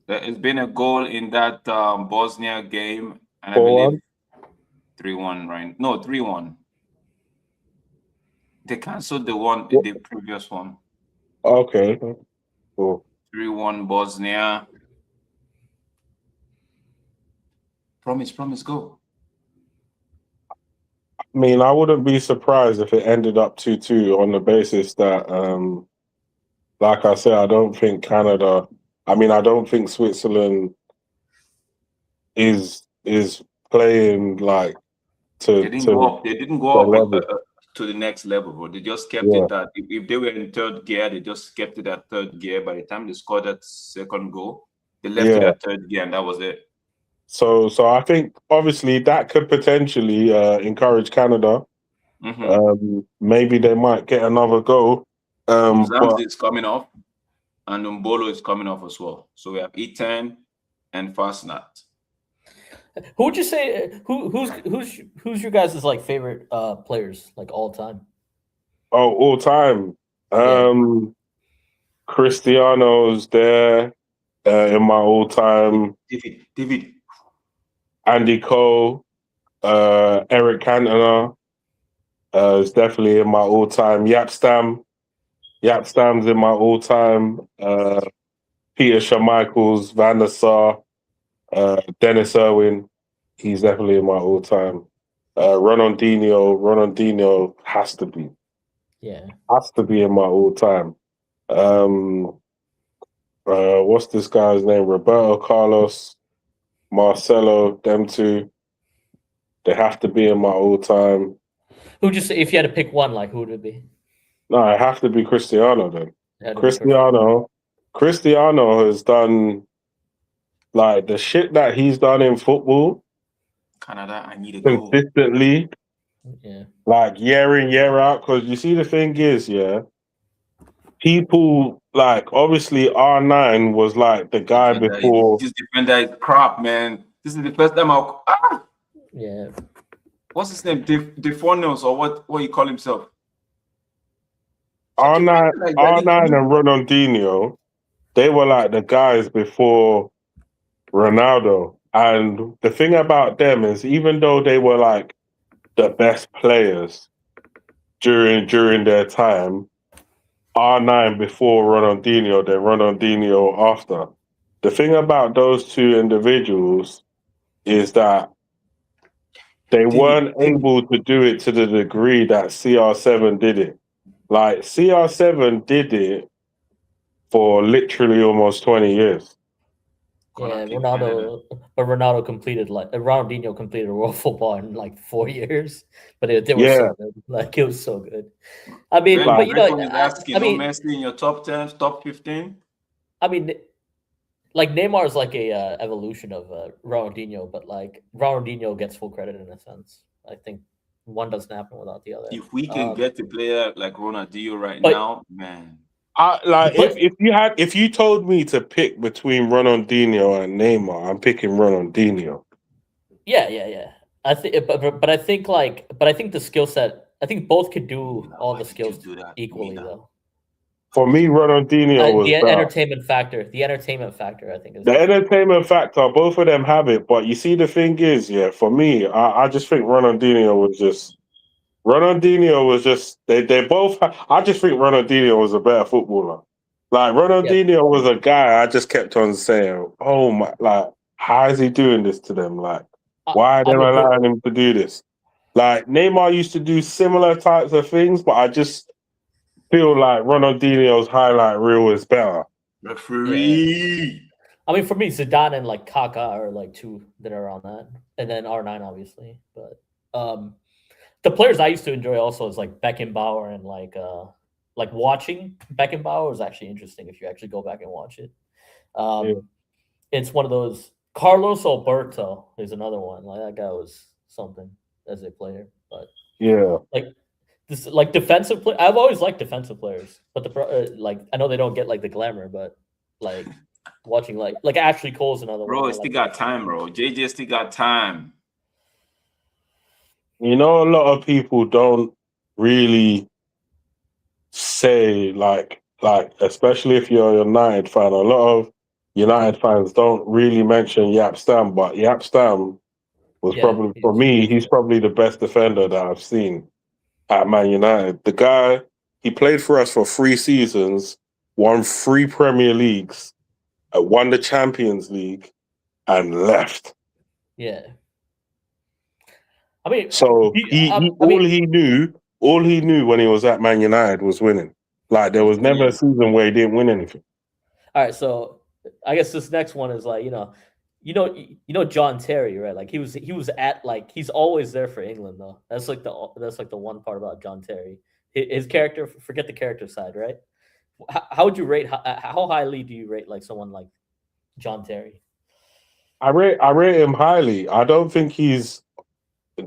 There has been a goal in that Bosnia game, and I believe 3-1, right? No, 3-1. They cancelled the previous one. Okay. Cool. 3-1 Bosnia. Promise, go. I mean, I wouldn't be surprised if it ended up 2-2 on the basis that, like I said, I don't think Canada. I mean, I don't think Switzerland is playing like to. They didn't go up to the next level, bro. They just kept it at. If they were in third gear, they just kept it at third gear. By the time they scored that second goal, they left it at third gear, and that was it. So I think obviously that could potentially encourage Canada. Maybe they might get another goal. Zamzi is coming off, and Mbolo is coming off as well. So we have E10 and Fastnat. who would you say who's your guys' like favorite players like all time? Oh, all time. Cristiano's there in my all time. David. Andy Cole, Eric Cantona is definitely in my all time. Yapstam's in my all time. Peter Schmeichels, Van der Sar, Dennis Irwin, he's definitely in my all time. Ronaldinho has to be. Yeah. Has to be in my all time. What's this guy's name? Roberto Carlos, Marcelo, them two. They have to be in my all time. Who just if you had to pick one, like who would it be? No, it have to be Cristiano then. Cristiano has done like the shit that he's done in football Canada, I need to go. consistently, Yeah. like year in, year out. Because you see, the thing is, yeah, people like obviously R9 was like the guy before. This defender is crap, man. This is the first time Yeah. what's his name? Defornels or what you call himself? R9 and Ronaldinho, they were like the guys before Ronaldo. And the thing about them is, even though they were like the best players during their time, R9 before Ronaldinho, then Ronaldinho after. The thing about those two individuals is that they weren't able to do it to the degree that CR7 did it. Like CR7 did it for literally almost 20 years. Yeah, Ronaldo completed Ronaldinho completed world football in like 4 years, but they were so good. Like it was so good. I mean, but you know, asking, Messi in your top 10, top 15. I mean, like Neymar is like a evolution of Ronaldinho, but like Ronaldinho gets full credit in a sense. I think one doesn't happen without the other. If we can get a player like Ronaldinho now, man. If you told me to pick between Ronaldinho and Neymar, I'm picking Ronaldinho. Yeah. I think, but I think the skill set. I think both could do all the skills equally, though. For me, Ronaldinho was the better. entertainment factor. The entertainment factor, I think, is the entertainment factor. Both of them have it, but you see, the thing is, yeah, for me, I just think Ronaldinho was just. They both. I just think Ronaldinho was a better footballer. Like Ronaldinho was a guy. I just kept on saying, "Oh my!" Like, how is he doing this to them? Like, why are they allowing him to do this? Like Neymar used to do similar types of things, but I just feel like Ronaldinho's highlight reel is better. Referee. Yeah. I mean, for me, Zidane and like Kaká are like two that are on that, and then R9 obviously. But the players I used to enjoy also is like Beckenbauer and like watching Beckenbauer was actually interesting if you actually go back and watch it. It's one of those. Carlos Alberto is another one. Like that guy was something as a player, but like defensive play. I've always liked defensive players, but like I know they don't get like the glamour, but like watching like Ashley Cole's another one. Bro, still got time, bro. JJ still got time. You know, a lot of people don't really say like especially if you're a United fan. A lot of United fans don't really mention Yap Stam, but Yap Stam was probably, for me, he's probably the best defender that I've seen at Man United. The guy, he played for us for 3 seasons, won 3 Premier Leagues, won the Champions League, and left. Yeah. I mean, so all he knew when he was at Man United was winning. Like there was never a season where he didn't win anything. All right, so I guess this next one is like you know John Terry, right? Like he was at like he's always there for England though. That's like the one part about John Terry. His character, forget the character side, right? How would you rate? How highly do you rate like someone like John Terry? I rate him highly. I don't think he's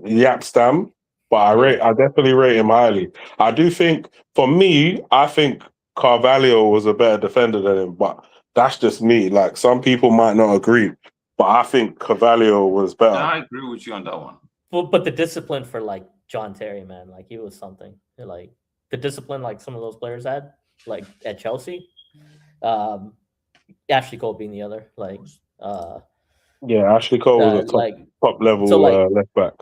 Yap Stam, but I definitely rate him highly. I do think, for me, I think Carvalho was a better defender than him, but that's just me. Like some people might not agree, but I think Carvalho was better. I agree with you on that one. Well, but the discipline for like John Terry, man, like he was something. Like the discipline, like some of those players had, like at Chelsea. Ashley Cole being the other, like. Ashley Cole was a top level left back.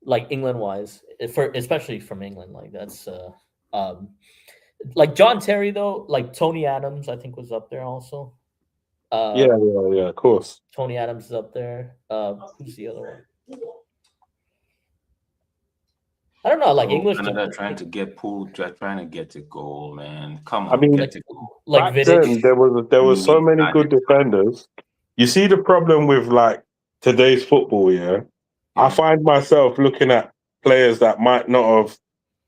Like England wise, especially from England, like that's like John Terry though, like Tony Adams, I think was up there also. Yeah, of course. Tony Adams is up there. Who's the other one? I don't know. Like English, Canada trying to get a goal, man. Come on, I mean, get a goal. Like back then, there was so many good defenders. You see the problem with like today's football, I find myself looking at players that might not have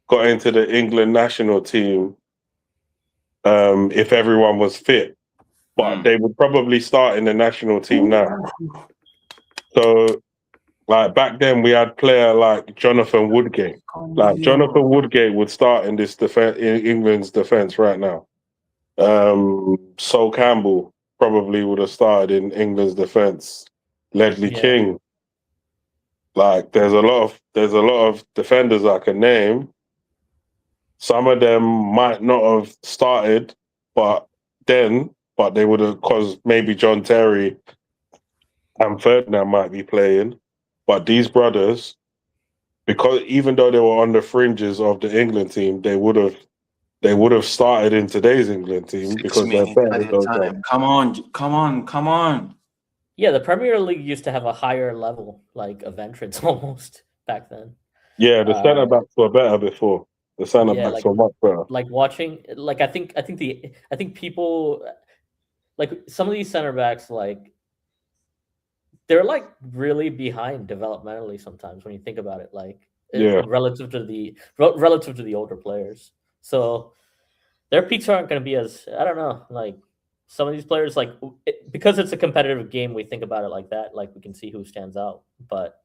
got into the England national team if everyone was fit. but they would probably start in the national team now. So, like back then, we had player like Jonathan Woodgate. Like Jonathan Woodgate would start in this defense in England's defense right now. Sol Campbell probably would have started in England's defense. Ledley King. Like there's a lot of defenders I can name. Some of them might not have started, but they would have, because maybe John Terry and Ferdinand might be playing. But these brothers, because even though they were on the fringes of the England team, they would have started in today's England team because they're better than those guys. Come on. Yeah, the Premier League used to have a higher level, like, of entrance almost back then. Yeah, the centre backs were better before. The centre backs were much better. Like watching, like I think people, like some of these centre backs, like they're like really behind developmentally sometimes when you think about it, like relative to the older players. So their peaks aren't going to be as, I don't know, like some of these players, like because it's a competitive game, we think about it like that, like we can see who stands out. But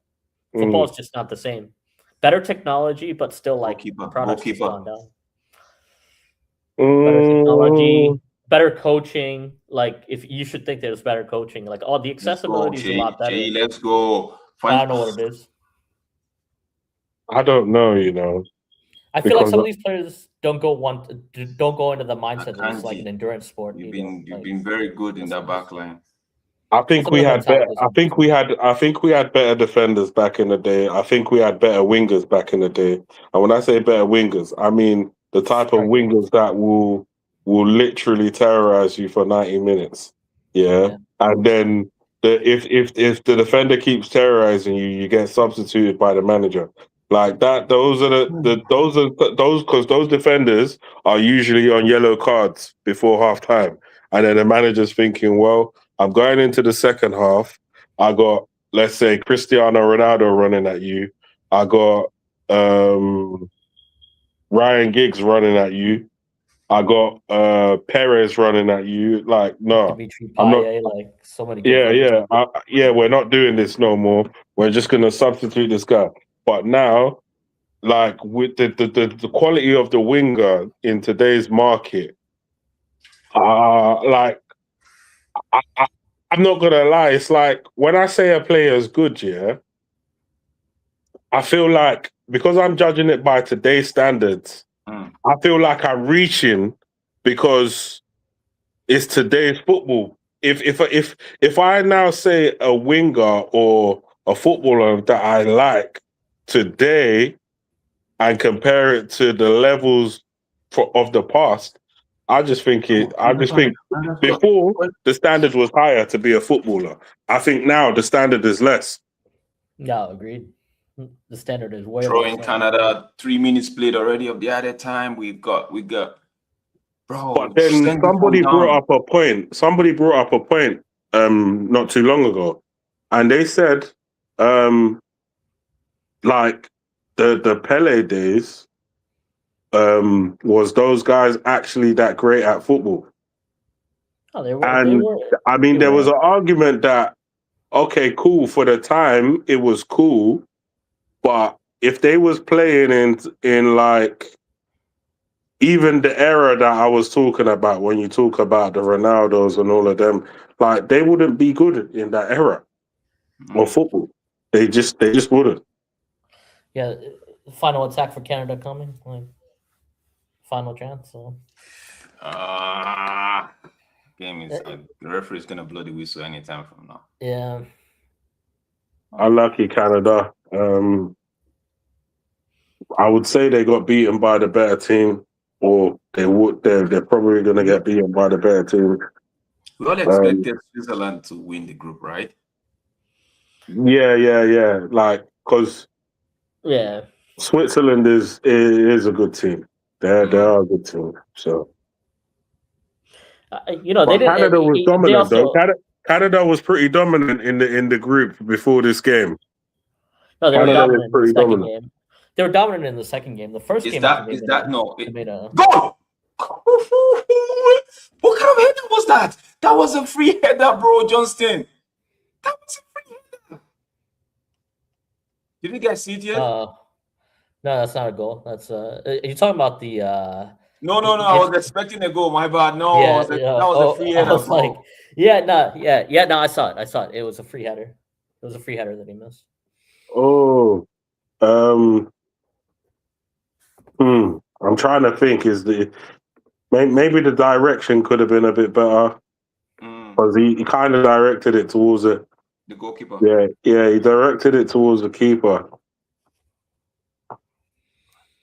football is just not the same. Better technology, but still like products has gone down. Better technology, better coaching. Like if you should think there's better coaching, like the accessibility is a lot better. Let's go. I don't know what it is. I don't know, you know. I feel like some of these players don't go into the mindset that it's like an endurance sport. You've been very good in that back line. I think we had better defenders back in the day. I think we had better wingers back in the day. And when I say better wingers, I mean the type of wingers that will literally terrorize you for 90 minutes. Yeah. And then if the defender keeps terrorizing you, you get substituted by the manager. Like that, those because those defenders are usually on yellow cards before half time. And then the manager's thinking, well, I'm going into the second half. I got, let's say, Cristiano Ronaldo running at you. I got Ryan Giggs running at you. I got Perez running at you. Like, no, I'm not. Like so many. We're not doing this no more. We're just gonna substitute this guy. But now, like with the quality of the winger in today's market, like. I'm not gonna lie. It's like when I say a player is good, I feel like because I'm judging it by today's standards, I feel like I'm reaching because it's today's football. If I now say a winger or a footballer that I like today and compare it to the levels of the past, I just think before the standard was higher to be a footballer. I think now the standard is less. No, agreed. The standard is way. Throwing Canada 3 minutes played already of the other time. We got. Bro. But then somebody brought up a point. Not too long ago, and they said, like the Pele days. Was those guys actually that great at football? Oh, they were. I mean, there was an argument that, okay, cool, for the time, it was cool, but if they was playing in like, even the era that I was talking about, when you talk about the Ronaldos and all of them, like, they wouldn't be good in that era of football. They just wouldn't. Yeah, final attack for Canada coming, like. Final chance. So, game is the referee is gonna blow the whistle anytime from now. Yeah, unlucky Canada. I would say they got beaten by the better team, or they're probably gonna get beaten by the better team. We all expected Switzerland to win the group, right? Yeah. Like, because Switzerland is a good team. They are a good team. So, they didn't. Canada was dominant, though. Canada was pretty dominant in the group before this game. No, they were dominant in the second game. They were dominant in the second game. The first game is that no? Go! What kind of header was that? That was a free header, bro, Johnston. That was a free header. Did you guys see it yet? No, that's not a goal. That's you're talking about the No. I was expecting a goal. My bad. No, yeah, that was a free header, I was bro. like, yeah, no, I saw it. It was a free header. It was a free header that he missed. Oh, I'm trying to think. Maybe the direction could have been a bit better because he kind of directed it towards the goalkeeper. Yeah, he directed it towards the keeper.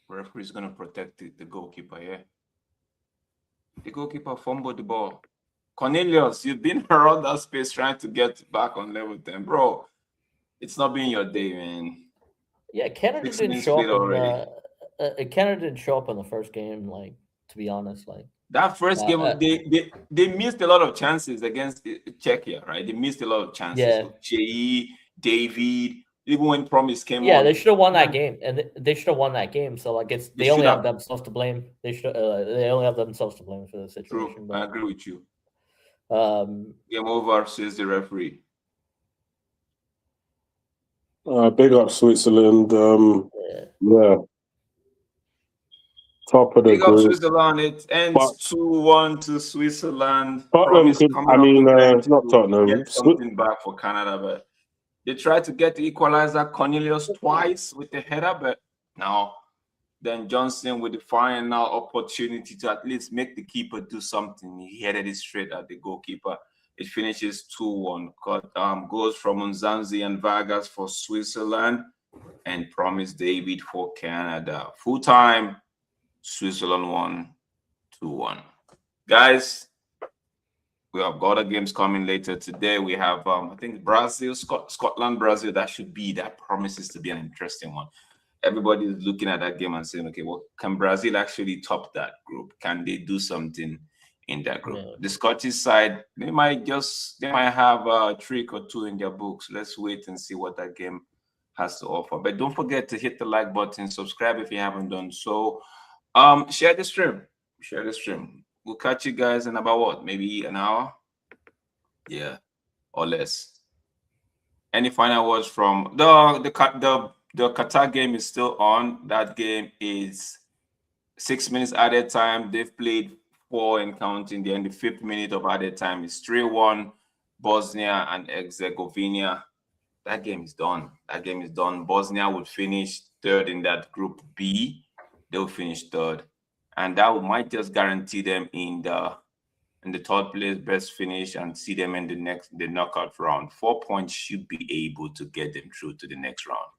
Referee's gonna protect the goalkeeper. Yeah, the goalkeeper fumbled the ball. Cornelius, you've been around that space trying to get back on level 10, bro. It's not been your day, man. Yeah, Canada didn't show up Canada didn't show up in the first game. Like, to be honest, like that first game, they missed a lot of chances against Czechia, right? They missed a lot of chances. Yeah. Jay, David, even when Promise came on. Yeah, they should have won that game, and they should have won that game. So like, they only have themselves to blame. They only have themselves to blame for the situation. True, but, I agree with you. Game over, says the referee. Big up Switzerland. Yeah. Top of the Big up group. Switzerland. It ends 2-1 to Switzerland. Tottenham not Tottenham. Get something back for Canada, but they tried to get the equalizer. Cornelius twice with the header, but no. Then Johnson with the final opportunity to at least make the keeper do something. He headed it straight at the goalkeeper. It finishes 2-1. Goals from Unzanzi and Vargas for Switzerland and Promise David for Canada. Full time, Switzerland won 2-1. Guys, we have got other games coming later today. We have, I think, Brazil, Scotland, Brazil. That promises to be an interesting one. Everybody is looking at that game and saying, okay, well, can Brazil actually top that group? Can they do something in that group? Yeah. The Scottish side, they might have a trick or two in their books. Let's wait and see what that game has to offer. But don't forget to hit the like button, subscribe if you haven't done so. Share the stream. We'll catch you guys in about what, maybe an hour? Yeah, or less. Any final words from the Qatar game is still on. That game is 6 minutes added time. They've played 4 and counting. They're in the 5th minute of added time. It's 3-1 Bosnia and Herzegovina. That game is done. Bosnia would finish 3rd in that group B. They'll finish 3rd. And that might just guarantee them in the 3rd place best finish and see them in the knockout round. 4 points should be able to get them through to the next round.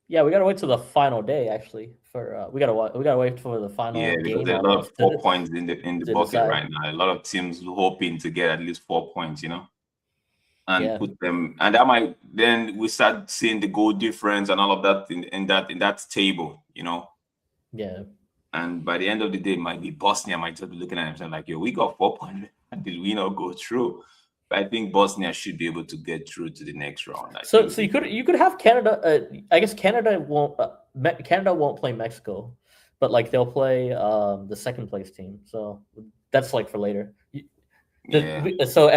Yeah, we gotta wait till the final day. Actually, for we gotta wait for the final. Yeah, because there's a lot of 4 points in the bucket right now. A lot of teams hoping to get at least 4 points, and put them. And that might then we start seeing the goal difference and all of that in that table, Yeah. And by the end of the day, Bosnia might just be looking at themselves like, yo, we got 4 points. Did we not go through? But I think Bosnia should be able to get through to the next round. So you could have Canada. I guess Canada won't play Mexico, but like they'll play the 2nd place team. So that's like for later. So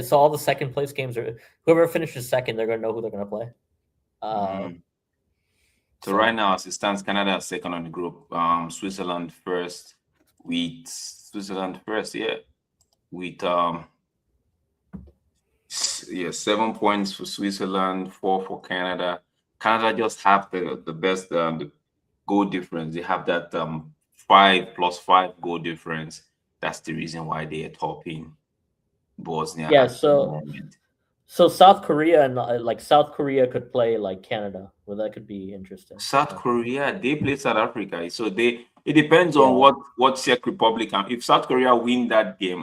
so all the 2nd place games are whoever finishes 2nd, they're gonna know who they're gonna play. So right now, as it stands, Canada is 2nd on the group. Switzerland 1st. With 7 points for Switzerland, 4 for Canada. Canada just have the best the goal difference. They have that 5+5 goal difference. That's the reason why they are topping Bosnia. Yeah. So South Korea and South Korea could play like Canada. Well, that could be interesting. South Korea, they play South Africa. So it depends on what Czech Republic. If South Korea win that game,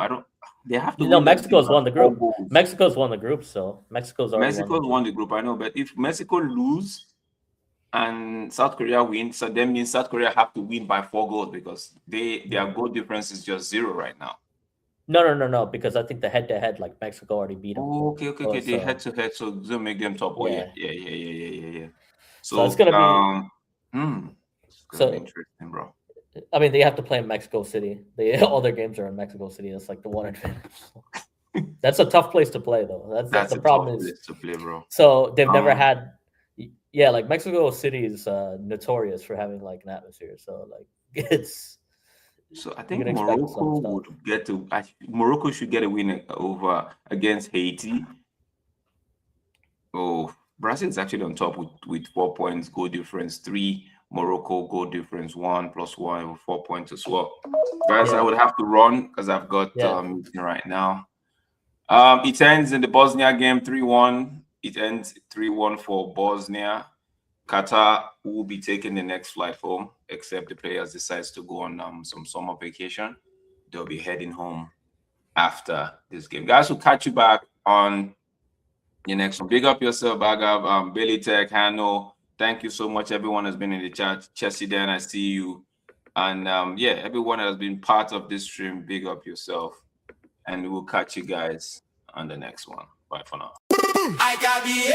they have to. Mexico's won the group. Mexico's won the group, so Mexico's won the group. I know, but if Mexico lose and South Korea wins, so that means South Korea have to win by 4 goals because their goal difference is just 0 right now. No, because I think the head-to-head, like Mexico already beat them. Oh, okay. They head-to-head, so they'll make them top. Yeah. So it's gonna be. It's gonna be interesting, bro. I mean, they have to play in Mexico City. All their games are in Mexico City. That's like the one advantage. That's a tough place to play, though. That's a the problem tough is. place to play, bro. So they've never Um, had, yeah, like Mexico City is notorious for having like an atmosphere. So like it's So I you think can expect some Morocco stuff. would get to. Morocco should get a win over against Haiti. Oh, Brazil is actually on top with 4 points, goal difference 3. Morocco goal difference 1 + 1 with 4 points as well. Guys, I Yeah. would have to run because I've got Yeah. meeting right now. It ends in the Bosnia game 3-1. It ends 3-1 for Bosnia. Qatar will be taking the next flight home, except the players decides to go on some summer vacation. They'll be heading home after this game. Guys, we'll catch you back on the next one. Big up yourself, Bagav, Billy Tech, Hano. Thank you so much. Everyone has been in the chat. Chelsea, Dan, I see you. And yeah, everyone has been part of this stream. Big up yourself. And we'll catch you guys on the next one. Bye for now. I got the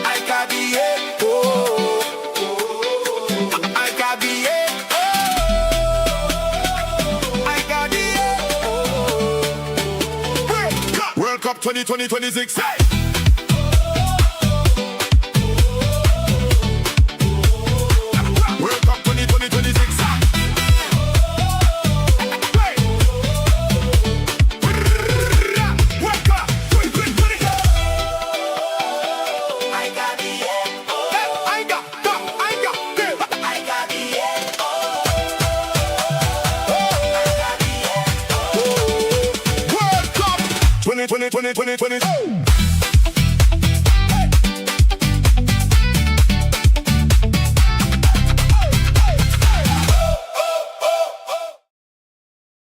I got the I got the I got the World Cup 2026. World Cup 2026. World Cup 2020.